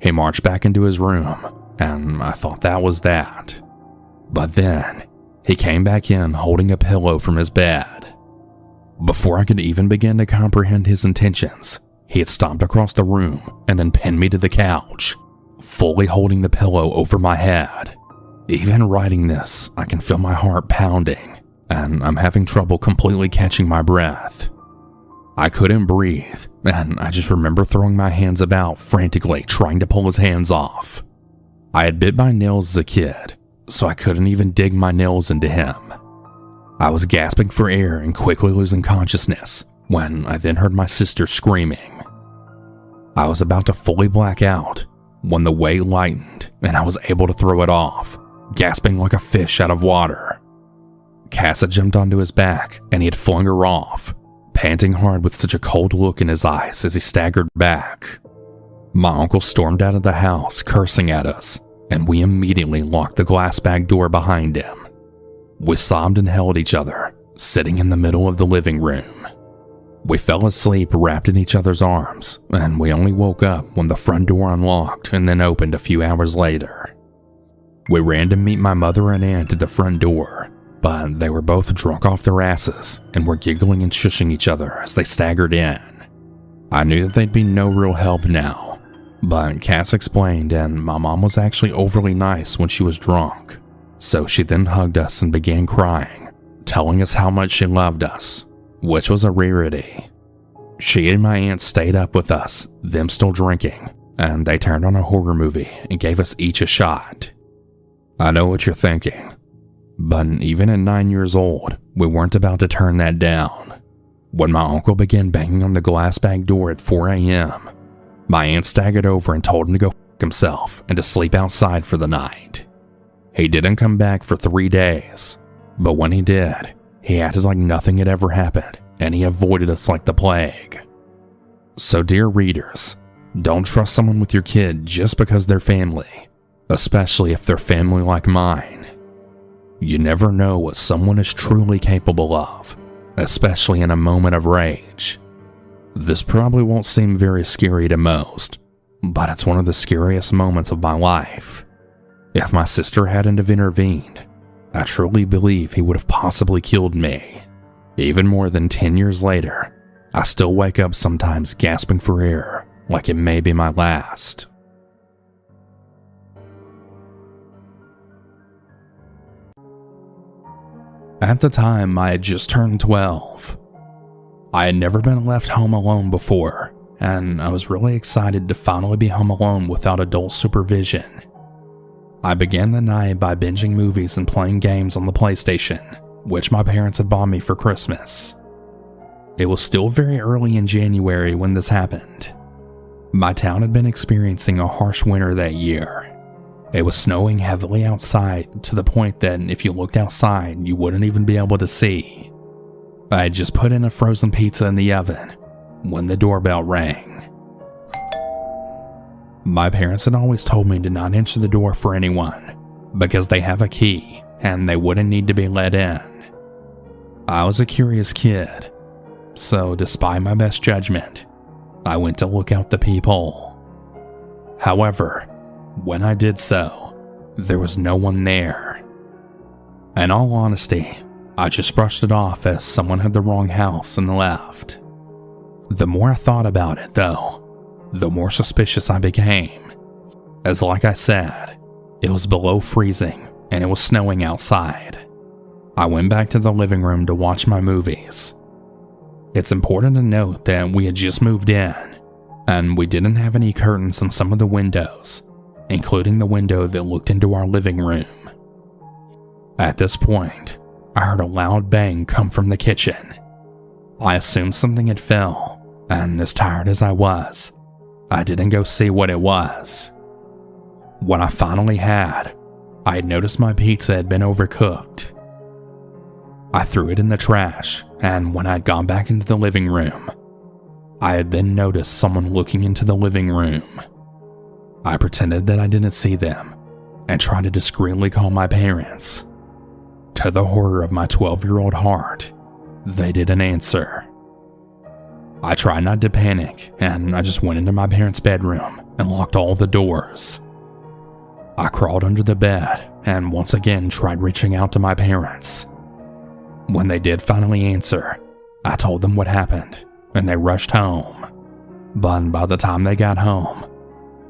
He marched back into his room, and I thought that was that. But then, he came back in holding a pillow from his bed. Before I could even begin to comprehend his intentions, he had stomped across the room and then pinned me to the couch, fully holding the pillow over my head. Even writing this, I can feel my heart pounding, and I'm having trouble completely catching my breath. I couldn't breathe, and I just remember throwing my hands about frantically trying to pull his hands off. I had bit my nails as a kid, so I couldn't even dig my nails into him. I was gasping for air and quickly losing consciousness when I then heard my sister screaming. I was about to fully black out when the weight lightened and I was able to throw it off, gasping like a fish out of water. Cass had jumped onto his back and he had flung her off, panting hard with such a cold look in his eyes as he staggered back. My uncle stormed out of the house, cursing at us, and we immediately locked the glass bag door behind him. We sobbed and held each other, sitting in the middle of the living room. We fell asleep wrapped in each other's arms, and we only woke up when the front door unlocked and then opened a few hours later. We ran to meet my mother and aunt at the front door, but they were both drunk off their asses and were giggling and shushing each other as they staggered in. I knew that they'd be no real help now, but Cass explained, and my mom was actually overly nice when she was drunk, so she then hugged us and began crying, telling us how much she loved us, which was a rarity. She and my aunt stayed up with us, them still drinking, and they turned on a horror movie and gave us each a shot. I know what you're thinking, but even at 9 years old, we weren't about to turn that down. When my uncle began banging on the glass bag door at 4 a.m., My aunt staggered over and told him to go f himself and to sleep outside for the night. He didn't come back for 3 days, but when he did, he acted like nothing had ever happened and he avoided us like the plague. So dear readers, don't trust someone with your kid just because they're family, especially if they're family like mine. You never know what someone is truly capable of, especially in a moment of rage. This probably won't seem very scary to most, but it's one of the scariest moments of my life. If my sister hadn't have intervened, I truly believe he would have possibly killed me. Even more than 10 years later, I still wake up sometimes gasping for air, like it may be my last. At the time, I had just turned 12. I had never been left home alone before, and I was really excited to finally be home alone without adult supervision. I began the night by binging movies and playing games on the PlayStation, which my parents had bought me for Christmas. It was still very early in January when this happened. My town had been experiencing a harsh winter that year. It was snowing heavily outside to the point that if you looked outside, you wouldn't even be able to see. I had just put in a frozen pizza in the oven when the doorbell rang. My parents had always told me to not answer the door for anyone because they have a key and they wouldn't need to be let in. I was a curious kid, so despite my best judgment, I went to look out the peephole. However, when I did so, there was no one there. In all honesty, I just brushed it off as someone had the wrong house and left. The more I thought about it, though, the more suspicious I became. As like I said, it was below freezing and it was snowing outside. I went back to the living room to watch my movies. It's important to note that we had just moved in, and we didn't have any curtains in some of the windows, including the window that looked into our living room. At this point, I heard a loud bang come from the kitchen. I assumed something had fell, and as tired as I was, I didn't go see what it was. When I finally had, I had noticed my pizza had been overcooked. I threw it in the trash, and when I had gone back into the living room, I had then noticed someone looking into the living room. I pretended that I didn't see them, and tried to discreetly call my parents. To the horror of my 12-year-old heart, they didn't answer. I tried not to panic, and I just went into my parents' bedroom and locked all the doors. I crawled under the bed and once again tried reaching out to my parents. When they did finally answer, I told them what happened, and they rushed home. But by the time they got home,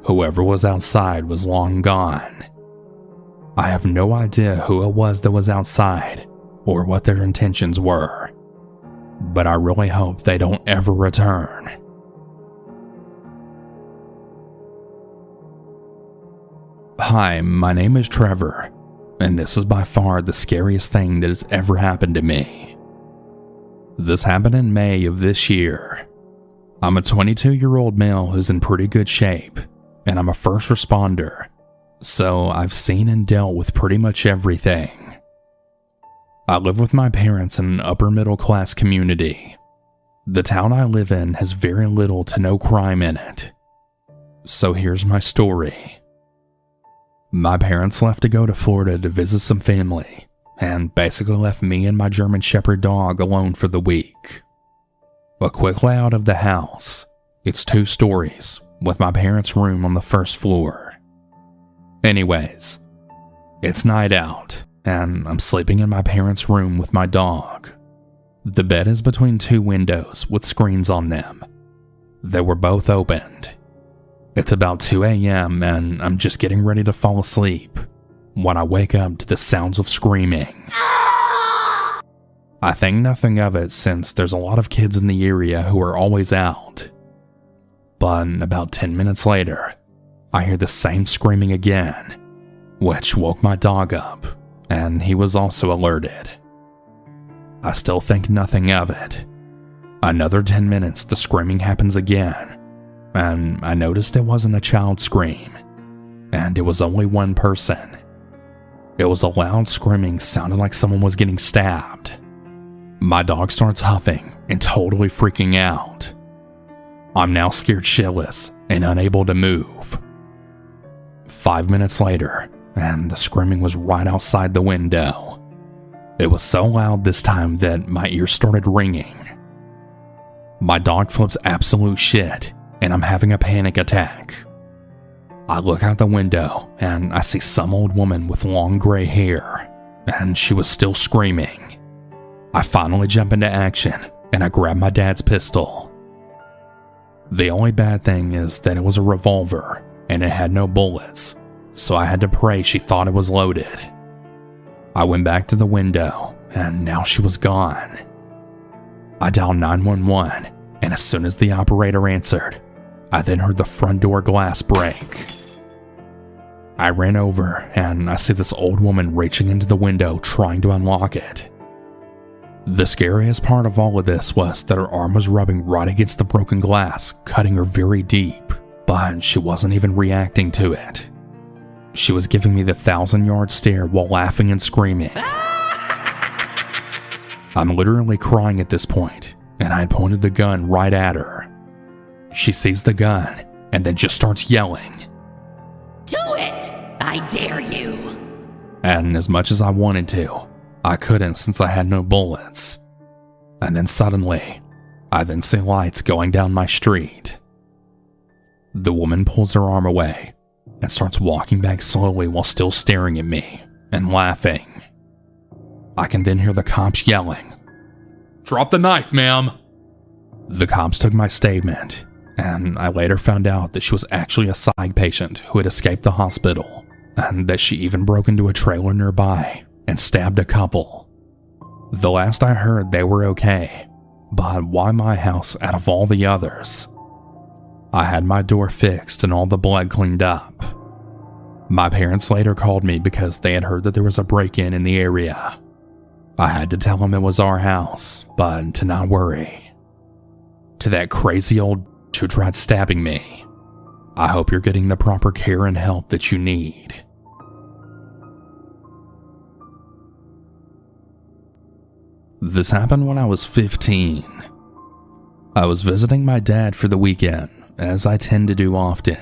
whoever was outside was long gone. I have no idea who it was that was outside, or what their intentions were, but I really hope they don't ever return. Hi, my name is Trevor, and this is by far the scariest thing that has ever happened to me. This happened in May of this year. I'm a 22-year-old male who's in pretty good shape, and I'm a first responder, so I've seen and dealt with pretty much everything. I live with my parents in an upper middle class community. The town I live in has very little to no crime in it. So here's my story. My parents left to go to Florida to visit some family, and basically left me and my German Shepherd dog alone for the week. A quick layout of the house. It's 2 stories, with my parents' room on the first floor. Anyways, it's night out, and I'm sleeping in my parents' room with my dog. The bed is between 2 windows with screens on them. They were both opened. It's about 2 a.m. and I'm just getting ready to fall asleep when I wake up to the sounds of screaming. I think nothing of it since there's a lot of kids in the area who are always out. But about 10 minutes later, I hear the same screaming again, which woke my dog up, and he was also alerted. I still think nothing of it. Another 10 minutes, the screaming happens again, and I noticed it wasn't a child scream, and it was only one person. It was a loud screaming, sounded like someone was getting stabbed. My dog starts huffing and totally freaking out. I'm now scared shitless and unable to move. 5 minutes later, and the screaming was right outside the window. It was so loud this time that my ears started ringing. My dog flips absolute shit, and I'm having a panic attack. I look out the window, and I see some old woman with long gray hair, and she was still screaming. I finally jump into action, and I grab my dad's pistol. The only bad thing is that it was a revolver, and it had no bullets, so I had to pray she thought it was loaded. I went back to the window, and now she was gone. I dialed 911, and as soon as the operator answered, I then heard the front door glass break. I ran over, and I see this old woman reaching into the window trying to unlock it. The scariest part of all of this was that her arm was rubbing right against the broken glass, cutting her very deep, but she wasn't even reacting to it. She was giving me the 1,000-yard stare while laughing and screaming. I'm literally crying at this point, and I had pointed the gun right at her. She sees the gun and then just starts yelling, "Do it! I dare you!" And as much as I wanted to, I couldn't since I had no bullets. And then suddenly, I then see lights going down my street. The woman pulls her arm away and starts walking back slowly while still staring at me and laughing. I can then hear the cops yelling, "Drop the knife, ma'am!" The cops took my statement, and I later found out that she was actually a psych patient who had escaped the hospital, and that she even broke into a trailer nearby and stabbed a couple. The last I heard, they were okay, but why my house out of all the others? I had my door fixed and all the blood cleaned up. My parents later called me because they had heard that there was a break-in in the area. I had to tell them it was our house, but to not worry. To that crazy old who tried stabbing me, I hope you're getting the proper care and help that you need. This happened when I was 15. I was visiting my dad for the weekend, as I tend to do often.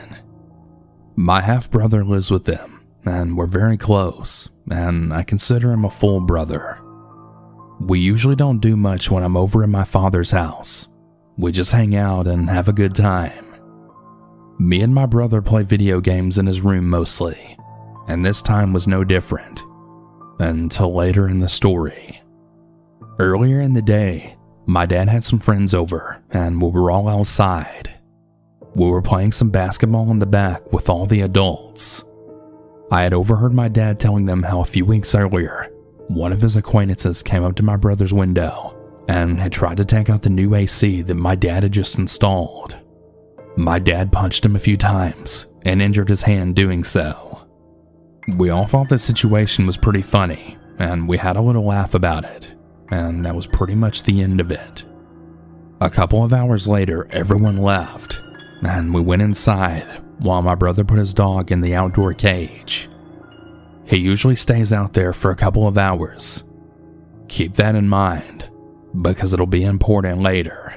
My half-brother lives with them, and we're very close, and I consider him a full brother. We usually don't do much when I'm over at my father's house. We just hang out and have a good time. Me and my brother play video games in his room mostly, and this time was no different, until later in the story. Earlier in the day, my dad had some friends over, and we were all outside. We were playing some basketball in the back with all the adults. I had overheard my dad telling them how a few weeks earlier, one of his acquaintances came up to my brother's window and had tried to take out the new AC that my dad had just installed. My dad punched him a few times and injured his hand doing so. We all thought the situation was pretty funny, and we had a little laugh about it, and that was pretty much the end of it. A couple of hours later, everyone left, and we went inside while my brother put his dog in the outdoor cage. He usually stays out there for a couple of hours. Keep that in mind, because it'll be important later.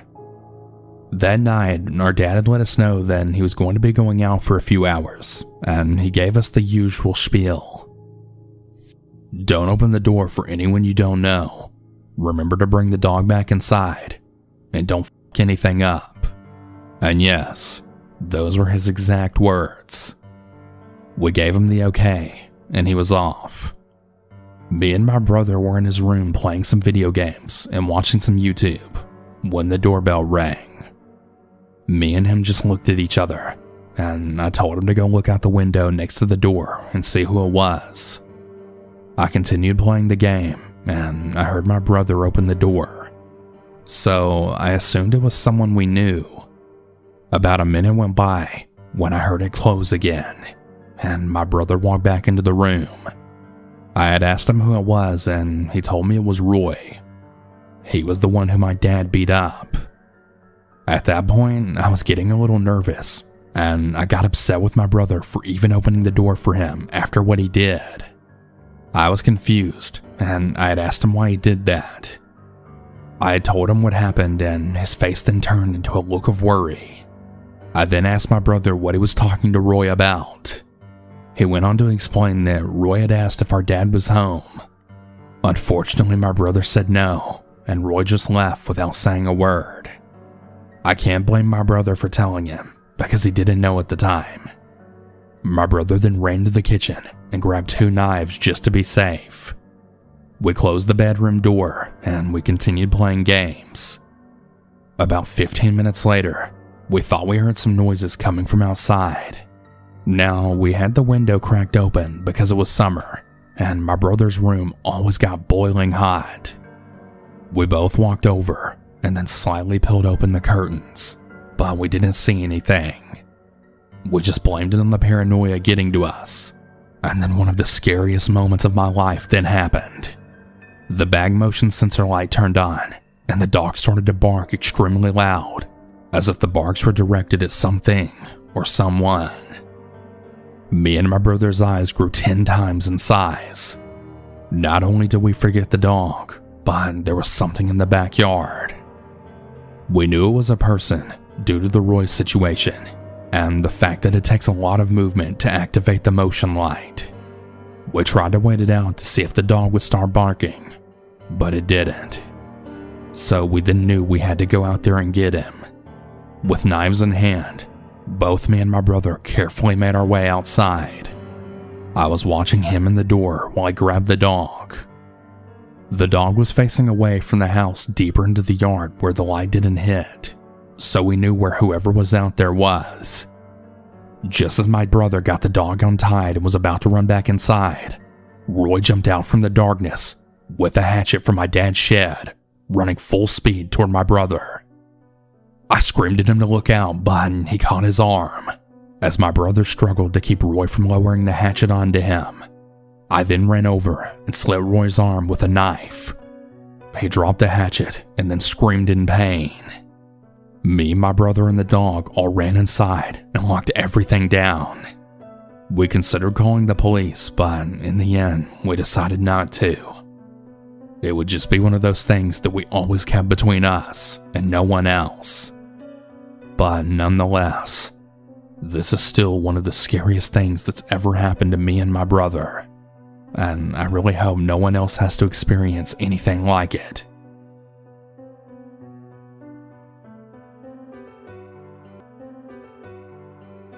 That night, our dad had let us know that he was going to be going out for a few hours, and he gave us the usual spiel. Don't open the door for anyone you don't know. Remember to bring the dog back inside, and don't f*** anything up. And yes, those were his exact words. We gave him the okay, and he was off. Me and my brother were in his room playing some video games and watching some YouTube when the doorbell rang. Me and him just looked at each other, and I told him to go look out the window next to the door and see who it was. I continued playing the game, and I heard my brother open the door. So I assumed it was someone we knew. About a minute went by when I heard it close again, and my brother walked back into the room. I had asked him who it was, and he told me it was Roy. He was the one who my dad beat up. At that point, I was getting a little nervous, and I got upset with my brother for even opening the door for him after what he did. I was confused, and I had asked him why he did that. I had told him what happened, and his face then turned into a look of worry. I then asked my brother what he was talking to Roy about. He went on to explain that Roy had asked if our dad was home. Unfortunately, my brother said no, and Roy just left without saying a word. I can't blame my brother for telling him, because he didn't know at the time. My brother then ran to the kitchen and grabbed 2 knives just to be safe. We closed the bedroom door and we continued playing games. About 15 minutes later, we thought we heard some noises coming from outside. Now, we had the window cracked open because it was summer, and my brother's room always got boiling hot. We both walked over and then slightly pulled open the curtains, but we didn't see anything. We just blamed it on the paranoia getting to us, and then one of the scariest moments of my life then happened. The bag motion sensor light turned on, and the dog started to bark extremely loud, as if the barks were directed at something or someone. Me and my brother's eyes grew 10 times in size. Not only did we forget the dog, but there was something in the backyard. We knew it was a person due to the Roy situation, and the fact that it takes a lot of movement to activate the motion light. We tried to wait it out to see if the dog would start barking, but it didn't. So we then knew we had to go out there and get him. With knives in hand, both me and my brother carefully made our way outside. I was watching him in the door while I grabbed the dog. The dog was facing away from the house deeper into the yard where the light didn't hit, so we knew where whoever was out there was. Just as my brother got the dog untied and was about to run back inside, Roy jumped out from the darkness with a hatchet from my dad's shed, running full speed toward my brother. I screamed at him to look out, but he caught his arm, as my brother struggled to keep Roy from lowering the hatchet onto him. I then ran over and slit Roy's arm with a knife. He dropped the hatchet and then screamed in pain. Me, my brother, and the dog all ran inside and locked everything down. We considered calling the police, but in the end, we decided not to. It would just be one of those things that we always kept between us and no one else. But nonetheless, this is still one of the scariest things that's ever happened to me and my brother, and I really hope no one else has to experience anything like it.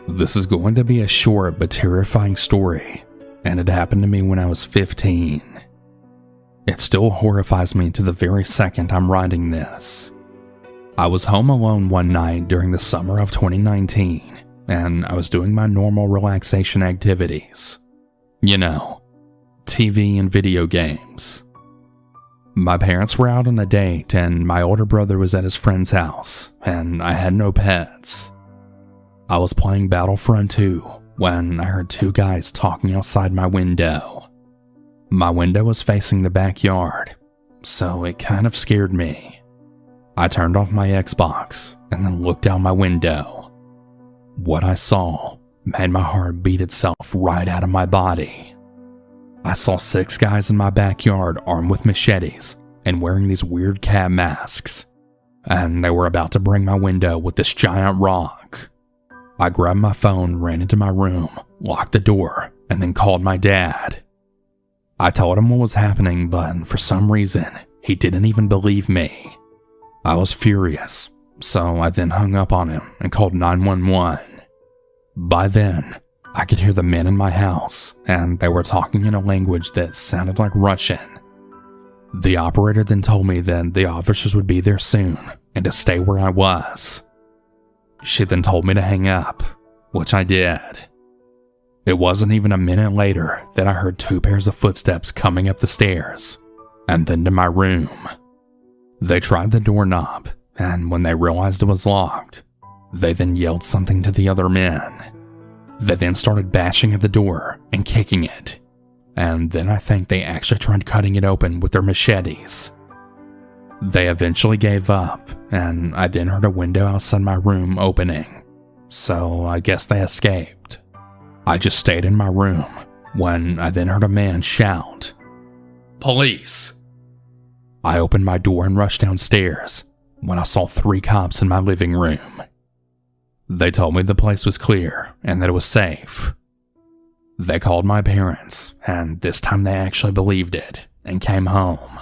This is going to be a short but terrifying story, and it happened to me when I was 15. It still horrifies me to the very second I'm writing this. I was home alone one night during the summer of 2019, and I was doing my normal relaxation activities. You know, TV and video games. My parents were out on a date, and my older brother was at his friend's house, and I had no pets. I was playing Battlefront 2 when I heard 2 guys talking outside my window. My window was facing the backyard, so it kind of scared me. I turned off my Xbox and then looked out my window. What I saw made my heart beat itself right out of my body. I saw 6 guys in my backyard armed with machetes and wearing these weird cat masks, and they were about to break my window with this giant rock. I grabbed my phone, ran into my room, locked the door, and then called my dad. I told him what was happening, but for some reason, he didn't even believe me. I was furious, so I then hung up on him and called 911. By then, I could hear the men in my house, and they were talking in a language that sounded like Russian. The operator then told me that the officers would be there soon and to stay where I was. She then told me to hang up, which I did. It wasn't even a minute later that I heard 2 pairs of footsteps coming up the stairs, and then to my room. They tried the doorknob, and when they realized it was locked, they then yelled something to the other men. They then started bashing at the door and kicking it, and then I think they actually tried cutting it open with their machetes. They eventually gave up, and I then heard a window outside my room opening, so I guess they escaped. I just stayed in my room when I then heard a man shout, "Police!" I opened my door and rushed downstairs when I saw 3 cops in my living room. They told me the place was clear and that it was safe. They called my parents, and this time they actually believed it and came home.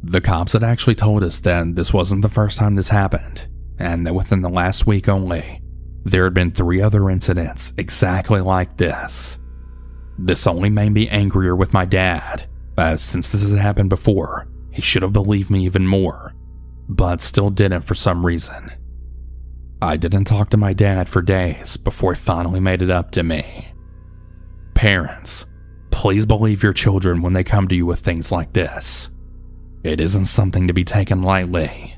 The cops had actually told us that this wasn't the first time this happened, and that within the last week only, there had been 3 other incidents exactly like this. This only made me angrier with my dad, as since this had happened before, he should have believed me even more, but still didn't for some reason. I didn't talk to my dad for days before he finally made it up to me. Parents, please believe your children when they come to you with things like this. It isn't something to be taken lightly.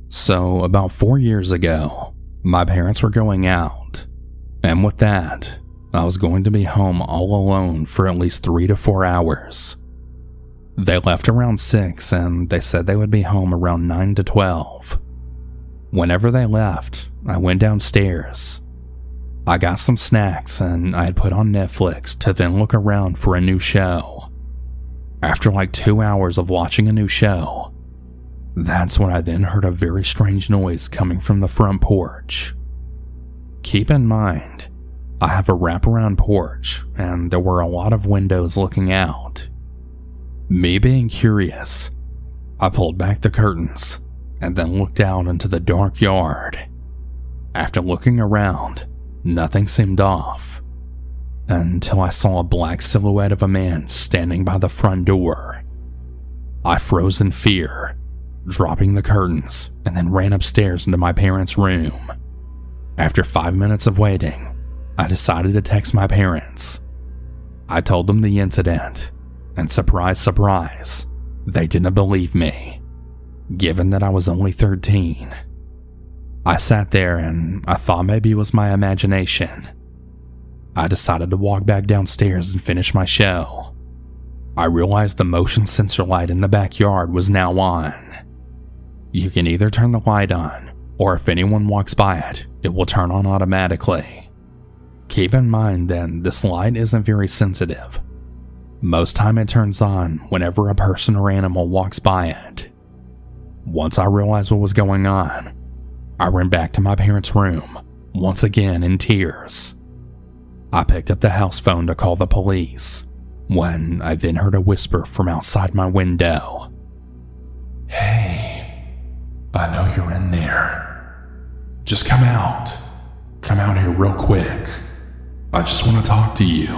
So, about 4 years ago, my parents were going out, and with that, I was going to be home all alone for at least 3 to 4 hours. They left around 6, and they said they would be home around 9 to 12. Whenever they left, I went downstairs. I got some snacks, and I had put on Netflix to then look around for a new show. After like 2 hours of watching a new show, that's when I then heard a very strange noise coming from the front porch. Keep in mind, I have a wraparound porch, and there were a lot of windows looking out. Me being curious, I pulled back the curtains and then looked out into the dark yard. After looking around, nothing seemed off, until I saw a black silhouette of a man standing by the front door. I froze in fear, dropping the curtains, and then ran upstairs into my parents' room. After 5 minutes of waiting, I decided to text my parents. I told them the incident, and surprise, surprise, they didn't believe me, given that I was only 13. I sat there and I thought maybe it was my imagination. I decided to walk back downstairs and finish my show. I realized the motion sensor light in the backyard was now on. You can either turn the light on, or if anyone walks by it, it will turn on automatically. Keep in mind that this light isn't very sensitive. Most time it turns on whenever a person or animal walks by it. Once I realized what was going on, I ran back to my parents' room, once again in tears. I picked up the house phone to call the police, when I then heard a whisper from outside my window. "Hey, I know you're in there. Just come out. Come out here real quick. I just want to talk to you."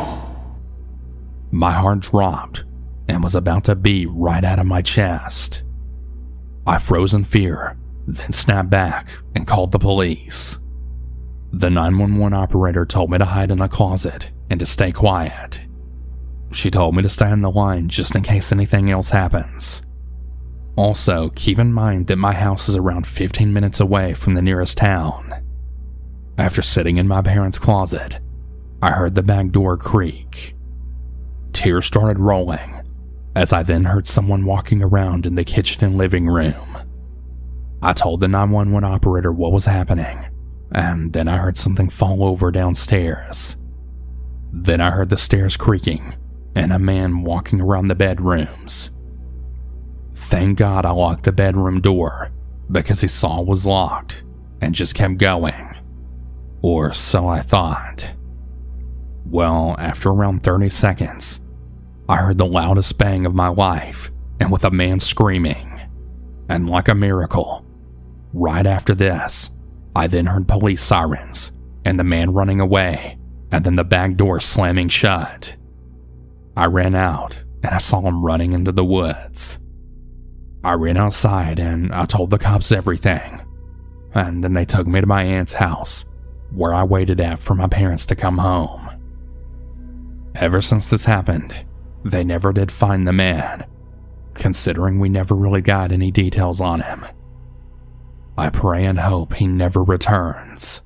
My heart dropped and was about to beat right out of my chest. I froze in fear, then snapped back and called the police. The 911 operator told me to hide in a closet and to stay quiet. She told me to stay on the line just in case anything else happens. Also, keep in mind that my house is around 15 minutes away from the nearest town. After sitting in my parents' closet, I heard the back door creak. Tears started rolling, as I then heard someone walking around in the kitchen and living room. I told the 911 operator what was happening, and then I heard something fall over downstairs. Then I heard the stairs creaking, and a man walking around the bedrooms. Thank God I locked the bedroom door, because he saw it was locked, and just kept going. Or so I thought. Well, after around 30 seconds, I heard the loudest bang of my life, and with a man screaming. And like a miracle, right after this, I then heard police sirens, and the man running away, and then the back door slamming shut. I ran out, and I saw him running into the woods. I ran outside, and I told the cops everything, and then they took me to my aunt's house, where I waited at for my parents to come home. Ever since this happened, they never did find the man, considering we never really got any details on him. I pray and hope he never returns.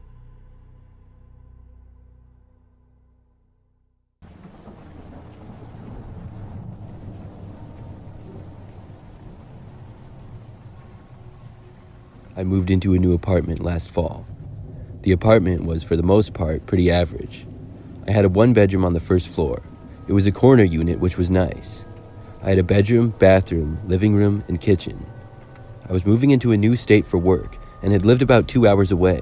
I moved into a new apartment last fall. The apartment was, for the most part, pretty average. I had a one-bedroom on the first floor. It was a corner unit, which was nice. I had a bedroom, bathroom, living room, and kitchen. I was moving into a new state for work and had lived about 2 hours away.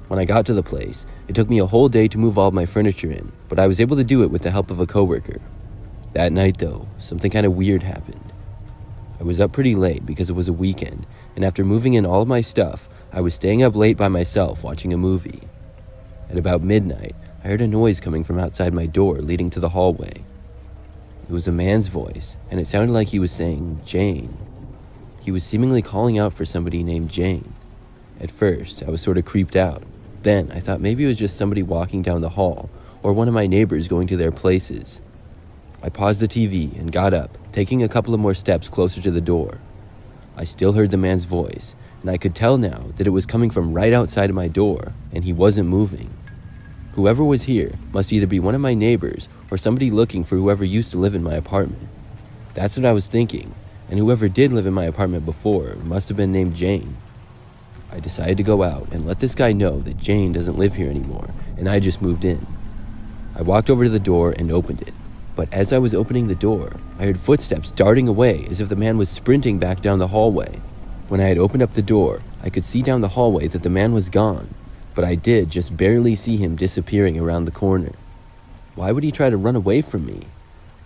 When I got to the place, it took me a whole day to move all of my furniture in, but I was able to do it with the help of a coworker. That night, though, something kind of weird happened. I was up pretty late because it was a weekend, and after moving in all of my stuff, I was staying up late by myself watching a movie. At about midnight, I heard a noise coming from outside my door leading to the hallway. It was a man's voice, and it sounded like he was saying, "Jane." He was seemingly calling out for somebody named Jane. At first, I was sort of creeped out. Then, I thought maybe it was just somebody walking down the hall, or one of my neighbors going to their places. I paused the TV and got up, taking a couple of more steps closer to the door. I still heard the man's voice, and I could tell now that it was coming from right outside of my door, and he wasn't moving. Whoever was here must either be one of my neighbors or somebody looking for whoever used to live in my apartment. That's what I was thinking, and whoever did live in my apartment before must have been named Jane. I decided to go out and let this guy know that Jane doesn't live here anymore, and I just moved in. I walked over to the door and opened it, but as I was opening the door, I heard footsteps darting away as if the man was sprinting back down the hallway. When I had opened up the door, I could see down the hallway that the man was gone, but I did just barely see him disappearing around the corner. Why would he try to run away from me?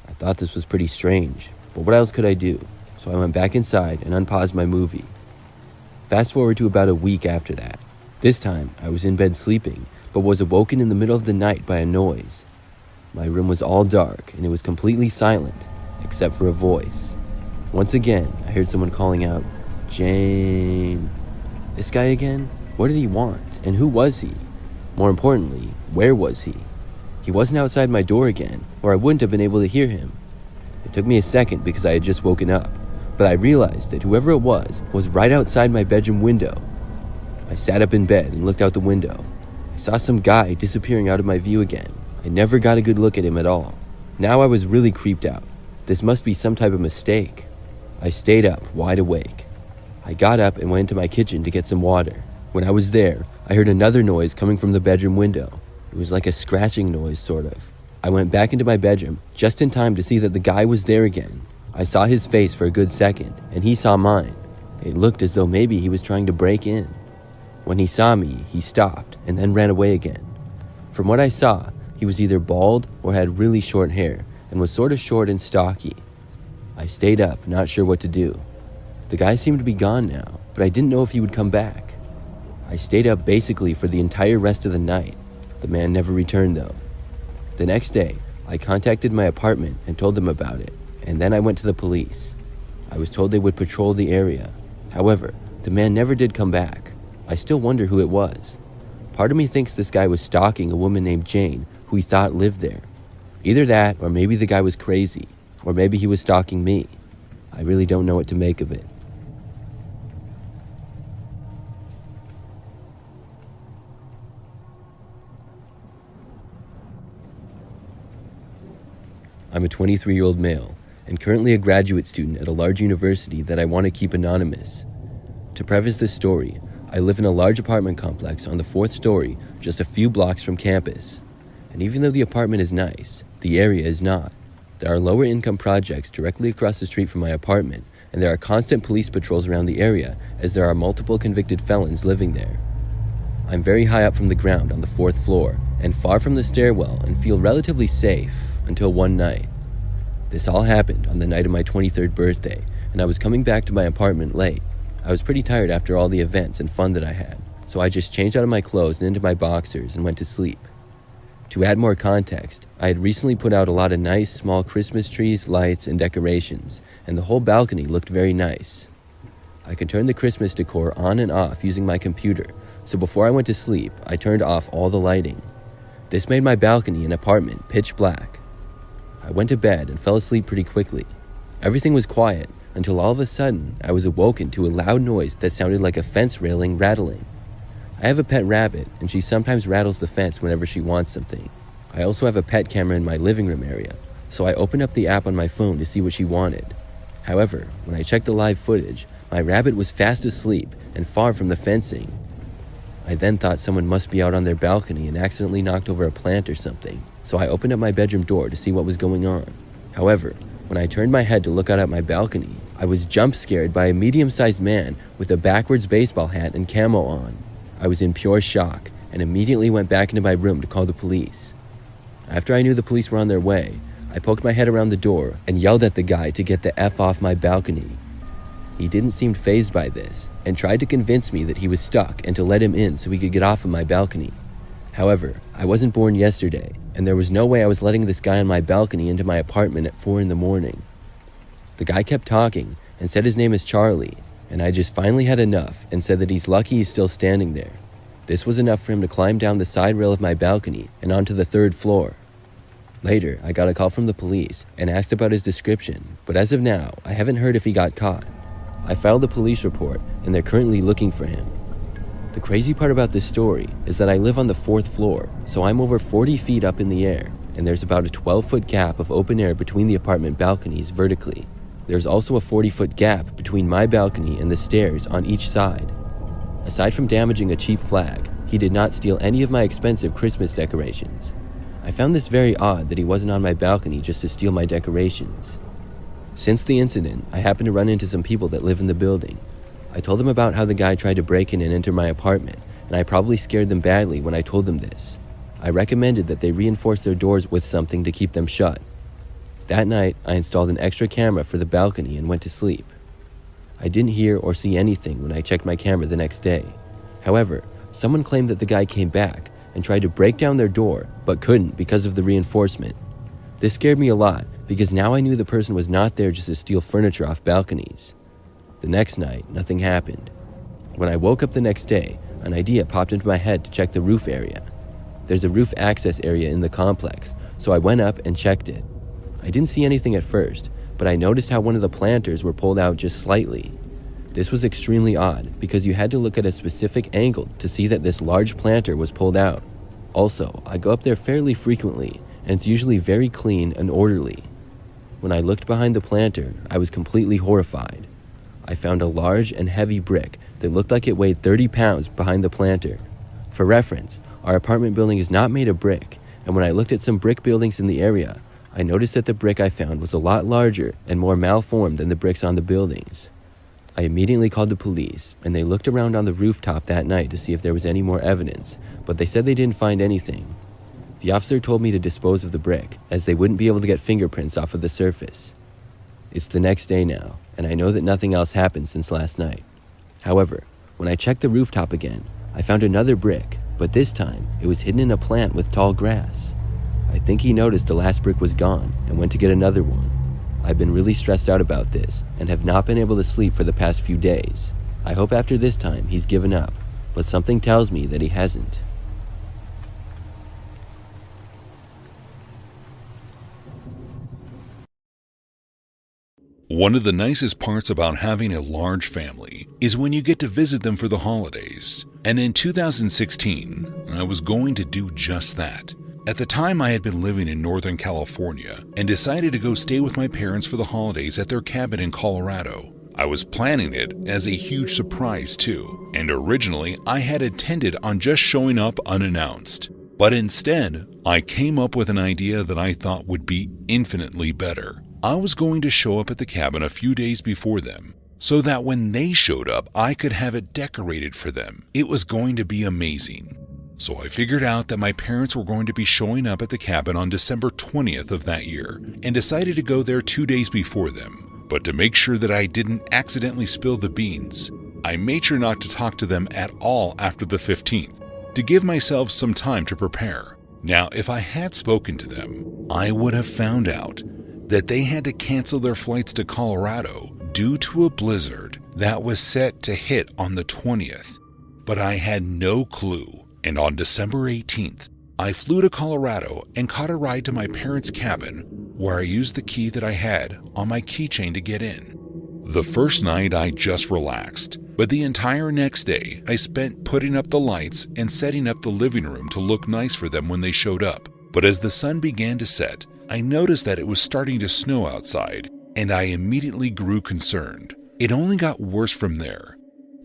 I thought this was pretty strange, but what else could I do? So I went back inside and unpaused my movie. Fast forward to about a week after that. This time, I was in bed sleeping, but was awoken in the middle of the night by a noise. My room was all dark, and it was completely silent, except for a voice. Once again, I heard someone calling out, "Jane." This guy again? What did he want, and who was he? More importantly, where was he? He wasn't outside my door again, or I wouldn't have been able to hear him. It took me a second because I had just woken up, but I realized that whoever it was right outside my bedroom window. I sat up in bed and looked out the window. I saw some guy disappearing out of my view again. I never got a good look at him at all. Now I was really creeped out. This must be some type of mistake. I stayed up, wide awake. I got up and went into my kitchen to get some water. When I was there, I heard another noise coming from the bedroom window. It was like a scratching noise, sort of. I went back into my bedroom just in time to see that the guy was there again. I saw his face for a good second, and he saw mine. It looked as though maybe he was trying to break in. When he saw me, he stopped and then ran away again. From what I saw, he was either bald or had really short hair and was sort of short and stocky. I stayed up, not sure what to do. The guy seemed to be gone now, but I didn't know if he would come back. I stayed up basically for the entire rest of the night. The man never returned though. The next day, I contacted my apartment and told them about it, and then I went to the police. I was told they would patrol the area. However, the man never did come back. I still wonder who it was. Part of me thinks this guy was stalking a woman named Jane who he thought lived there. Either that, or maybe the guy was crazy, or maybe he was stalking me. I really don't know what to make of it. I'm a 23-year-old male and currently a graduate student at a large university that I want to keep anonymous. To preface this story, I live in a large apartment complex on the 4th story, just a few blocks from campus. And even though the apartment is nice, the area is not. There are lower income projects directly across the street from my apartment, and there are constant police patrols around the area as there are multiple convicted felons living there. I'm very high up from the ground on the 4th floor and far from the stairwell and feel relatively safe until one night. This all happened on the night of my 23rd birthday, and I was coming back to my apartment late. I was pretty tired after all the events and fun that I had, so I just changed out of my clothes and into my boxers and went to sleep. To add more context, I had recently put out a lot of nice small Christmas trees, lights, and decorations, and the whole balcony looked very nice. I could turn the Christmas decor on and off using my computer, so before I went to sleep, I turned off all the lighting. This made my balcony and apartment pitch black. I went to bed and fell asleep pretty quickly. Everything was quiet until all of a sudden I was awoken to a loud noise that sounded like a fence railing rattling. I have a pet rabbit, and she sometimes rattles the fence whenever she wants something. I also have a pet camera in my living room area, so I opened up the app on my phone to see what she wanted. However, when I checked the live footage, My rabbit was fast asleep and far from the fencing. I then thought someone must be out on their balcony and accidentally knocked over a plant or something, so I opened up my bedroom door to see what was going on. However, when I turned my head to look out at my balcony, I was jump scared by a medium-sized man with a backwards baseball hat and camo on. I was in pure shock and immediately went back into my room to call the police. After I knew the police were on their way, I poked my head around the door and yelled at the guy to get the F off my balcony. He didn't seem fazed by this and tried to convince me that he was stuck and to let him in so we could get off of my balcony. However, I wasn't born yesterday, and there was no way I was letting this guy on my balcony into my apartment at 4 in the morning. The guy kept talking and said his name is Charlie, and I just finally had enough and said that he's lucky he's still standing there. This was enough for him to climb down the side rail of my balcony and onto the 3rd floor. Later, I got a call from the police and asked about his description, but as of now, I haven't heard if he got caught. I filed a police report, and they're currently looking for him. The crazy part about this story is that I live on the 4th floor, so I'm over 40 feet up in the air, and there's about a 12-foot gap of open air between the apartment balconies vertically. There's also a 40-foot gap between my balcony and the stairs on each side. Aside from damaging a cheap flag, he did not steal any of my expensive Christmas decorations. I found this very odd that he wasn't on my balcony just to steal my decorations. Since the incident, I happened to run into some people that live in the building. I told them about how the guy tried to break in and enter my apartment, and I probably scared them badly when I told them this. I recommended that they reinforce their doors with something to keep them shut. That night, I installed an extra camera for the balcony and went to sleep. I didn't hear or see anything when I checked my camera the next day. However, someone claimed that the guy came back and tried to break down their door, but couldn't because of the reinforcement. This scared me a lot because now I knew the person was not there just to steal furniture off balconies. The next night, nothing happened. When I woke up the next day, an idea popped into my head to check the roof area. There's a roof access area in the complex, so I went up and checked it. I didn't see anything at first, but I noticed how one of the planters were pulled out just slightly. This was extremely odd because you had to look at a specific angle to see that this large planter was pulled out. Also, I go up there fairly frequently, and it's usually very clean and orderly. When I looked behind the planter, I was completely horrified. I found a large and heavy brick that looked like it weighed 30 pounds behind the planter. For reference, our apartment building is not made of brick, and when I looked at some brick buildings in the area, I noticed that the brick I found was a lot larger and more malformed than the bricks on the buildings. I immediately called the police, and they looked around on the rooftop that night to see if there was any more evidence, but they said they didn't find anything. The officer told me to dispose of the brick, as they wouldn't be able to get fingerprints off of the surface. It's the next day now, and I know that nothing else happened since last night. However, when I checked the rooftop again, I found another brick, but this time it was hidden in a plant with tall grass. I think he noticed the last brick was gone and went to get another one. I've been really stressed out about this and have not been able to sleep for the past few days. I hope after this time he's given up, but something tells me that he hasn't. One of the nicest parts about having a large family is when you get to visit them for the holidays. And in 2016, I was going to do just that. At the time, I had been living in Northern California and decided to go stay with my parents for the holidays at their cabin in Colorado. I was planning it as a huge surprise too, and originally I had intended on just showing up unannounced. But instead, I came up with an idea that I thought would be infinitely better. I was going to show up at the cabin a few days before them, so that when they showed up, I could have it decorated for them. It was going to be amazing. So I figured out that my parents were going to be showing up at the cabin on December 20th of that year, and decided to go there 2 days before them. But to make sure that I didn't accidentally spill the beans, I made sure not to talk to them at all after the 15th, to give myself some time to prepare. Now, if I had spoken to them, I would have found out that they had to cancel their flights to Colorado due to a blizzard that was set to hit on the 20th. But I had no clue, and on December 18th, I flew to Colorado and caught a ride to my parents' cabin, where I used the key that I had on my keychain to get in. The first night I just relaxed, but the entire next day I spent putting up the lights and setting up the living room to look nice for them when they showed up. But as the sun began to set, I noticed that it was starting to snow outside, and I immediately grew concerned. It only got worse from there.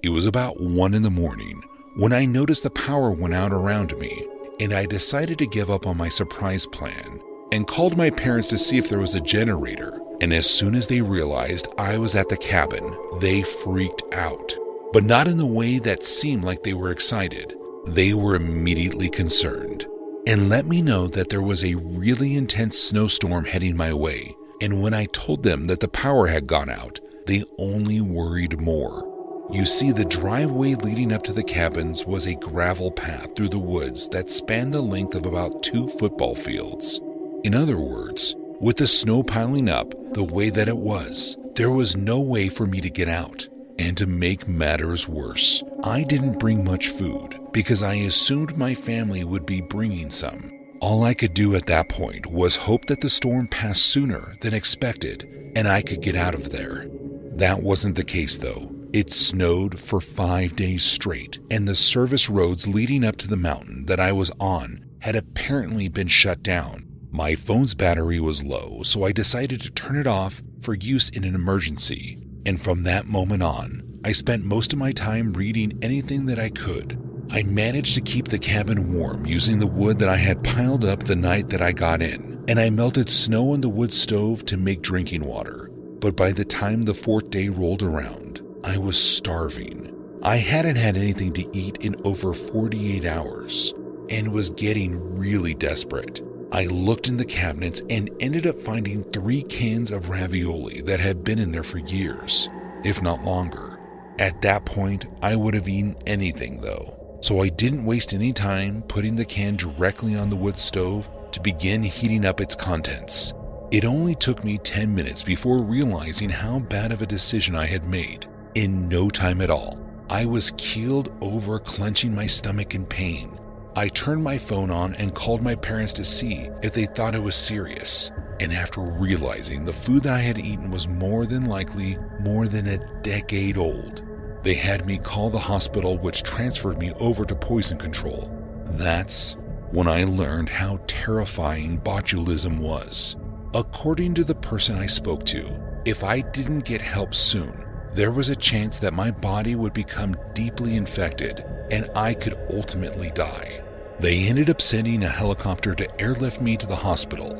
It was about 1 in the morning when I noticed the power went out around me, and I decided to give up on my surprise plan and called my parents to see if there was a generator. And as soon as they realized I was at the cabin, they freaked out, but not in the way that seemed like they were excited. They were immediately concerned and let me know that there was a really intense snowstorm heading my way. And when I told them that the power had gone out, they only worried more. You see, the driveway leading up to the cabins was a gravel path through the woods that spanned the length of about 2 football fields. In other words, with the snow piling up the way that it was, there was no way for me to get out. And to make matters worse, I didn't bring much food because I assumed my family would be bringing some. All I could do at that point was hope that the storm passed sooner than expected and I could get out of there. That wasn't the case though. It snowed for 5 days straight, and the service roads leading up to the mountain that I was on had apparently been shut down. My phone's battery was low, so I decided to turn it off for use in an emergency. And from that moment on, I spent most of my time reading anything that I could. I managed to keep the cabin warm using the wood that I had piled up the night that I got in, and I melted snow on the wood stove to make drinking water. But by the time the 4th day rolled around, I was starving. I hadn't had anything to eat in over 48 hours and was getting really desperate. I looked in the cabinets and ended up finding 3 cans of ravioli that had been in there for years, if not longer. At that point, I would have eaten anything though, so I didn't waste any time putting the can directly on the wood stove to begin heating up its contents. It only took me 10 minutes before realizing how bad of a decision I had made. In no time at all, I was keeled over, clenching my stomach in pain. I turned my phone on and called my parents to see if they thought it was serious. And after realizing the food that I had eaten was more than likely more than a decade old, they had me call the hospital, which transferred me over to poison control. That's when I learned how terrifying botulism was. According to the person I spoke to, if I didn't get help soon, there was a chance that my body would become deeply infected and I could ultimately die. They ended up sending a helicopter to airlift me to the hospital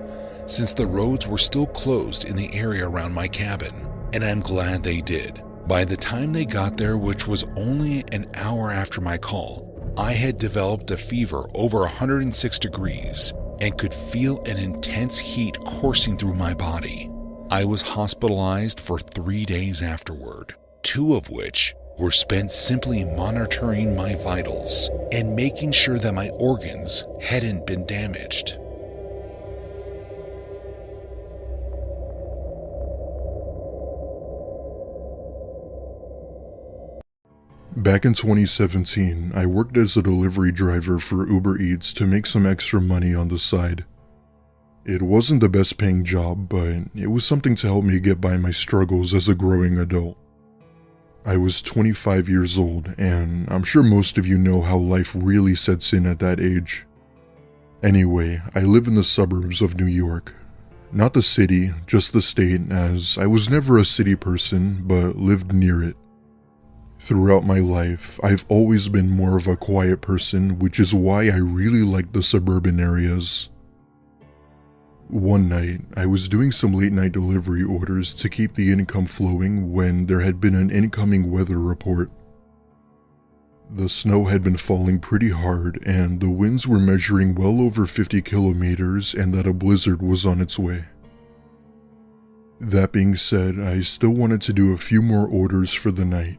since the roads were still closed in the area around my cabin, and I'm glad they did. By the time they got there, which was only an hour after my call, I had developed a fever over 106 degrees and could feel an intense heat coursing through my body. I was hospitalized for 3 days afterward, 2 of which were spent simply monitoring my vitals and making sure that my organs hadn't been damaged. Back in 2017, I worked as a delivery driver for Uber Eats to make some extra money on the side. It wasn't the best paying job, but it was something to help me get by my struggles as a growing adult. I was 25 years old, and I'm sure most of you know how life really sets in at that age. Anyway, I live in the suburbs of New York. Not the city, just the state, as I was never a city person, but lived near it. Throughout my life, I've always been more of a quiet person, which is why I really like the suburban areas. One night, I was doing some late night delivery orders to keep the income flowing when there had been an incoming weather report. The snow had been falling pretty hard and the winds were measuring well over 50 kilometers and that a blizzard was on its way. That being said, I still wanted to do a few more orders for the night.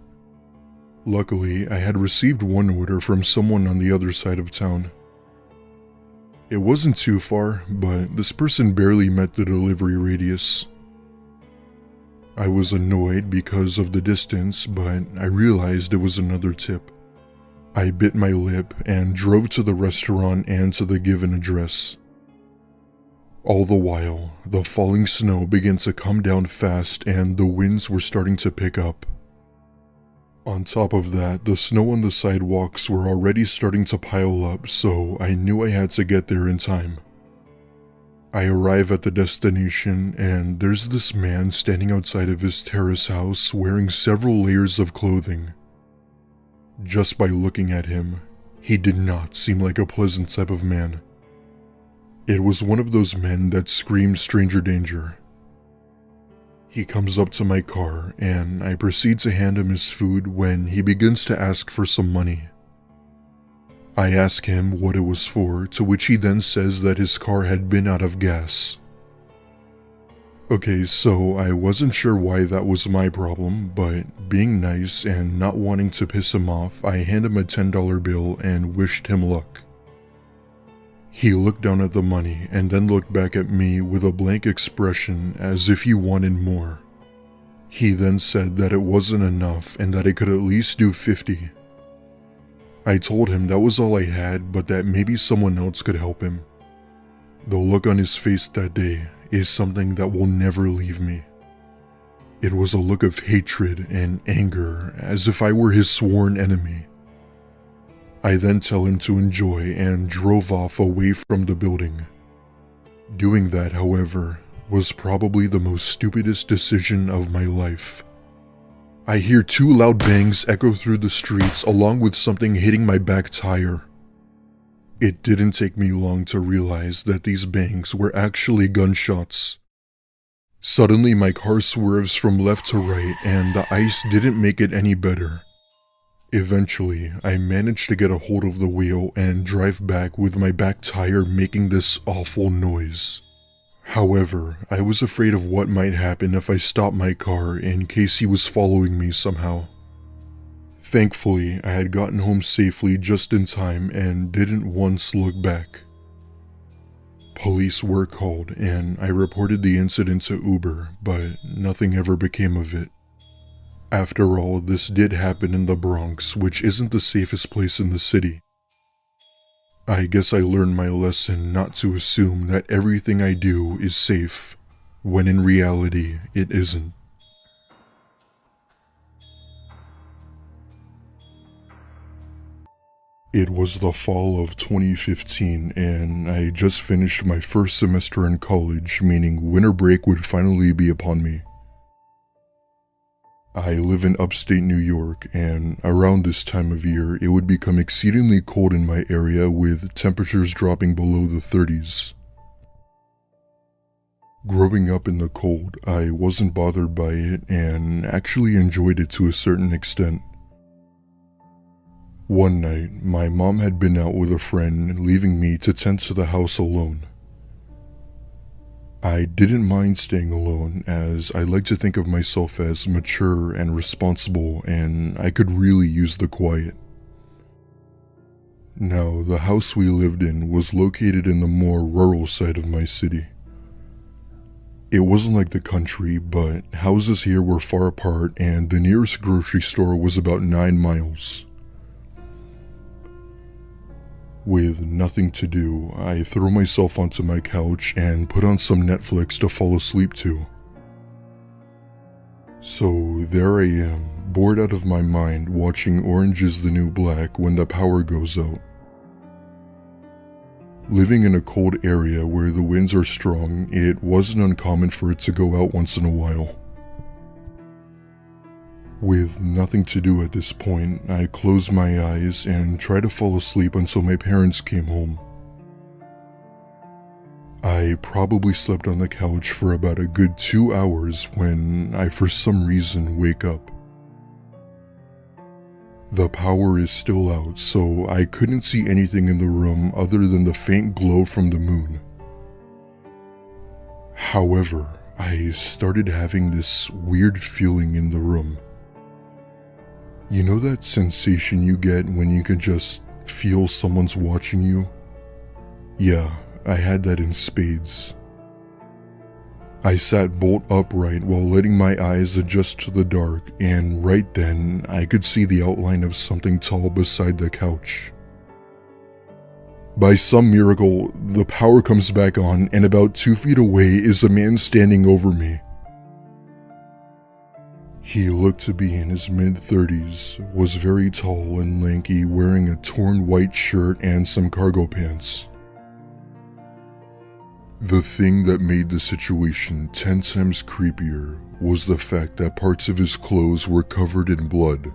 Luckily, I had received one order from someone on the other side of town. It wasn't too far, but this person barely met the delivery radius. I was annoyed because of the distance, but I realized it was another tip. I bit my lip and drove to the restaurant and to the given address. All the while, the falling snow began to come down fast and the winds were starting to pick up. On top of that, the snow on the sidewalks were already starting to pile up, so I knew I had to get there in time. I arrive at the destination, and there's this man standing outside of his terrace house wearing several layers of clothing. Just by looking at him, he did not seem like a pleasant type of man. It was one of those men that screamed stranger danger. He comes up to my car, and I proceed to hand him his food when he begins to ask for some money. I ask him what it was for, to which he then says that his car had been out of gas. Okay, so I wasn't sure why that was my problem, but being nice and not wanting to piss him off, I hand him a $10 bill and wished him luck. He looked down at the money and then looked back at me with a blank expression as if he wanted more. He then said that it wasn't enough and that I could at least do 50. I told him that was all I had, but that maybe someone else could help him. The look on his face that day is something that will never leave me. It was a look of hatred and anger, as if I were his sworn enemy. I then tell him to enjoy and drove off away from the building. Doing that, however, was probably the most stupidest decision of my life. I hear 2 loud bangs echo through the streets along with something hitting my back tire. It didn't take me long to realize that these bangs were actually gunshots. Suddenly my car swerves from left to right and the ice didn't make it any better. Eventually, I managed to get a hold of the wheel and drive back with my back tire making this awful noise. However, I was afraid of what might happen if I stopped my car in case he was following me somehow. Thankfully, I had gotten home safely just in time and didn't once look back. Police were called and I reported the incident to Uber, but nothing ever became of it. After all, this did happen in the Bronx, which isn't the safest place in the city. I guess I learned my lesson not to assume that everything I do is safe, when in reality it isn't. It was the fall of 2015 and I just finished my first semester in college, meaning winter break would finally be upon me. I live in upstate New York, and around this time of year, it would become exceedingly cold in my area with temperatures dropping below the 30s. Growing up in the cold, I wasn't bothered by it and actually enjoyed it to a certain extent. One night, my mom had been out with a friend, leaving me to tend to the house alone. I didn't mind staying alone, as I like to think of myself as mature and responsible, and I could really use the quiet. Now, the house we lived in was located in the more rural side of my city. It wasn't like the country, but houses here were far apart and the nearest grocery store was about 9 miles. With nothing to do, I throw myself onto my couch and put on some Netflix to fall asleep to. So there I am, bored out of my mind watching Orange is the New Black when the power goes out. Living in a cold area where the winds are strong, it wasn't uncommon for it to go out once in a while. With nothing to do at this point, I closed my eyes and tried to fall asleep until my parents came home. I probably slept on the couch for about a good 2 hours when I for some reason wake up. The power is still out, so I couldn't see anything in the room other than the faint glow from the moon. However, I started having this weird feeling in the room. You know that sensation you get when you can just feel someone's watching you? Yeah, I had that in spades. I sat bolt upright while letting my eyes adjust to the dark, and right then I could see the outline of something tall beside the couch. By some miracle, the power comes back on, and about 2 feet away is a man standing over me. He looked to be in his mid-30s, was very tall and lanky, wearing a torn white shirt and some cargo pants. The thing that made the situation 10 times creepier was the fact that parts of his clothes were covered in blood.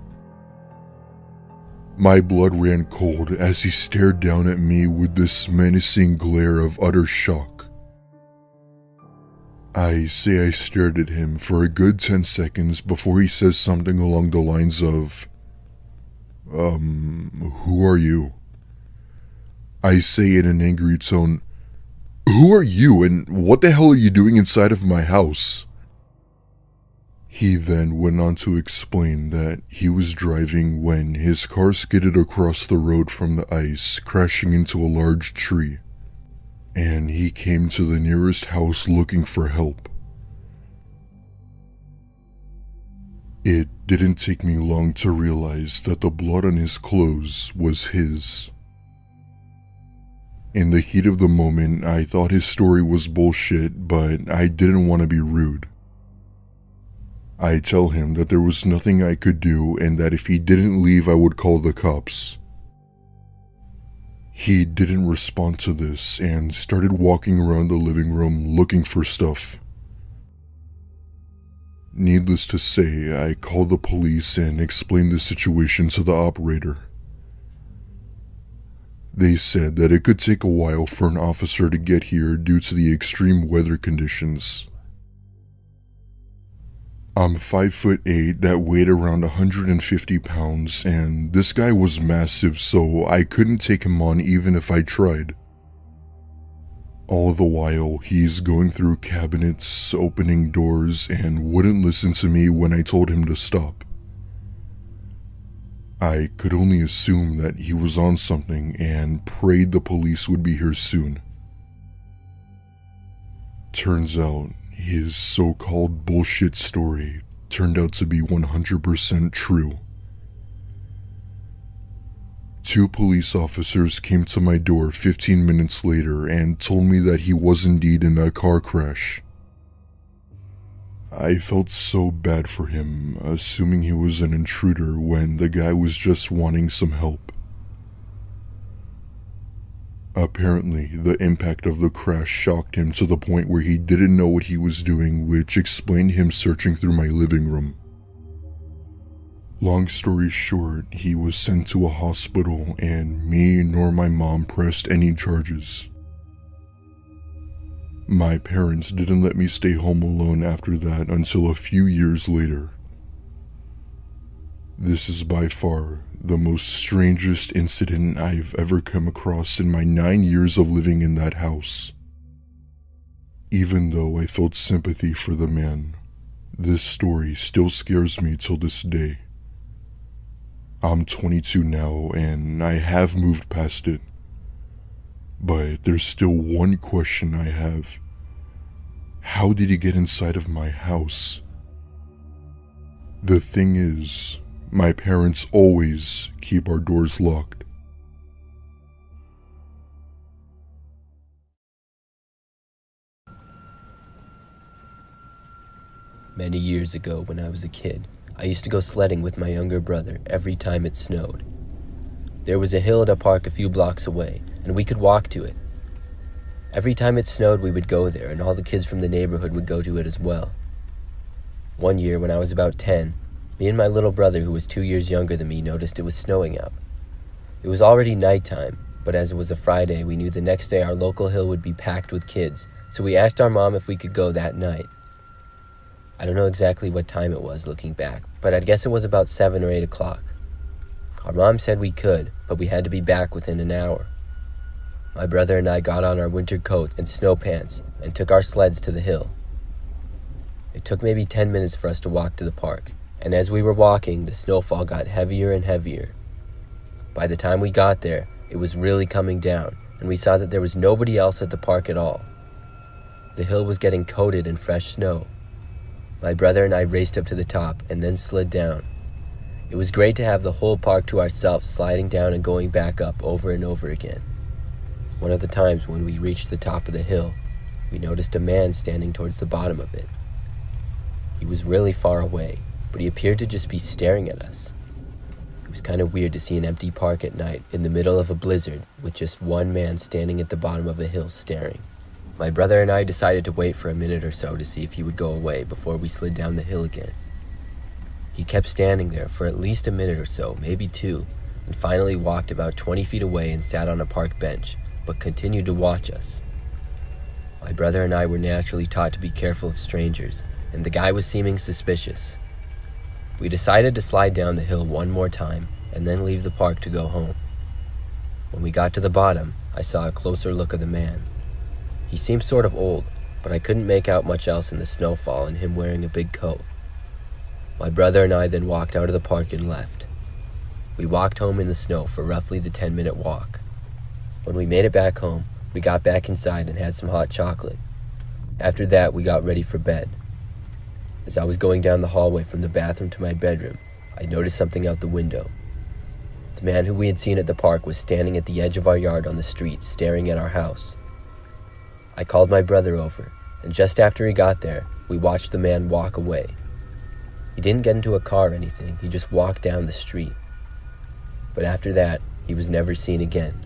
My blood ran cold as he stared down at me with this menacing glare of utter shock. I say I stared at him for a good 10 seconds before he says something along the lines of, who are you? I say in an angry tone, who are you and what the hell are you doing inside of my house? He then went on to explain that he was driving when his car skidded across the road from the ice, crashing into a large tree, and he came to the nearest house looking for help. It didn't take me long to realize that the blood on his clothes was his. In the heat of the moment, I thought his story was bullshit, but I didn't want to be rude. I tell him that there was nothing I could do and that if he didn't leave, I would call the cops. He didn't respond to this and started walking around the living room looking for stuff. Needless to say, I called the police and explained the situation to the operator. They said that it could take a while for an officer to get here due to the extreme weather conditions. I'm 5'8" that weighed around 150 pounds, and this guy was massive, so I couldn't take him on even if I tried. All the while, he's going through cabinets, opening doors, and wouldn't listen to me when I told him to stop. I could only assume that he was on something and prayed the police would be here soon. Turns out, his so-called bullshit story turned out to be 100% true. 2 police officers came to my door 15 minutes later and told me that he was indeed in a car crash. I felt so bad for him, assuming he was an intruder when the guy was just wanting some help. Apparently, the impact of the crash shocked him to the point where he didn't know what he was doing, which explained him searching through my living room. Long story short, he was sent to a hospital and me nor my mom pressed any charges. My parents didn't let me stay home alone after that until a few years later. This is by far the most strangest incident I've ever come across in my 9 years of living in that house. Even though I felt sympathy for the man, this story still scares me till this day. I'm 22 now and I have moved past it. But there's still one question I have. How did he get inside of my house? The thing is, my parents always keep our doors locked. Many years ago, when I was a kid, I used to go sledding with my younger brother every time it snowed. There was a hill at a park a few blocks away, and we could walk to it. Every time it snowed, we would go there, and all the kids from the neighborhood would go to it as well. One year, when I was about 10, me and my little brother, who was 2 years younger than me, noticed it was snowing out. It was already nighttime, but as it was a Friday, we knew the next day our local hill would be packed with kids, so we asked our mom if we could go that night. I don't know exactly what time it was looking back, but I'd guess it was about 7 or 8 o'clock. Our mom said we could, but we had to be back within an hour. My brother and I got on our winter coats and snow pants and took our sleds to the hill. It took maybe 10 minutes for us to walk to the park, and as we were walking, the snowfall got heavier and heavier. By the time we got there, it was really coming down, and we saw that there was nobody else at the park at all. The hill was getting coated in fresh snow. My brother and I raced up to the top and then slid down. It was great to have the whole park to ourselves, sliding down and going back up over and over again. One of the times when we reached the top of the hill, we noticed a man standing towards the bottom of it. He was really far away, but he appeared to just be staring at us. It was kind of weird to see an empty park at night in the middle of a blizzard with just one man standing at the bottom of a hill staring. My brother and I decided to wait for a minute or so to see if he would go away before we slid down the hill again. He kept standing there for at least a minute or so, maybe 2, and finally walked about 20 feet away and sat on a park bench, but continued to watch us. My brother and I were naturally taught to be careful of strangers, and the guy was seeming suspicious. We decided to slide down the hill one more time and then leave the park to go home. When we got to the bottom, I saw a closer look of the man. He seemed sort of old, but I couldn't make out much else in the snowfall and him wearing a big coat. My brother and I then walked out of the park and left. We walked home in the snow for roughly the 10-minute walk. When we made it back home, we got back inside and had some hot chocolate. After that, we got ready for bed. As I was going down the hallway from the bathroom to my bedroom, I noticed something out the window. The man who we had seen at the park was standing at the edge of our yard on the street, staring at our house. I called my brother over, and just after he got there, we watched the man walk away. He didn't get into a car or anything, he just walked down the street. But after that, he was never seen again.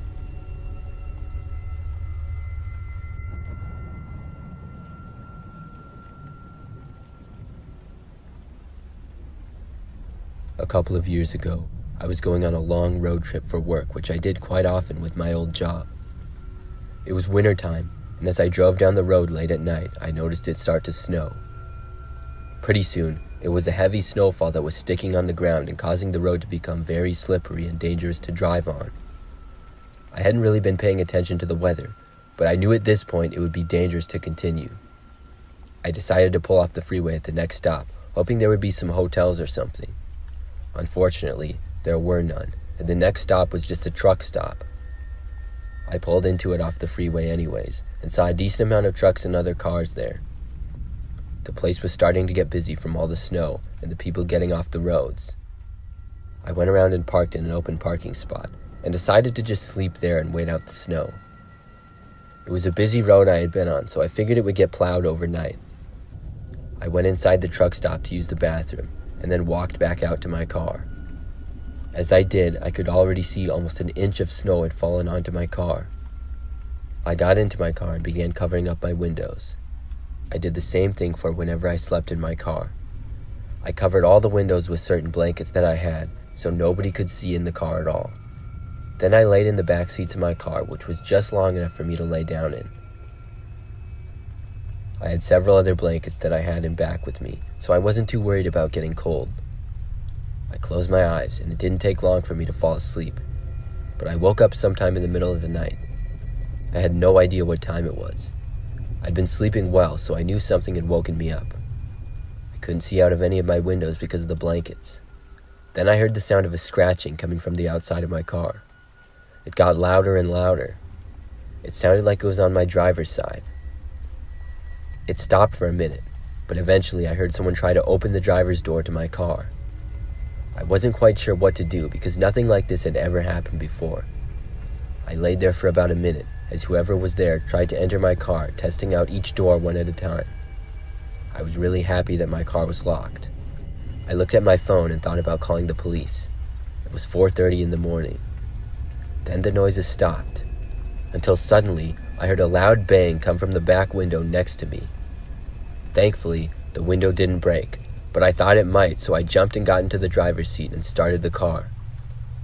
A couple of years ago, I was going on a long road trip for work, which I did quite often with my old job. It was winter time, and as I drove down the road late at night, I noticed it start to snow. Pretty soon, it was a heavy snowfall that was sticking on the ground and causing the road to become very slippery and dangerous to drive on. I hadn't really been paying attention to the weather, but I knew at this point it would be dangerous to continue. I decided to pull off the freeway at the next stop, hoping there would be some hotels or something. Unfortunately, there were none, and the next stop was just a truck stop. I pulled into it off the freeway anyways, and saw a decent amount of trucks and other cars there. The place was starting to get busy from all the snow and the people getting off the roads. I went around and parked in an open parking spot, and decided to just sleep there and wait out the snow. It was a busy road I had been on, so I figured it would get plowed overnight. I went inside the truck stop to use the bathroom, and then walked back out to my car. As I did, I could already see almost an inch of snow had fallen onto my car. I got into my car and began covering up my windows. I did the same thing for whenever I slept in my car. I covered all the windows with certain blankets that I had, so nobody could see in the car at all. Then I laid in the back seats of my car, which was just long enough for me to lay down in. I had several other blankets that I had in back with me, so I wasn't too worried about getting cold. I closed my eyes, and it didn't take long for me to fall asleep, but I woke up sometime in the middle of the night. I had no idea what time it was. I'd been sleeping well, so I knew something had woken me up. I couldn't see out of any of my windows because of the blankets. Then I heard the sound of a scratching coming from the outside of my car. It got louder and louder. It sounded like it was on my driver's side. It stopped for a minute, but eventually I heard someone try to open the driver's door to my car. I wasn't quite sure what to do because nothing like this had ever happened before. I laid there for about a minute as whoever was there tried to enter my car, testing out each door one at a time. I was really happy that my car was locked. I looked at my phone and thought about calling the police. It was 4:30 in the morning. Then the noises stopped, until suddenly I heard a loud bang come from the back window next to me. Thankfully, the window didn't break, but I thought it might, so I jumped and got into the driver's seat and started the car.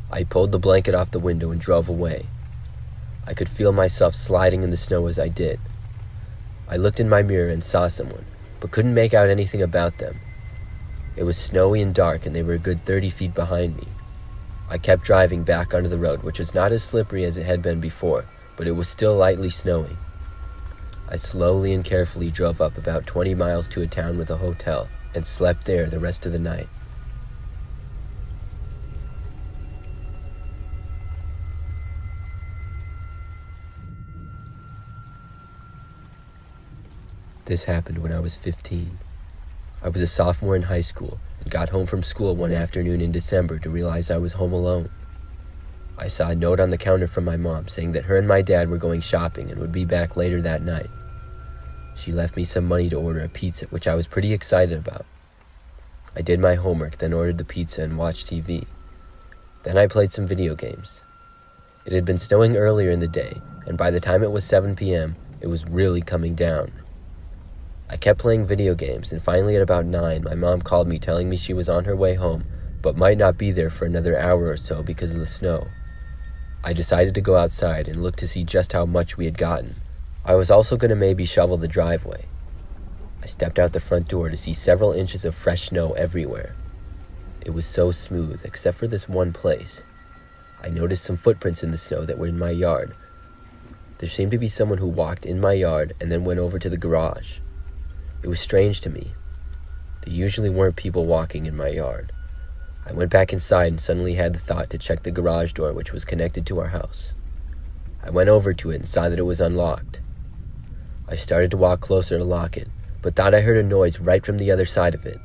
I pulled the blanket off the window and drove away. I could feel myself sliding in the snow as I did. I looked in my mirror and saw someone, but couldn't make out anything about them. It was snowy and dark, and they were a good 30 feet behind me. I kept driving back onto the road, which was not as slippery as it had been before, but it was still lightly snowing. I slowly and carefully drove up about 20 miles to a town with a hotel and slept there the rest of the night. This happened when I was 15. I was a sophomore in high school and got home from school one afternoon in December to realize I was home alone. I saw a note on the counter from my mom saying that her and my dad were going shopping and would be back later that night. She left me some money to order a pizza, which I was pretty excited about. I did my homework, then ordered the pizza and watched TV. Then I played some video games. It had been snowing earlier in the day, and by the time it was 7 p.m., It was really coming down. I kept playing video games, and finally at about 9, my mom called me telling me she was on her way home, but might not be there for another hour or so because of the snow. I decided to go outside and look to see just how much we had gotten. I was also going to maybe shovel the driveway. I stepped out the front door to see several inches of fresh snow everywhere. It was so smooth, except for this one place. I noticed some footprints in the snow that were in my yard. There seemed to be someone who walked in my yard and then went over to the garage. It was strange to me. There usually weren't people walking in my yard. I went back inside and suddenly had the thought to check the garage door, which was connected to our house. I went over to it and saw that it was unlocked. I started to walk closer to lock it, but thought I heard a noise right from the other side of it.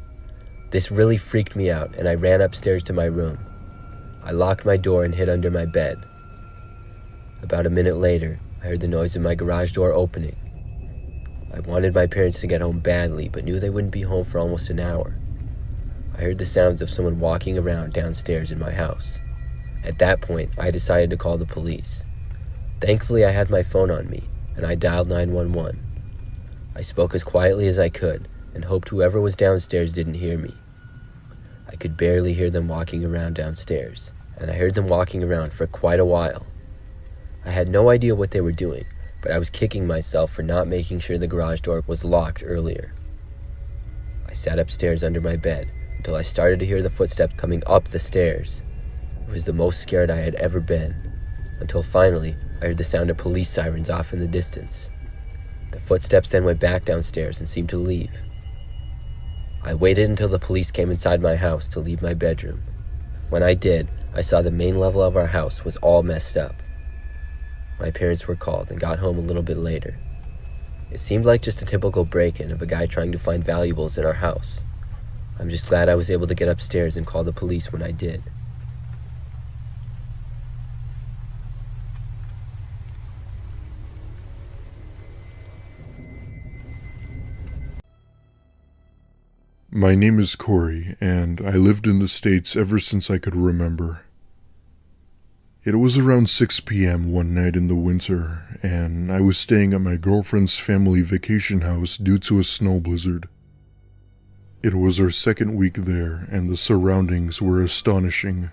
This really freaked me out, and I ran upstairs to my room. I locked my door and hid under my bed. About a minute later, I heard the noise of my garage door opening. I wanted my parents to get home badly, but knew they wouldn't be home for almost an hour. I heard the sounds of someone walking around downstairs in my house. At that point, I decided to call the police. Thankfully, I had my phone on me, and I dialed 911. I spoke as quietly as I could, and hoped whoever was downstairs didn't hear me. I could barely hear them walking around downstairs, and I heard them walking around for quite a while. I had no idea what they were doing, but I was kicking myself for not making sure the garage door was locked earlier. I sat upstairs under my bed until I started to hear the footsteps coming up the stairs. It was the most scared I had ever been, until finally I heard the sound of police sirens off in the distance. The footsteps then went back downstairs and seemed to leave. I waited until the police came inside my house to leave my bedroom. When I did, I saw the main level of our house was all messed up. My parents were called and got home a little bit later. It seemed like just a typical break-in of a guy trying to find valuables in our house. I'm just glad I was able to get upstairs and call the police when I did. My name is Corey, and I lived in the States ever since I could remember. It was around 6 p.m. one night in the winter, and I was staying at my girlfriend's family vacation house due to a snow blizzard. It was our second week there, and the surroundings were astonishing.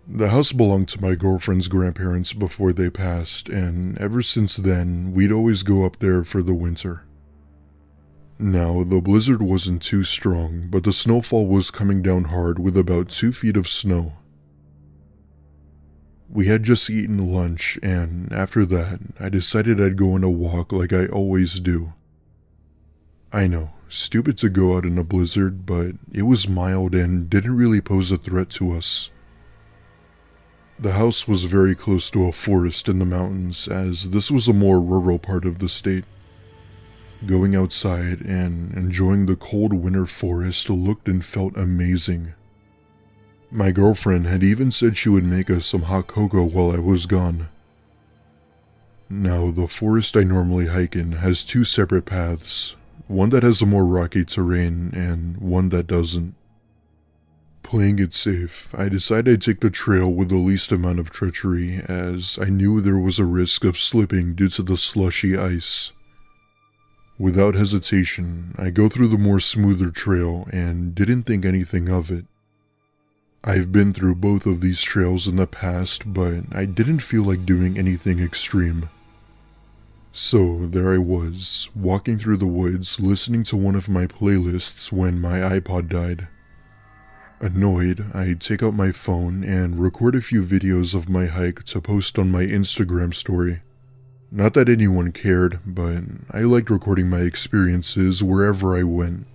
The house belonged to my girlfriend's grandparents before they passed, and ever since then, we'd always go up there for the winter. Now, the blizzard wasn't too strong, but the snowfall was coming down hard with about 2 feet of snow. We had just eaten lunch, and after that, I decided I'd go on a walk like I always do. I know, stupid to go out in a blizzard, but it was mild and didn't really pose a threat to us. The house was very close to a forest in the mountains, as this was a more rural part of the state. Going outside and enjoying the cold winter forest looked and felt amazing. My girlfriend had even said she would make us some hot cocoa while I was gone. Now, the forest I normally hike in has 2 separate paths, one that has a more rocky terrain and one that doesn't. Playing it safe, I decided I'd take the trail with the least amount of treachery, as I knew there was a risk of slipping due to the slushy ice. Without hesitation, I go through the more smoother trail and didn't think anything of it. I've been through both of these trails in the past, but I didn't feel like doing anything extreme. So there I was, walking through the woods, listening to one of my playlists when my iPod died. Annoyed, I take out my phone and record a few videos of my hike to post on my Instagram story. Not that anyone cared, but I liked recording my experiences wherever I went.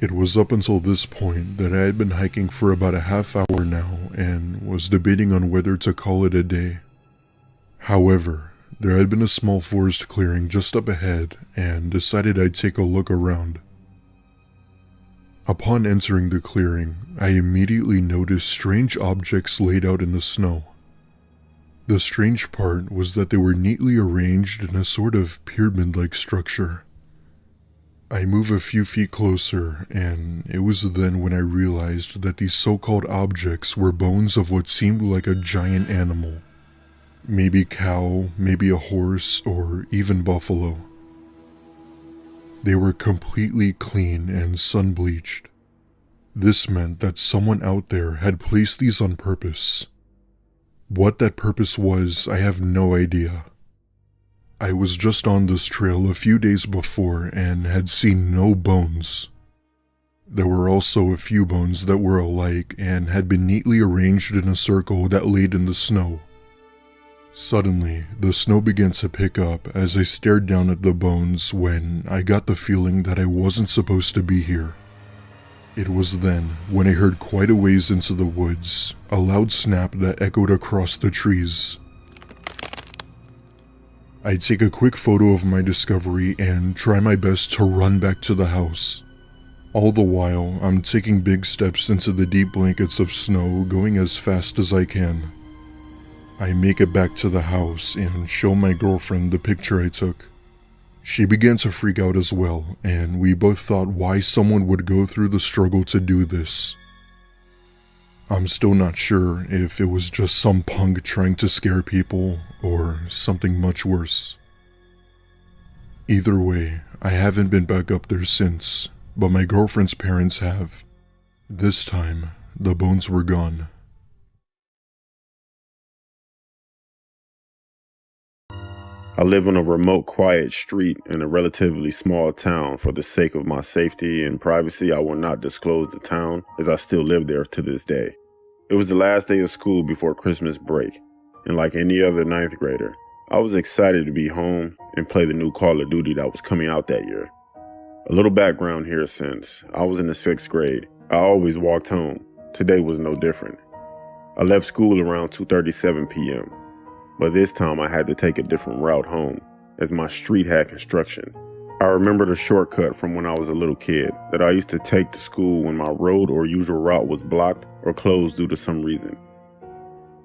It was up until this point that I had been hiking for about a half hour now and was debating on whether to call it a day. However, there had been a small forest clearing just up ahead and decided I'd take a look around. Upon entering the clearing, I immediately noticed strange objects laid out in the snow. The strange part was that they were neatly arranged in a sort of pyramid-like structure. I move a few feet closer, and it was then when I realized that these so-called objects were bones of what seemed like a giant animal. Maybe cow, maybe a horse, or even buffalo. They were completely clean and sun-bleached. This meant that someone out there had placed these on purpose. What that purpose was, I have no idea. I was just on this trail a few days before and had seen no bones. There were also a few bones that were alike and had been neatly arranged in a circle that laid in the snow. Suddenly, the snow began to pick up as I stared down at the bones when I got the feeling that I wasn't supposed to be here. It was then when I heard quite a ways into the woods a loud snap that echoed across the trees. I take a quick photo of my discovery and try my best to run back to the house. All the while, I'm taking big steps into the deep blankets of snow, going as fast as I can. I make it back to the house and show my girlfriend the picture I took. She began to freak out as well, and we both thought why someone would go through the struggle to do this. I'm still not sure if it was just some punk trying to scare people or something much worse. Either way, I haven't been back up there since, but my girlfriend's parents have. This time, the bones were gone. I live on a remote, quiet street in a relatively small town. For the sake of my safety and privacy, I will not disclose the town, as I still live there to this day. It was the last day of school before Christmas break, and like any other ninth grader, I was excited to be home and play the new Call of Duty that was coming out that year. A little background here: since I was in the 6th grade, I always walked home. Today was no different. I left school around 2:37 p.m., but this time I had to take a different route home, as my street had construction. I remembered a shortcut from when I was a little kid that I used to take to school when my road or usual route was blocked or closed due to some reason.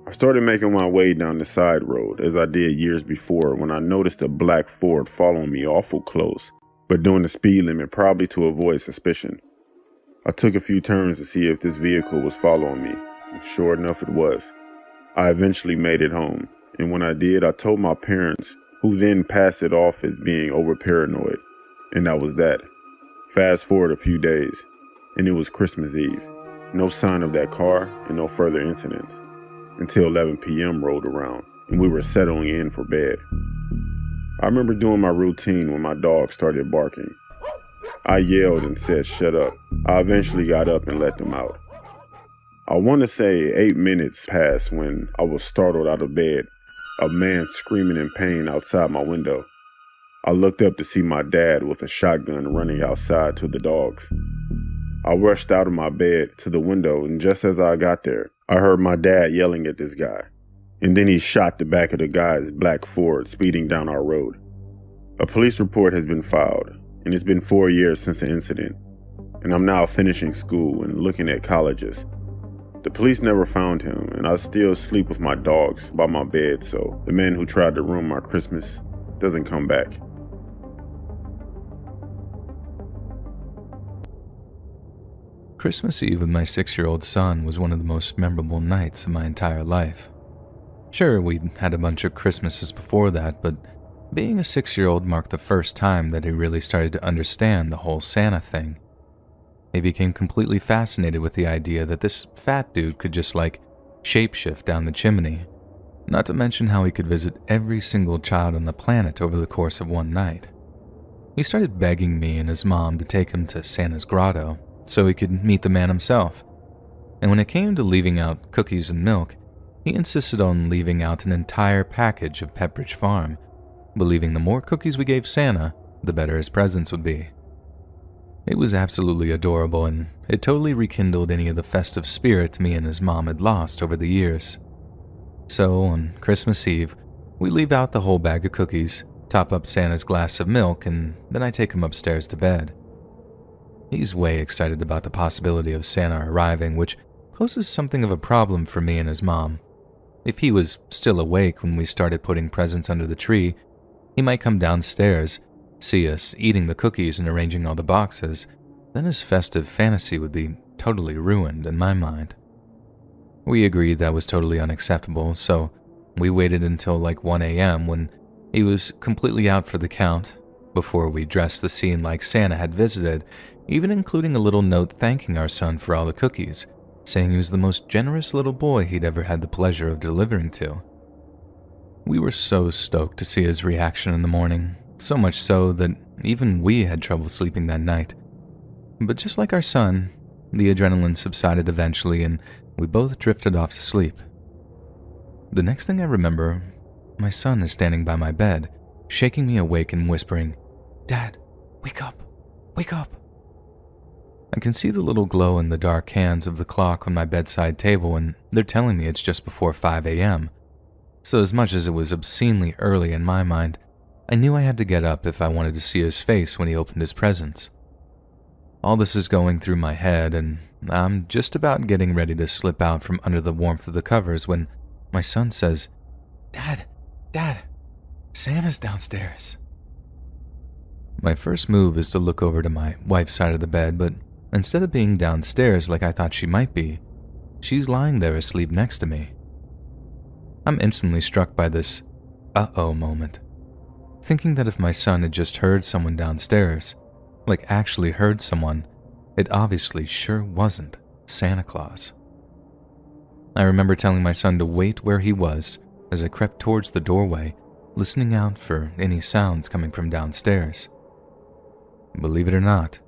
I started making my way down the side road as I did years before when I noticed a black Ford following me awful close, but doing the speed limit probably to avoid suspicion. I took a few turns to see if this vehicle was following me, and sure enough it was. I eventually made it home, and when I did, I told my parents, who then passed it off as being over-paranoid, and that was that. Fast forward a few days, and it was Christmas Eve. No sign of that car and no further incidents, until 11 p.m. rolled around, and we were settling in for bed. I remember doing my routine when my dog started barking. I yelled and said, "Shut up." I eventually got up and let them out. I want to say 8 minutes passed when I was startled out of bed, a man screaming in pain outside my window. I looked up to see my dad with a shotgun running outside to the dogs. I rushed out of my bed to the window, and just as I got there, I heard my dad yelling at this guy. And then he shot the back of the guy's black Ford speeding down our road. A police report has been filed, and it's been 4 years since the incident, and I'm now finishing school and looking at colleges. The police never found him, and I still sleep with my dogs by my bed, so the man who tried to ruin my Christmas doesn't come back. Christmas Eve with my 6-year-old son was one of the most memorable nights of my entire life. Sure, we'd had a bunch of Christmases before that, but being a 6-year-old marked the first time that he really started to understand the whole Santa thing. He became completely fascinated with the idea that this fat dude could just shapeshift down the chimney, not to mention how he could visit every single child on the planet over the course of one night. He started begging me and his mom to take him to Santa's grotto so he could meet the man himself, and when it came to leaving out cookies and milk, he insisted on leaving out an entire package of Pepperidge Farm, believing the more cookies we gave Santa, the better his presents would be. It was absolutely adorable, and it totally rekindled any of the festive spirit me and his mom had lost over the years. So, on Christmas Eve, we leave out the whole bag of cookies, top up Santa's glass of milk, and then I take him upstairs to bed. He's way excited about the possibility of Santa arriving, which poses something of a problem for me and his mom. If he was still awake when we started putting presents under the tree, he might come downstairs, see us eating the cookies and arranging all the boxes, then his festive fantasy would be totally ruined in my mind. We agreed that was totally unacceptable, so We waited until like 1 a.m. when he was completely out for the count before we dressed the scene like Santa had visited, even including a little note thanking our son for all the cookies, saying he was the most generous little boy he'd ever had the pleasure of delivering to. We were so stoked to see his reaction in the morning, so much so that even we had trouble sleeping that night. But just like our son, the adrenaline subsided eventually and we both drifted off to sleep. The next thing I remember, my son is standing by my bed, shaking me awake and whispering, "Dad, wake up, wake up." I can see the little glow in the dark hands of the clock on my bedside table, and they're telling me it's just before 5 a.m. So as much as it was obscenely early in my mind, I knew I had to get up if I wanted to see his face when he opened his presents. All this is going through my head, and I'm just about getting ready to slip out from under the warmth of the covers when my son says, Dad, Santa's downstairs." My first move is to look over to my wife's side of the bed, but instead of being downstairs like I thought she might be, she's lying there asleep next to me. I'm instantly struck by this uh-oh moment, thinking that if my son had just heard someone downstairs, like actually heard someone, it obviously sure wasn't Santa Claus. I remember telling my son to wait where he was as I crept towards the doorway, listening out for any sounds coming from downstairs. Believe it or not,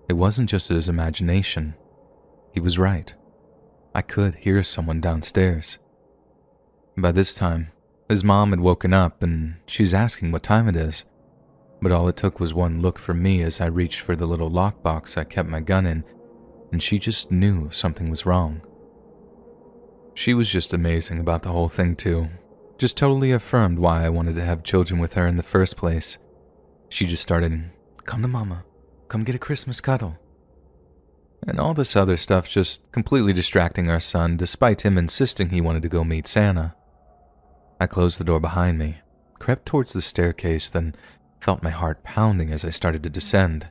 it wasn't just his imagination. He was right. I could hear someone downstairs. By this time, his mom had woken up and she's asking what time it is, but all it took was one look from me as I reached for the little lockbox I kept my gun in, and she just knew something was wrong. She was just amazing about the whole thing too, just totally affirmed why I wanted to have children with her in the first place. She just started, "Come to Mama, come get a Christmas cuddle," and all this other stuff, just completely distracting our son despite him insisting he wanted to go meet Santa. I closed the door behind me, crept towards the staircase, then felt my heart pounding as I started to descend.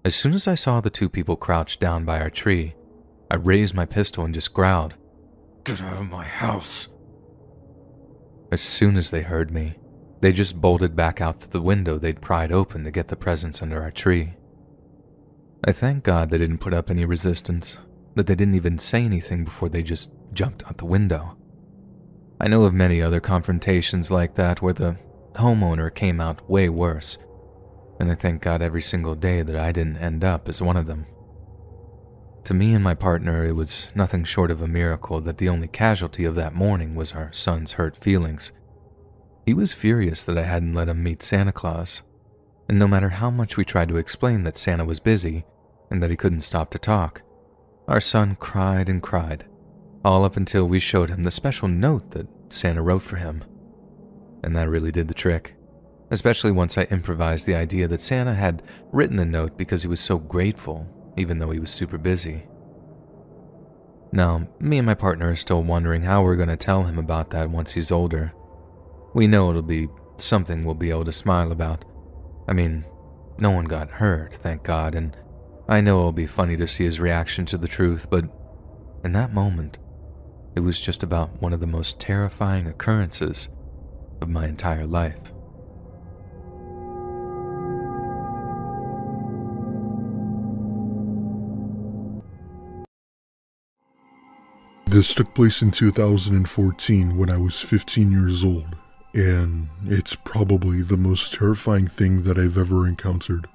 As soon as I saw the two people crouched down by our tree, I raised my pistol and just growled, "Get out of my house." As soon as they heard me, they just bolted back out through the window they'd pried open to get the presents under our tree. I thank God they didn't put up any resistance, that they didn't even say anything before they just jumped out the window. I know of many other confrontations like that where the homeowner came out way worse, and I thank God every single day that I didn't end up as one of them. To me and my partner, it was nothing short of a miracle that the only casualty of that morning was our son's hurt feelings. He was furious that I hadn't let him meet Santa Claus, and no matter how much we tried to explain that Santa was busy and that he couldn't stop to talk, our son cried and cried, all up until we showed him the special note that Santa wrote for him. And that really did the trick, especially once I improvised the idea that Santa had written the note because he was so grateful, even though he was super busy. Now, me and my partner are still wondering how we're going to tell him about that once he's older. We know it'll be something we'll be able to smile about. I mean, no one got hurt, thank God, and I know it'll be funny to see his reaction to the truth, but in that moment, it was just about one of the most terrifying occurrences of my entire life. This took place in 2014 when I was 15 years old, and it's probably the most terrifying thing that I've ever encountered.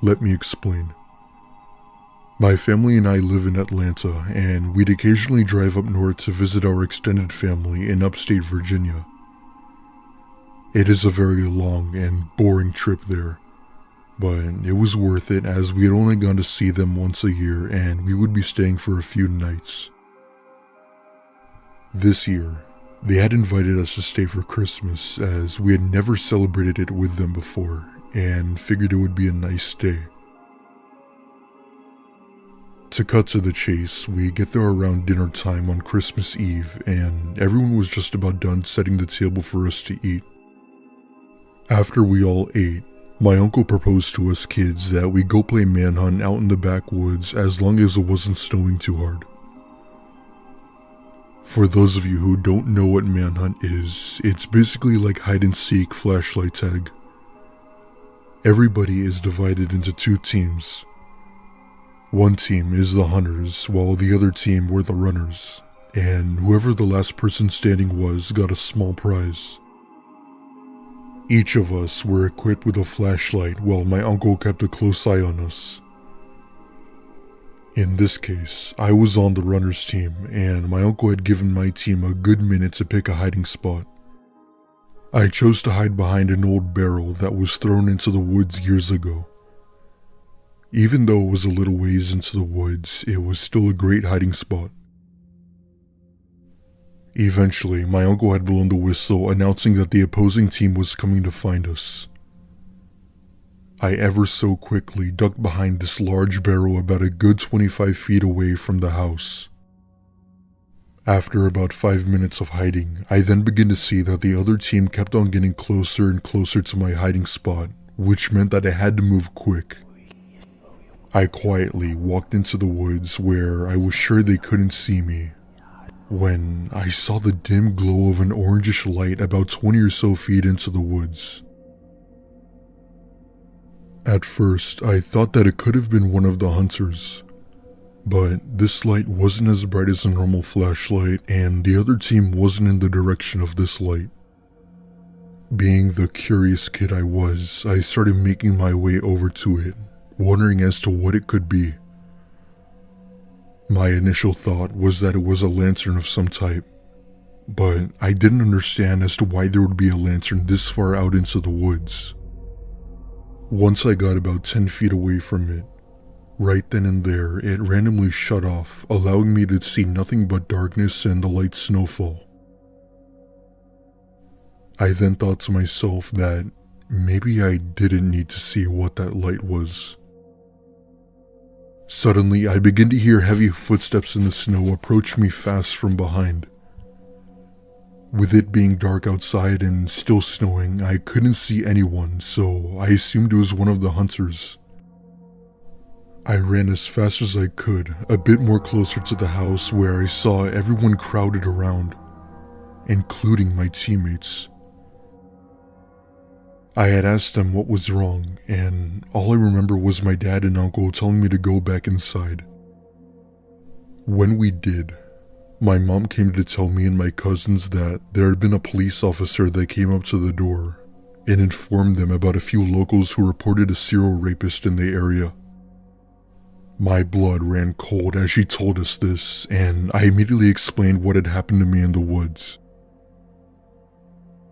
Let me explain. My family and I live in Atlanta, and we'd occasionally drive up north to visit our extended family in upstate Virginia. It is a very long and boring trip there, but it was worth it as we had only gone to see them once a year and we would be staying for a few nights. This year, they had invited us to stay for Christmas as we had never celebrated it with them before and figured it would be a nice day. To cut to the chase, we get there around dinner time on Christmas Eve and everyone was just about done setting the table for us to eat. After we all ate, my uncle proposed to us kids that we go play manhunt out in the backwoods as long as it wasn't snowing too hard. For those of you who don't know what Manhunt is, it's basically like hide and seek flashlight tag. Everybody is divided into two teams. One team is the hunters, while the other team were the runners, and whoever the last person standing was got a small prize. Each of us were equipped with a flashlight while my uncle kept a close eye on us. In this case, I was on the runners team, and my uncle had given my team a good minute to pick a hiding spot. I chose to hide behind an old barrel that was thrown into the woods years ago. Even though it was a little ways into the woods, it was still a great hiding spot. Eventually, my uncle had blown the whistle announcing that the opposing team was coming to find us. I ever so quickly ducked behind this large barrel about a good 25 feet away from the house. After about 5 minutes of hiding, I then began to see that the other team kept on getting closer and closer to my hiding spot, which meant that I had to move quick. I quietly walked into the woods where I was sure they couldn't see me, when I saw the dim glow of an orangish light about 20 or so feet into the woods. At first, I thought that it could have been one of the hunters, but this light wasn't as bright as a normal flashlight, and the other team wasn't in the direction of this light. Being the curious kid I was, I started making my way over to it, wondering as to what it could be. My initial thought was that it was a lantern of some type, but I didn't understand as to why there would be a lantern this far out into the woods. Once I got about 10 feet away from it, right then and there, it randomly shut off, allowing me to see nothing but darkness and the light snowfall. I then thought to myself that maybe I didn't need to see what that light was. Suddenly, I began to hear heavy footsteps in the snow approach me fast from behind. With it being dark outside and still snowing, I couldn't see anyone, so I assumed it was one of the hunters. I ran as fast as I could, a bit more closer to the house where I saw everyone crowded around, including my teammates. I had asked them what was wrong, and all I remember was my dad and uncle telling me to go back inside. When we did, my mom came to tell me and my cousins that there had been a police officer that came up to the door and informed them about a few locals who reported a serial rapist in the area. My blood ran cold as she told us this, and I immediately explained what had happened to me in the woods.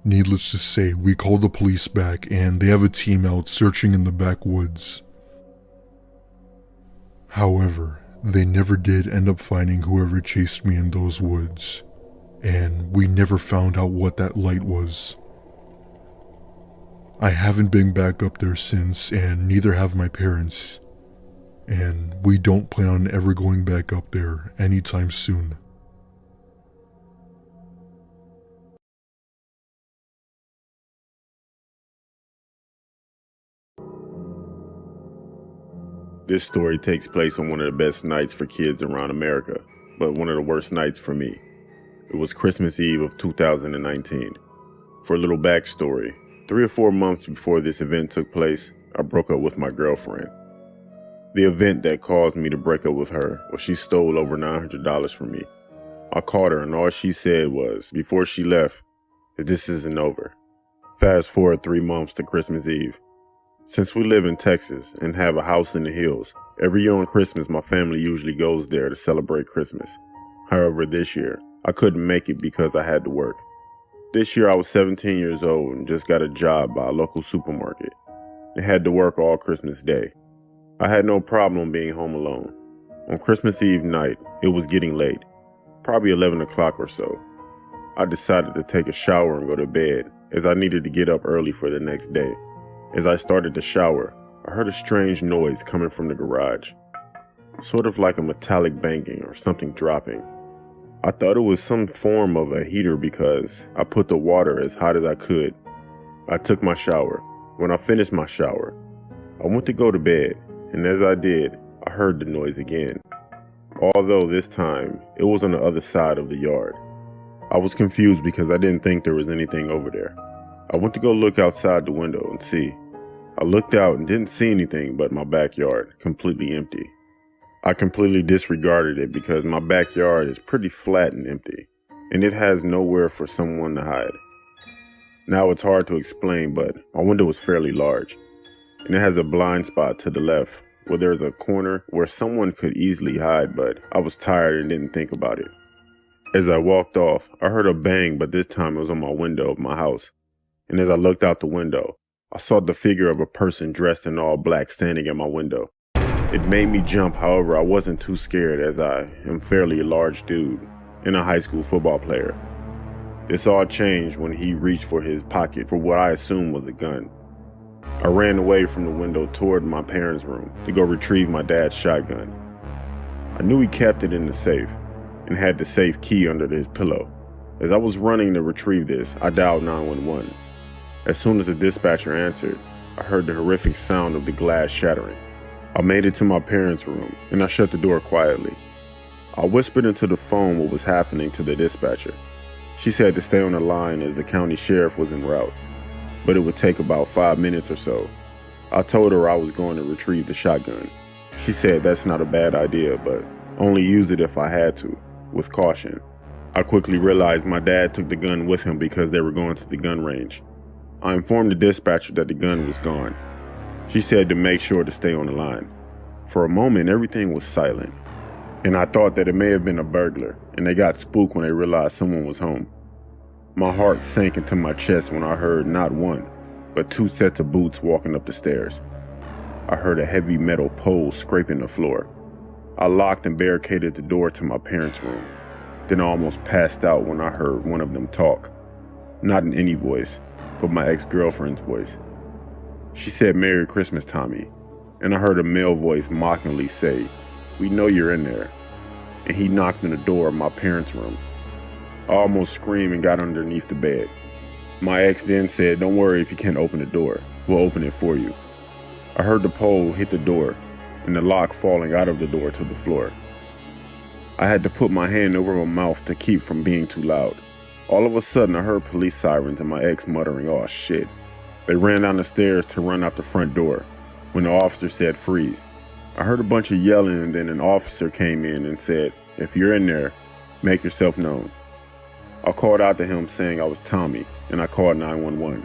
Needless to say, we called the police back and they have a team out searching in the backwoods. However, they never did end up finding whoever chased me in those woods, and we never found out what that light was. I haven't been back up there since, and neither have my parents, and we don't plan on ever going back up there anytime soon. This story takes place on one of the best nights for kids around America, but one of the worst nights for me. It was Christmas Eve of 2019. For a little backstory, 3 or 4 months before this event took place, I broke up with my girlfriend. The event that caused me to break up with her was she stole over $900 from me. I called her and all she said was, before she left, "If this isn't over." Fast forward 3 months to Christmas Eve. Since we live in Texas and have a house in the hills, every year on Christmas my family usually goes there to celebrate Christmas. However, this year, I couldn't make it because I had to work. This year I was 17 years old and just got a job by a local supermarket and had to work all Christmas Day. I had no problem being home alone. On Christmas Eve night, it was getting late, probably 11 o'clock or so. I decided to take a shower and go to bed as I needed to get up early for the next day. As I started to shower, I heard a strange noise coming from the garage, sort of like a metallic banging or something dropping. I thought it was some form of a heater because I put the water as hot as I could. I took my shower. When I finished my shower, I went to go to bed, and as I did, I heard the noise again. although this time it was on the other side of the yard. I was confused because I didn't think there was anything over there. I went to go look outside the window and see. I looked out and didn't see anything but my backyard, completely empty. I completely disregarded it because my backyard is pretty flat and empty, and it has nowhere for someone to hide. Now it's hard to explain, but my window is fairly large, and it has a blind spot to the left where there's a corner where someone could easily hide, but I was tired and didn't think about it. As I walked off, I heard a bang, but this time it was on my window of my house. And as I looked out the window, I saw the figure of a person dressed in all black standing at my window. It made me jump, however, I wasn't too scared as I am fairly a large dude and a high school football player. This all changed when he reached for his pocket for what I assumed was a gun. I ran away from the window toward my parents' room to go retrieve my dad's shotgun. I knew he kept it in the safe and had the safe key under his pillow. As I was running to retrieve this, I dialed 911. As soon as the dispatcher answered, I heard the horrific sound of the glass shattering. I made it to my parents' room and I shut the door quietly. I whispered into the phone what was happening to the dispatcher. She said to stay on the line as the county sheriff was en route, but it would take about 5 minutes or so. I told her I was going to retrieve the shotgun. She said that's not a bad idea, but only use it if I had to, with caution. I quickly realized my dad took the gun with him because they were going to the gun range. I informed the dispatcher that the gun was gone. She said to make sure to stay on the line. For a moment, everything was silent, and I thought that it may have been a burglar, and they got spooked when they realized someone was home. My heart sank into my chest when I heard not one, but 2 sets of boots walking up the stairs. I heard a heavy metal pole scraping the floor. I locked and barricaded the door to my parents' room. Then I almost passed out when I heard one of them talk. Not in any voice, but my ex-girlfriend's voice. She said, "Merry Christmas, Tommy," and I heard a male voice mockingly say, "We know you're in there." And he knocked on the door of my parents' room. I almost screamed and got underneath the bed. My ex then said, "Don't worry if you can't open the door. We'll open it for you." I heard the pole hit the door and the lock falling out of the door to the floor. I had to put my hand over my mouth to keep from being too loud. All of a sudden, I heard police sirens and my ex muttering, "Oh shit." They ran down the stairs to run out the front door when the officer said, "Freeze." I heard a bunch of yelling and then an officer came in and said, "If you're in there, make yourself known." I called out to him saying I was Tommy and I called 911.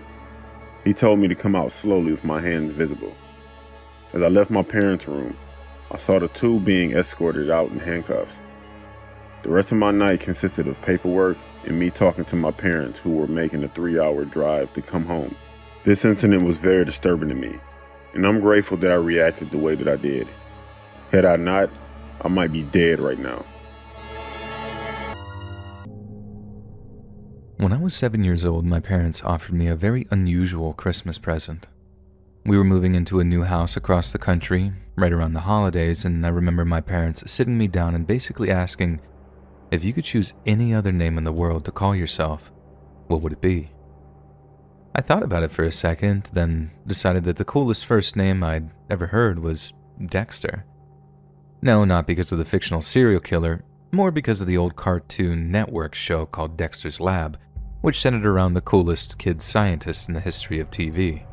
He told me to come out slowly with my hands visible. As I left my parents' room, I saw the 2 being escorted out in handcuffs. The rest of my night consisted of paperwork and me talking to my parents who were making a 3-hour drive to come home. This incident was very disturbing to me, and I'm grateful that I reacted the way that I did. Had I not, I might be dead right now. When I was 7 years old, my parents offered me a very unusual Christmas present. We were moving into a new house across the country, right around the holidays, and I remember my parents sitting me down and basically asking, if you could choose any other name in the world to call yourself, what would it be? I thought about it for a second, then decided that the coolest first name I'd ever heard was Dexter. No, not because of the fictional serial killer, more because of the old Cartoon Network show called Dexter's Lab, which centered around the coolest kid scientist in the history of TV.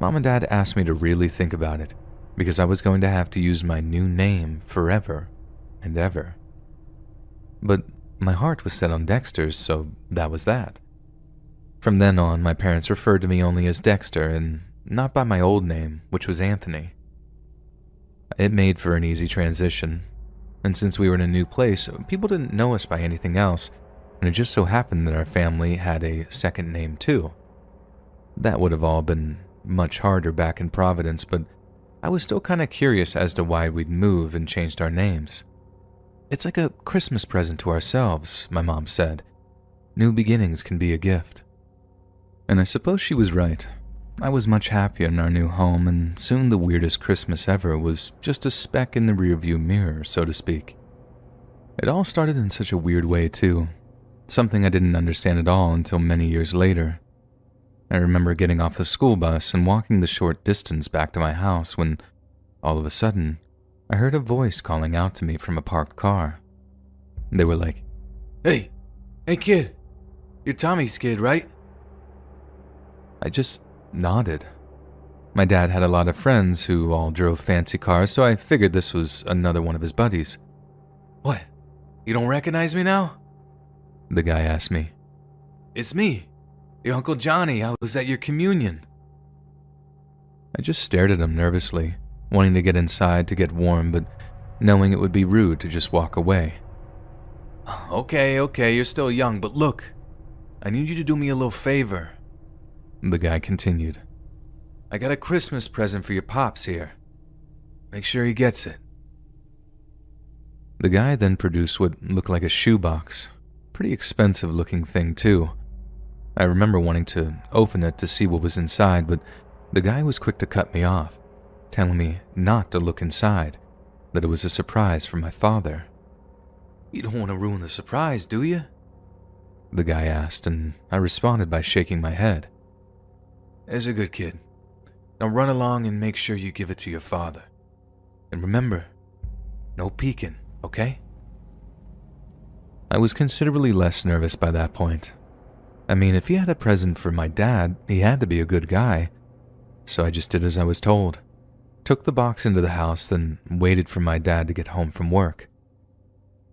Mom and Dad asked me to really think about it, because I was going to have to use my new name forever and ever. But my heart was set on Dexter's, so that was that. From then on, my parents referred to me only as Dexter, and not by my old name, which was Anthony. It made for an easy transition, and since we were in a new place, people didn't know us by anything else, and it just so happened that our family had a second name too. That would have all been much harder back in Providence, but I was still kind of curious as to why we'd moved and changed our names. It's like a Christmas present to ourselves, my mom said. New beginnings can be a gift. And I suppose she was right. I was much happier in our new home, and soon the weirdest Christmas ever was just a speck in the rearview mirror, so to speak. It all started in such a weird way, too. Something I didn't understand at all until many years later. I remember getting off the school bus and walking the short distance back to my house when, all of a sudden, I heard a voice calling out to me from a parked car. They were like, "Hey kid, you're Tommy's kid, right?" I just nodded. My dad had a lot of friends who all drove fancy cars, so I figured this was another one of his buddies. "What? You don't recognize me now?" the guy asked me. "It's me, your Uncle Johnny. I was at your communion." I just stared at him nervously, wanting to get inside to get warm, but knowing it would be rude to just walk away. Okay, you're still young, but look, I need you to do me a little favor," the guy continued. "I got a Christmas present for your pops here. Make sure he gets it." The guy then produced what looked like a shoebox. Pretty expensive looking thing too. I remember wanting to open it to see what was inside, but the guy was quick to cut me off, telling me not to look inside, that it was a surprise for my father. "You don't want to ruin the surprise, do you?" the guy asked, and I responded by shaking my head. "There's a good kid. Now run along and make sure you give it to your father. And remember, no peeking, okay?" I was considerably less nervous by that point. I mean, if he had a present for my dad, he had to be a good guy. So I just did as I was told. Took the box into the house, then waited for my dad to get home from work.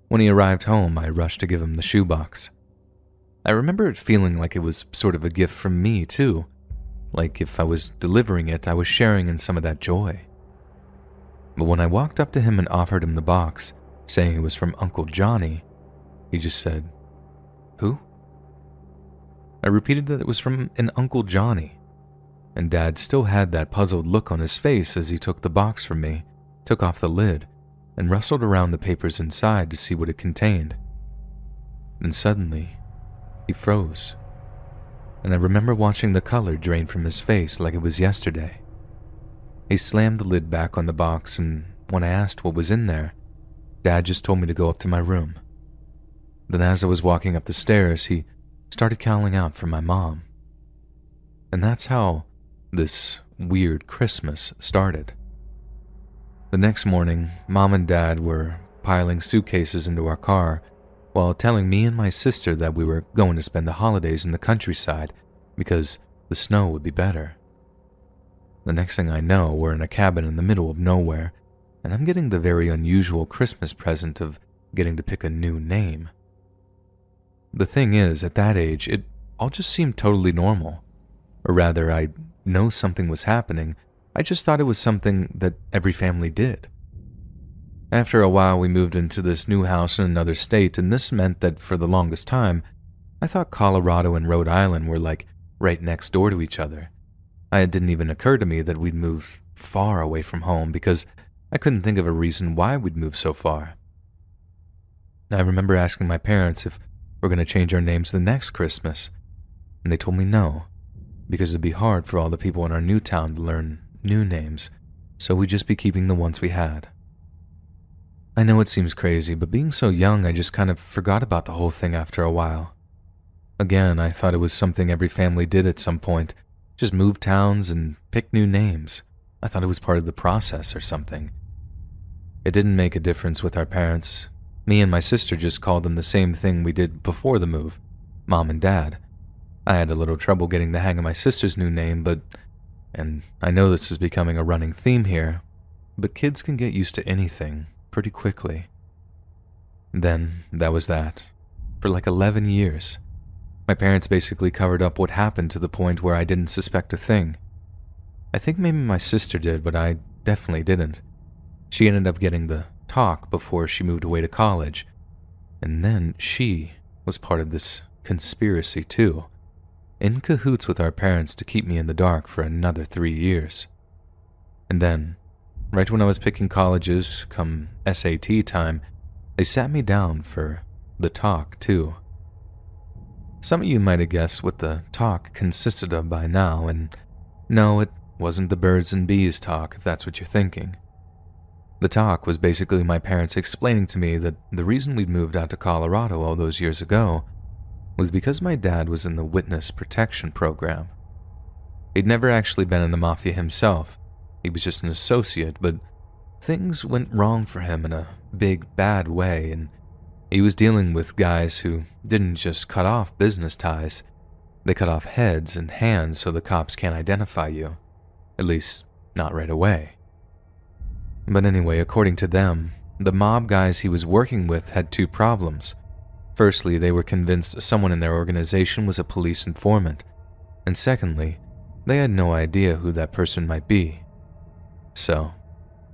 When he arrived home, I rushed to give him the shoebox. I remember it feeling like it was sort of a gift from me, too. Like if I was delivering it, I was sharing in some of that joy. But when I walked up to him and offered him the box, saying it was from Uncle Johnny, he just said, "Who?" I repeated that it was from an Uncle Johnny, and Dad still had that puzzled look on his face as he took the box from me, took off the lid, and rustled around the papers inside to see what it contained. Then suddenly, he froze, and I remember watching the color drain from his face like it was yesterday. He slammed the lid back on the box, and when I asked what was in there, Dad just told me to go up to my room. Then as I was walking up the stairs, he started calling out for my mom. And that's how this weird Christmas started. The next morning, Mom and Dad were piling suitcases into our car while telling me and my sister that we were going to spend the holidays in the countryside because the snow would be better. The next thing I know, we're in a cabin in the middle of nowhere, and I'm getting the very unusual Christmas present of getting to pick a new name. The thing is, at that age, it all just seemed totally normal. Or rather, I know something was happening, I just thought it was something that every family did. After a while, we moved into this new house in another state, and this meant that for the longest time, I thought Colorado and Rhode Island were like right next door to each other. It didn't even occur to me that we'd moved far away from home because I couldn't think of a reason why we'd moved so far. I remember asking my parents if we're going to change our names the next Christmas, and they told me no, because it'd be hard for all the people in our new town to learn new names, so we'd just be keeping the ones we had. I know it seems crazy, but being so young, I just kind of forgot about the whole thing after a while. Again, I thought it was something every family did at some point, just move towns and pick new names. I thought it was part of the process or something. It didn't make a difference with our parents. Me and my sister just called them the same thing we did before the move, Mom and Dad. I had a little trouble getting the hang of my sister's new name, and I know this is becoming a running theme here, but kids can get used to anything pretty quickly. Then, that was that. For like 11 years. My parents basically covered up what happened to the point where I didn't suspect a thing. I think maybe my sister did, but I definitely didn't. She ended up getting the talk before she moved away to college, and then she was part of this conspiracy too, in cahoots with our parents to keep me in the dark for another 3 years. And then, right when I was picking colleges come SAT time, they sat me down for the talk too. Some of you might have guessed what the talk consisted of by now, and no, it wasn't the birds and bees talk, if that's what you're thinking. The talk was basically my parents explaining to me that the reason we'd moved out to Colorado all those years ago was because my dad was in the witness protection program. He'd never actually been in the mafia himself. He was just an associate, but things went wrong for him in a big, bad way, and he was dealing with guys who didn't just cut off business ties, they cut off heads and hands so the cops can't identify you. At least, not right away. But anyway, according to them, the mob guys he was working with had two problems. Firstly, they were convinced someone in their organization was a police informant, and secondly, they had no idea who that person might be. So,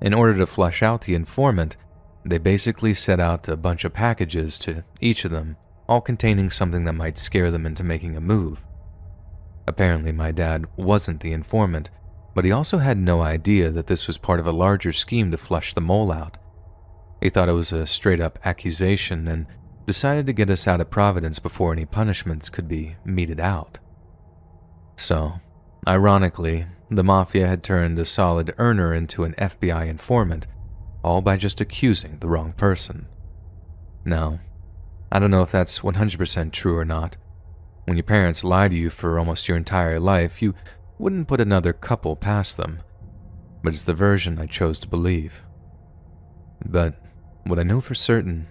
in order to flush out the informant, they basically set out a bunch of packages to each of them, all containing something that might scare them into making a move. Apparently, my dad wasn't the informant, but he also had no idea that this was part of a larger scheme to flush the mole out. He thought it was a straight-up accusation and decided to get us out of Providence before any punishments could be meted out. So, ironically, the Mafia had turned a solid earner into an FBI informant, all by just accusing the wrong person. Now, I don't know if that's 100% true or not. When your parents lie to you for almost your entire life, you wouldn't put another couple past them, but it's the version I chose to believe. But what I know for certain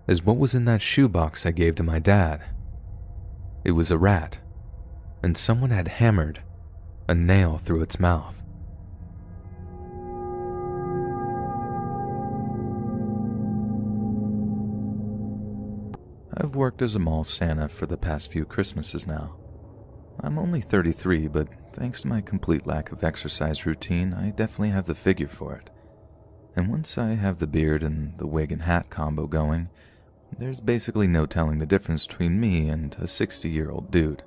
is what was in that shoebox I gave to my dad. It was a rat, and someone had hammered a nail through its mouth. I've worked as a mall Santa for the past few Christmases now. I'm only 33, but thanks to my complete lack of exercise routine, I definitely have the figure for it. And once I have the beard and the wig and hat combo going, there's basically no telling the difference between me and a 60-year-old dude.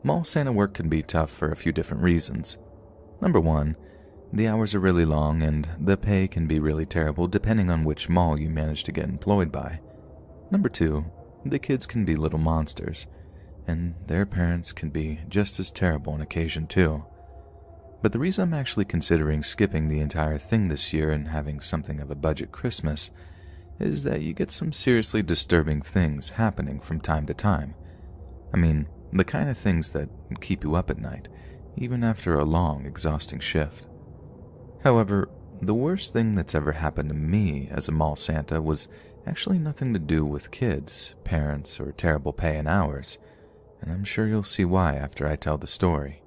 Mall Santa work can be tough for a few different reasons. Number one, the hours are really long and the pay can be really terrible depending on which mall you manage to get employed by. Number two, the kids can be little monsters, and their parents can be just as terrible on occasion too. But the reason I'm actually considering skipping the entire thing this year and having something of a budget Christmas is that you get some seriously disturbing things happening from time to time. I mean, the kind of things that keep you up at night, even after a long, exhausting shift. However, the worst thing that's ever happened to me as a mall Santa was actually nothing to do with kids, parents, or terrible pay and hours, and I'm sure you'll see why after I tell the story.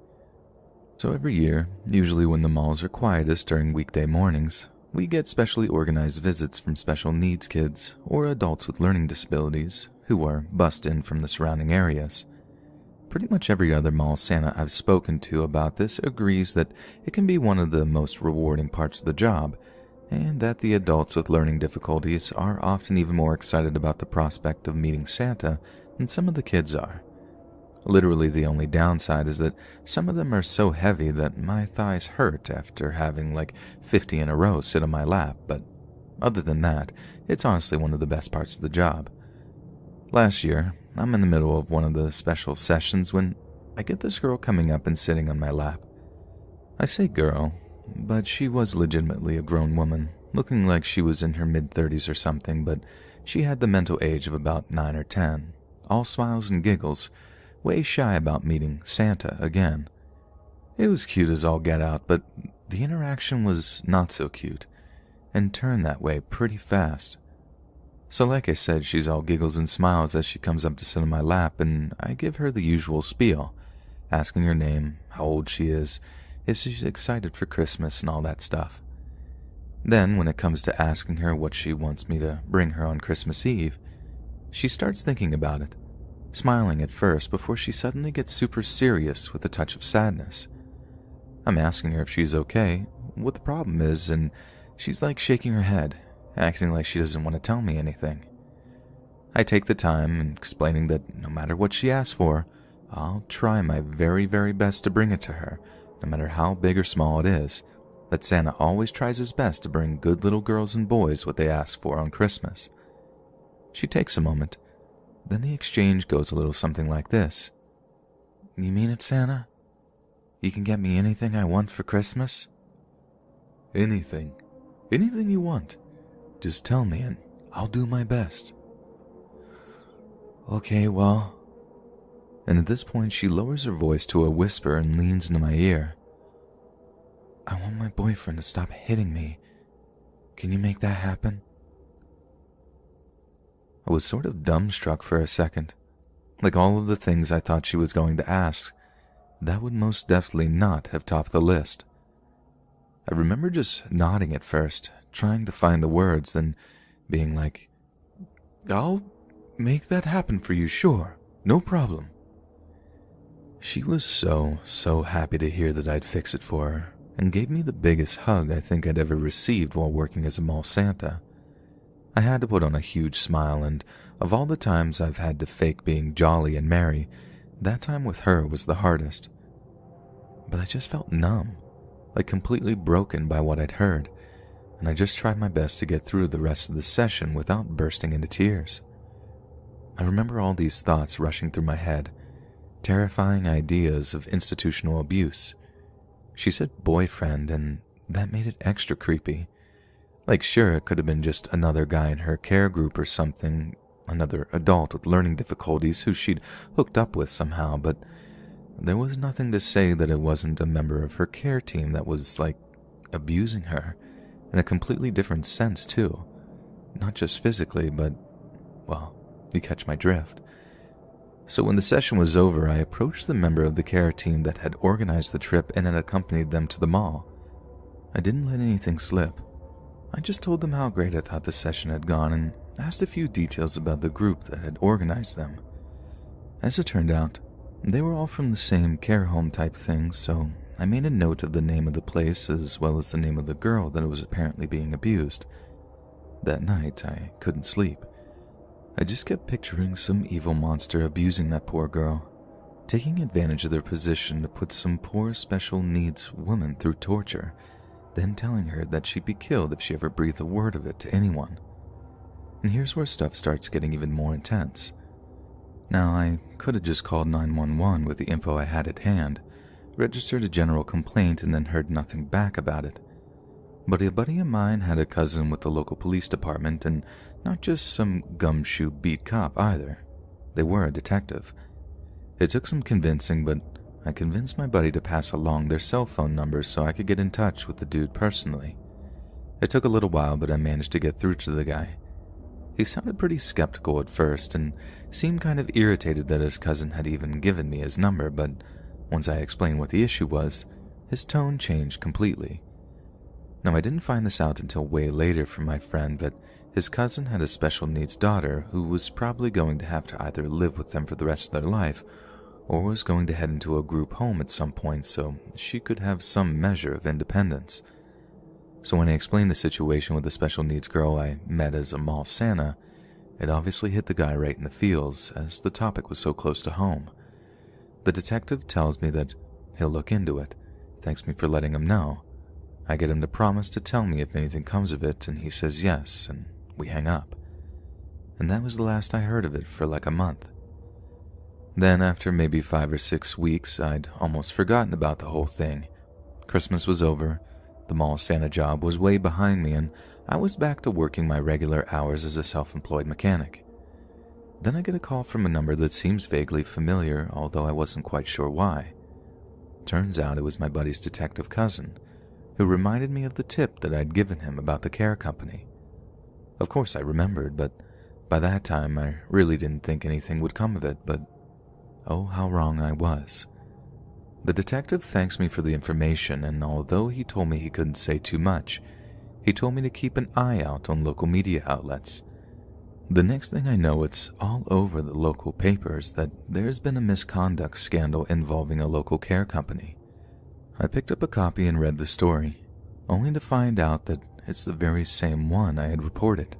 So every year, usually when the malls are quietest during weekday mornings, we get specially organized visits from special needs kids or adults with learning disabilities who are bussed in from the surrounding areas. Pretty much every other mall Santa I've spoken to about this agrees that it can be one of the most rewarding parts of the job, and that the adults with learning difficulties are often even more excited about the prospect of meeting Santa than some of the kids are. Literally, the only downside is that some of them are so heavy that my thighs hurt after having like 50 in a row sit on my lap, but other than that, it's honestly one of the best parts of the job. Last year, I'm in the middle of one of the special sessions when I get this girl coming up and sitting on my lap. I say girl, but she was legitimately a grown woman, looking like she was in her mid-30s or something, but she had the mental age of about 9 or 10, all smiles and giggles, way shy about meeting Santa again. It was cute as all get out, but the interaction was not so cute, and turned that way pretty fast. So like I said, she's all giggles and smiles as she comes up to sit on my lap, and I give her the usual spiel, asking her name, how old she is, if she's excited for Christmas and all that stuff. Then, when it comes to asking her what she wants me to bring her on Christmas Eve, she starts thinking about it, smiling at first before she suddenly gets super serious with a touch of sadness. I'm asking her if she's okay, what the problem is, and she's like shaking her head, acting like she doesn't want to tell me anything. I take the time and explaining that no matter what she asks for, I'll try my very, very best to bring it to her, no matter how big or small it is, that Santa always tries his best to bring good little girls and boys what they ask for on Christmas. She takes a moment, then the exchange goes a little something like this. You mean it, Santa? You can get me anything I want for Christmas? Anything. Anything you want. Just tell me and I'll do my best. Okay, well... And at this point she lowers her voice to a whisper and leans into my ear. I want my boyfriend to stop hitting me Can you make that happen? I was sort of dumbstruck for a second. Like all of the things I thought she was going to ask, that would most definitely not have topped the list. I remember just nodding at first, trying to find the words, then being like, I'll make that happen for you, sure, no problem. She was so happy to hear that I'd fix it for her, and gave me the biggest hug I think I'd ever received while working as a mall Santa. I had to put on a huge smile, and of all the times I've had to fake being jolly and merry, that time with her was the hardest. But I just felt numb, like completely broken by what I'd heard, and I just tried my best to get through the rest of the session without bursting into tears. I remember all these thoughts rushing through my head, terrifying ideas of institutional abuse. She said boyfriend, and that made it extra creepy. Like, sure, it could have been just another guy in her care group or something, another adult with learning difficulties who she'd hooked up with somehow, but there was nothing to say that it wasn't a member of her care team that was, like, abusing her, in a completely different sense, too. Not just physically, but, well, you catch my drift. So when the session was over, I approached the member of the care team that had organized the trip and had accompanied them to the mall. I didn't let anything slip. I just told them how great I thought the session had gone and asked a few details about the group that had organized them. As it turned out, they were all from the same care home type thing, so I made a note of the name of the place as well as the name of the girl that was apparently being abused. That night, I couldn't sleep. I just kept picturing some evil monster abusing that poor girl, taking advantage of their position to put some poor special needs woman through torture, then telling her that she'd be killed if she ever breathed a word of it to anyone. And here's where stuff starts getting even more intense. Now, I could have just called 911 with the info I had at hand, registered a general complaint, and then heard nothing back about it. But a buddy of mine had a cousin with the local police department, and not just some gumshoe beat cop either. They were a detective. It took some convincing, but I convinced my buddy to pass along their cell phone numbers so I could get in touch with the dude personally. It took a little while, but I managed to get through to the guy. He sounded pretty skeptical at first and seemed kind of irritated that his cousin had even given me his number, but once I explained what the issue was, his tone changed completely. Now, I didn't find this out until way later from my friend, but his cousin had a special needs daughter who was probably going to have to either live with them for the rest of their life or was going to head into a group home at some point so she could have some measure of independence. So when I explained the situation with the special needs girl I met as a mall Santa, it obviously hit the guy right in the feels as the topic was so close to home. The detective tells me that he'll look into it, thanks me for letting him know. I get him to promise to tell me if anything comes of it, and he says yes, and we hang up. And that was the last I heard of it for like a month. Then after maybe 5 or 6 weeks, I'd almost forgotten about the whole thing. Christmas was over, the mall Santa job was way behind me, and I was back to working my regular hours as a self-employed mechanic. Then I get a call from a number that seems vaguely familiar, although I wasn't quite sure why. Turns out it was my buddy's detective cousin, who reminded me of the tip that I'd given him about the care company. Of course I remembered, but by that time I really didn't think anything would come of it, but oh, how wrong I was. The detective thanks me for the information, and although he told me he couldn't say too much, he told me to keep an eye out on local media outlets. The next thing I know, it's all over the local papers that there's been a misconduct scandal involving a local care company. I picked up a copy and read the story, only to find out that it's the very same one I had reported.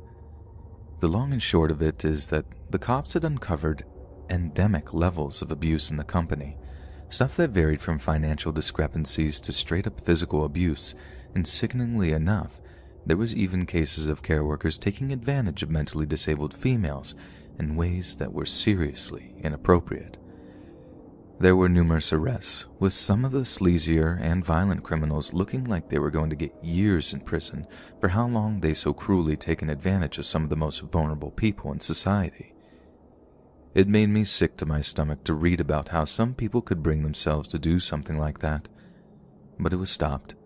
The long and short of it is that the cops had uncovered endemic levels of abuse in the company, stuff that varied from financial discrepancies to straight-up physical abuse, and sickeningly enough, there was even cases of care workers taking advantage of mentally disabled females in ways that were seriously inappropriate. There were numerous arrests, with some of the sleazier and violent criminals looking like they were going to get years in prison for how long they so cruelly taken advantage of some of the most vulnerable people in society. It made me sick to my stomach to read about how some people could bring themselves to do something like that, but it was stopped.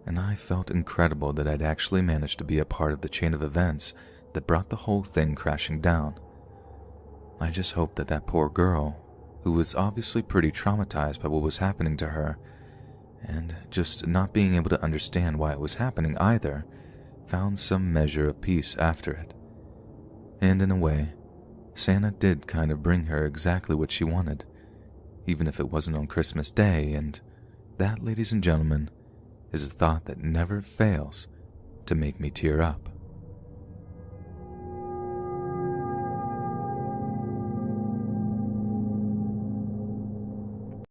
and I felt incredible that I'd actually managed to be a part of the chain of events that brought the whole thing crashing down. I just hoped that that poor girl, who was obviously pretty traumatized by what was happening to her, and just not being able to understand why it was happening either, found some measure of peace after it. And in a way, Santa did kind of bring her exactly what she wanted, even if it wasn't on Christmas Day, and that, ladies and gentlemen, is a thought that never fails to make me tear up.